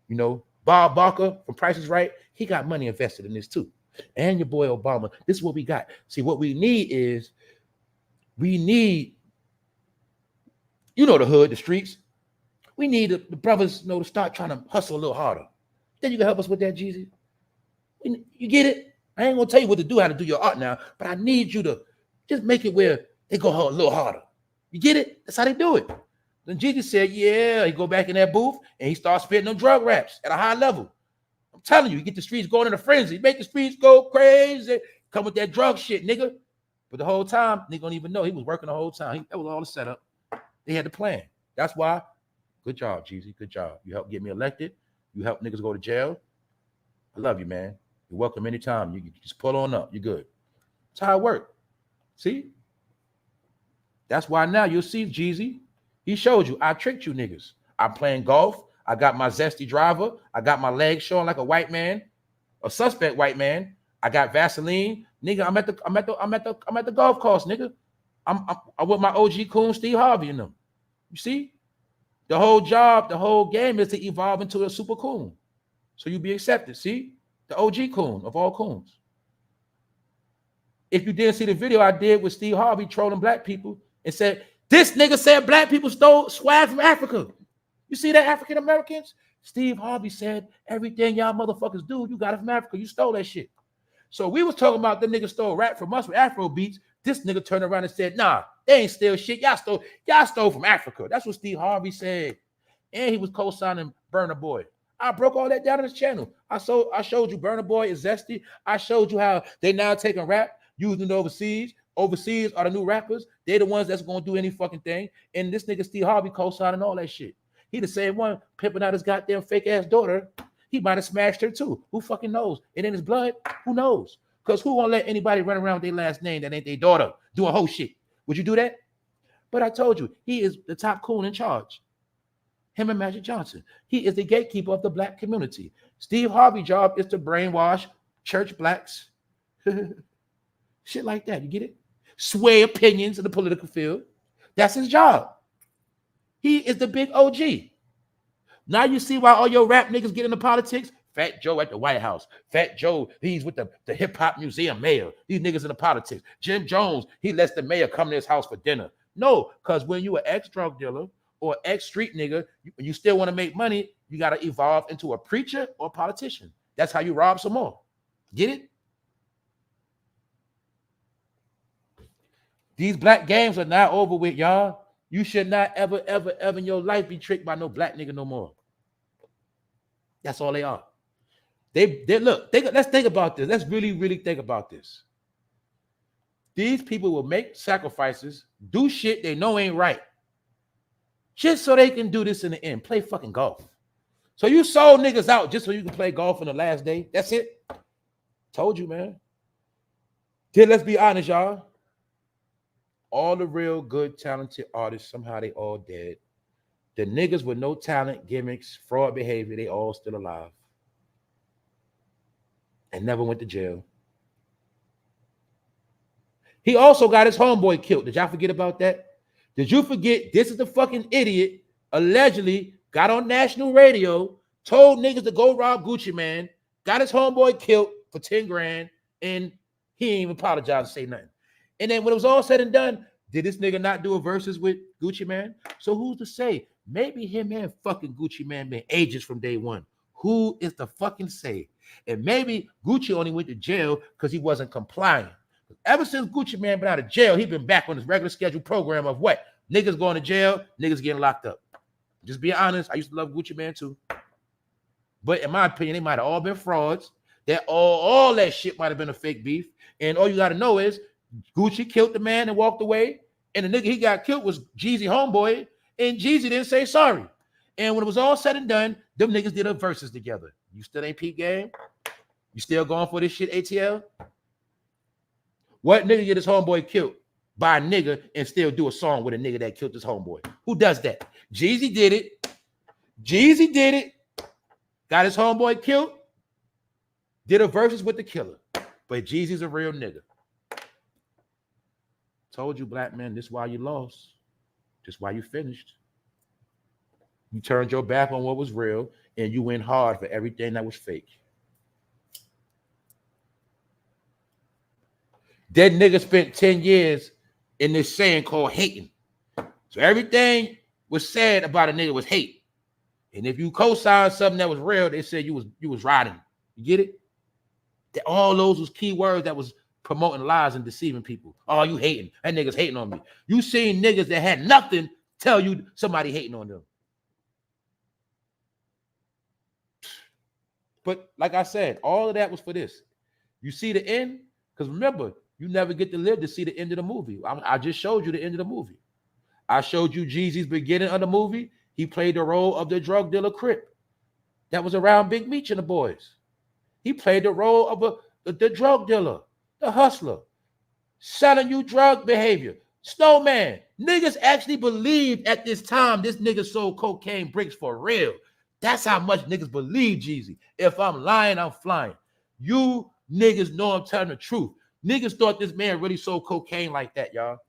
You know, Bob Barker from Price is Right, he got money invested in this too. And your boy Obama. This is what we got. See, what we need is, you know, the hood, the streets. We need the brothers, you know, to start trying to hustle a little harder. Then you can help us with that, Jeezy. You get it? I ain't gonna tell you what to do, how to do your art now, but I need you to just make it where they go a little harder. You get it? That's how they do it. Then Jeezy said, yeah, he go back in that booth and he starts spitting them drug raps at a high level. I'm telling you, you get the streets going in a frenzy, make the streets go crazy, come with that drug shit, nigga. But the whole time, nigga don't even know he was working the whole time. That was all the setup. They had the plan. That's why. Good job, Jeezy. Good job. You helped get me elected. You helped niggas go to jail. I love you, man. You're welcome anytime. You just pull on up. You're good. That's how it worked. See? That's why now you'll see Jeezy. He showed you. I tricked you niggas. I'm playing golf. I got my zesty driver. I got my legs showing like a white man, a suspect white man. I got Vaseline. Nigga, I'm at the golf course, nigga. I'm with my OG coon, Steve Harvey and them. You see? The whole job, the whole game is to evolve into a super coon. So you be accepted. See? The OG coon of all coons. If you didn't see the video I did with Steve Harvey trolling black people and said, this nigga said black people stole swag from Africa. You see that, African Americans? Steve Harvey said, everything y'all motherfuckers do, you got it from Africa. You stole that shit. So we was talking about the nigga stole rap from us with Afro beats. This nigga turned around and said, nah, they ain't steal shit. Y'all stole from Africa. That's what Steve Harvey said. And he was co-signing Burna Boy. I broke all that down on his channel. I showed you Burna Boy is zesty. I showed you how they now taking rap, using it overseas. Overseas are the new rappers. They're the ones that's going to do any fucking thing. And this nigga Steve Harvey co-signing all that shit. He the same one pimping out his goddamn fake-ass daughter. He might have smashed her too. Who fucking knows? And in his blood, who knows? Because who won't let anybody run around with their last name that ain't their daughter doing whole shit? Would you do that? But I told you, he is the top coon in charge. Him and Magic Johnson. He is the gatekeeper of the black community. Steve Harvey's job is to brainwash church blacks. Shit like that. You get it? sway opinions in the political field. That's his job. He is the big OG. Now you see why all your rap niggas get into politics? Fat Joe at the White House. Fat Joe, he's with the hip hop museum mayor. These niggas in the politics. Jim Jones, he lets the mayor come to his house for dinner. No, because when you an ex-drug dealer or ex-street nigga, you still want to make money, you got to evolve into a preacher or politician. That's how you rob some more. Get it? These black games are not over with, y'all. You should not ever, ever, ever in your life be tricked by no black nigga no more. That's all they are. They look, let's think about this. Let's really, really think about this. These people will make sacrifices, do shit they know ain't right, just so they can do this in the end. Play fucking golf. So you sold niggas out just so you can play golf on the last day. That's it. Told you, man. Then let's be honest, y'all. All the real good, talented artists, somehow they all dead. The niggas with no talent, gimmicks, fraud behavior, they all still alive. And never went to jail. He also got his homeboy killed. Did y'all forget about that? Did you forget this is the fucking idiot allegedly got on national radio, told niggas to go rob Gucci Man, got his homeboy killed for 10 grand, and he ain't even apologize and say nothing. And then when it was all said and done, did this nigga not do a verses with Gucci Man? So who's to say? Maybe him and fucking Gucci Man been agents from day one. Who is the fucking say? And maybe Gucci only went to jail because he wasn't complying. Ever since Gucci Man been out of jail, he been back on his regular scheduled program of what? Niggas going to jail, niggas getting locked up. Just be honest, I used to love Gucci Man too. But in my opinion, they might have all been frauds. That all that shit might have been a fake beef. And all you got to know is Gucci killed the man and walked away. And the nigga he got killed was Jeezy homeboy. And Jeezy didn't say sorry. And when it was all said and done, them niggas did a verses together. You still ain't peep game? You still going for this shit, ATL? What nigga get his homeboy killed by a nigga and still do a song with a nigga that killed his homeboy? Who does that? Jeezy did it. Jeezy did it. Got his homeboy killed. Did a verses with the killer. But Jeezy's a real nigga. Told you, black man, this is why you lost. This is why you finished. You turned your back on what was real and you went hard for everything that was fake. That nigga spent 10 years in this saying called hating. So everything was said about a nigga was hate. And if you co-signed something that was real, they said you was riding. You get it? All those was key words that was promoting lies and deceiving people. Oh, you hating. That nigga's hating on me. You seen niggas that had nothing tell you somebody hating on them. But like I said, all of that was for this. You see the end? Because remember, you never get to live to see the end of the movie. I just showed you the end of the movie. I showed you Jeezy's beginning of the movie. He played the role of the drug dealer Crip that was around Big Meech and the boys. He played the role of the drug dealer, the hustler, selling you drug behavior. Snowman. Niggas actually believed at this time this nigga sold cocaine bricks for real. That's how much niggas believe Jeezy. If I'm lying, I'm flying. You niggas know I'm telling the truth. Niggas thought this man really sold cocaine like that, y'all.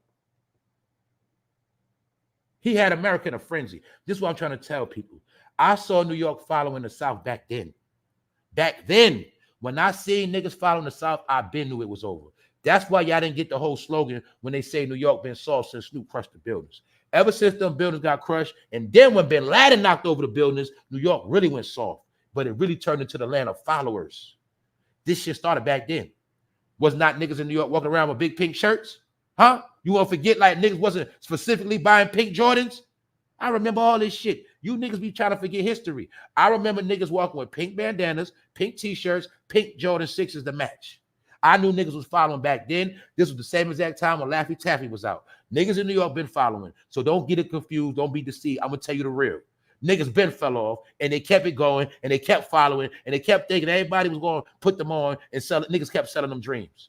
He had America in a frenzy. This is what I'm trying to tell people. I saw New York following the South back then. Back then, when I seen niggas following the South, I been knew it was over. That's why y'all didn't get the whole slogan when they say New York been soft since Snoop crushed the buildings. Ever since them buildings got crushed, and then when Bin Laden knocked over the buildings, New York really went soft. But it really turned into the land of followers. This shit started back then. Was not niggas in New York walking around with big pink shirts? Huh? You want to forget like niggas wasn't specifically buying pink Jordans? I remember all this shit. You niggas be trying to forget history. I remember niggas walking with pink bandanas, pink t-shirts, pink Jordan 6s to match. I knew niggas was following back then. This was the same exact time when Laffy Taffy was out. Niggas in New York been following. So don't get it confused. Don't be deceived. I'm going to tell you the real. Niggas been fell off and they kept it going and they kept following and they kept thinking everybody was going to put them on and sell it. Niggas kept selling them dreams.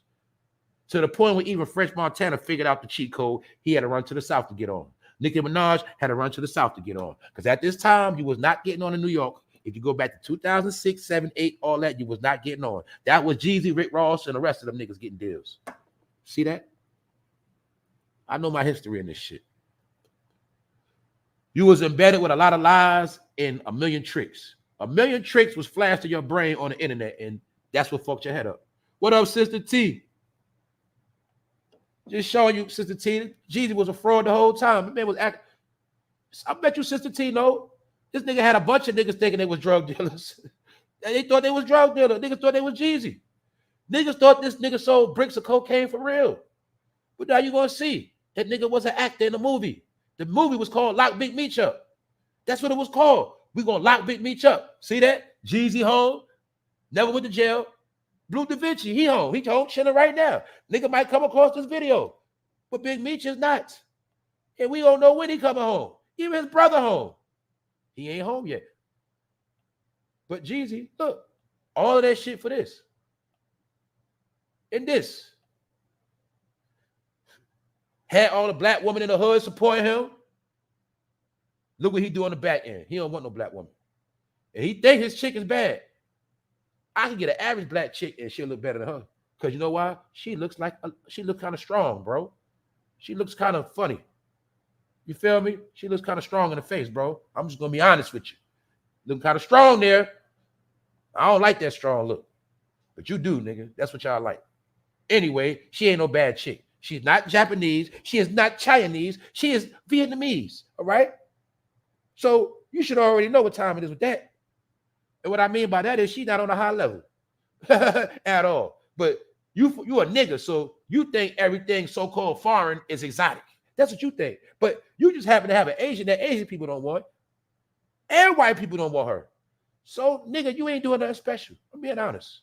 To the point where even French Montana figured out the cheat code. He had to run to the South to get on. Nicki Minaj had to run to the South to get on. Because at this time, you was not getting on in New York. If you go back to 2006, 7, 8, all that, you was not getting on. That was Jeezy, Rick Ross, and the rest of them niggas getting deals. See that? I know my history in this shit. You was embedded with a lot of lies and a million tricks. A million tricks was flashed to your brain on the internet, and that's what fucked your head up. What up, Sister T? Just showing you, Sister T, Jeezy was a fraud the whole time. The man was acting. I bet you, Sister T, no. This nigga had a bunch of niggas thinking they was drug dealers. They thought they was drug dealers. Niggas thought they was Jeezy. Niggas thought this nigga sold bricks of cocaine for real. But now you gonna see that nigga was an actor in the movie. The movie was called Lock Big Meech Up. That's what it was called. We gonna lock Big Meech up. See that? Jeezy home, never went to jail. Blue Da Vinci, he home. He home chilling right now. Nigga might come across this video, but Big Meech is not. And we don't know when he coming home. Even his brother home. He ain't home yet. But Jeezy, look, all of that shit for this. And this. Had all the black women in the hood supporting him. Look what he do on the back end. He don't want no black woman. And he think his chick is bad. I can get an average black chick and she'll look better than her. Because you know why? She looks kind of strong, bro. She looks kind of funny. You feel me? She looks kind of strong in the face, bro. I'm just going to be honest with you. Looking kind of strong there. I don't like that strong look. But you do, nigga. That's what y'all like. Anyway, she ain't no bad chick. She's not Japanese. She is not Chinese. She is Vietnamese, all right? So you should already know what time it is with that. And what I mean by that is she's not on a high level at all. But you a nigga, so you think everything so-called foreign is exotic. That's what you think. But you just happen to have an Asian that Asian people don't want. And white people don't want her. So, nigga, you ain't doing nothing special. I'm being honest.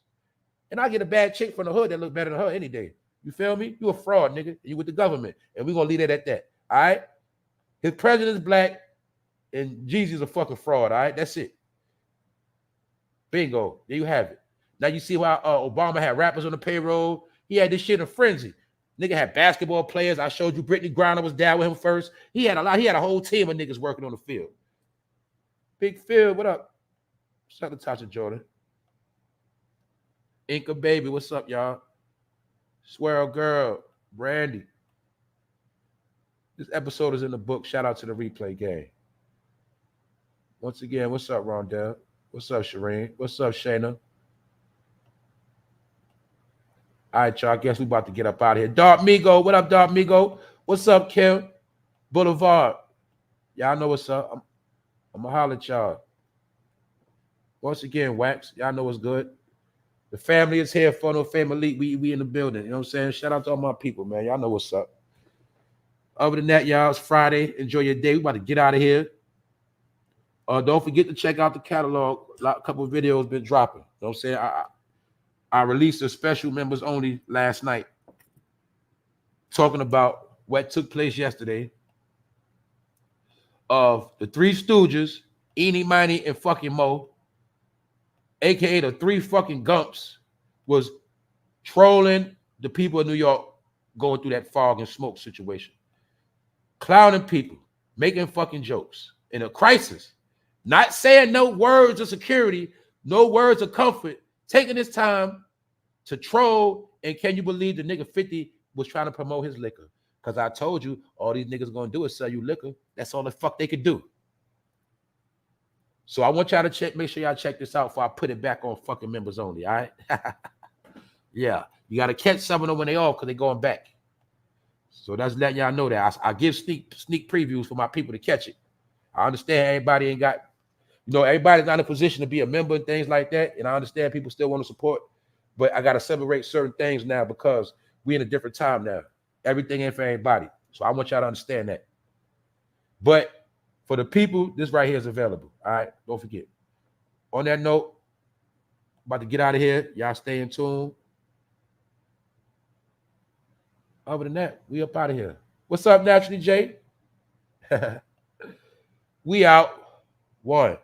And I get a bad chick from the hood that look better than her any day. You feel me? You a fraud, nigga. You with the government. And we're going to leave it at that. All right? His president is black. And Jeezy's a fucking fraud, all right? That's it. Bingo. There you have it. Now you see how Obama had rappers on the payroll. He had this shit in frenzy. Nigga had basketball players. I showed you Brittany Griner was down with him first. He had a whole team of niggas working on the field. Big Phil, what up? Shout out to Tasha Jordan. Inca Baby, what's up, y'all? Swirl Girl, Brandy. This episode is in the book. Shout out to the replay game. Once again, what's up, Rondell? What's up, Shireen? What's up, Shayna? All right, y'all. I guess we about to get up out of here. Dark Migo, what up, Dark Migo? What's up, Kim? Boulevard. Y'all know what's up. I'm going to holler at y'all. Once again, Wax, y'all know what's good. The family is here. Funnel Family. We in the building. You know what I'm saying? Shout out to all my people, man. Y'all know what's up. Other than that, y'all, it's Friday. Enjoy your day. We about to get out of here. Don't forget to check out the catalog. A couple of videos been dropping. You know what I'm saying? I released a special members only last night talking about what took place yesterday of the Three Stooges, Eenie, Miney, and fucking Mo, aka the three fucking Gumps, was trolling the people of New York going through that fog and smoke situation. Clowning people, making fucking jokes in a crisis. Not saying no words of security, no words of comfort, taking his time to troll. And can you believe the nigga 50 was trying to promote his liquor? Because I told you, all these niggas gonna do is sell you liquor. That's all the fuck they could do. So I want y'all to make sure y'all check this out before I put it back on fucking members only, all right? Yeah, you got to catch some of them when they off because they going back. So that's letting y'all know that. I give sneak previews for my people to catch it. I understand everybody ain't got, everybody's not in a position to be a member and things like that. And I understand people still want to support, but I got to separate certain things now because we in a different time now. Everything ain't for everybody. So I want y'all to understand that. But for the people, this right here is available. All right, don't forget. On that note, about to get out of here. Y'all stay in tune. Other than that, we up out of here. What's up, Naturally J? We out. One.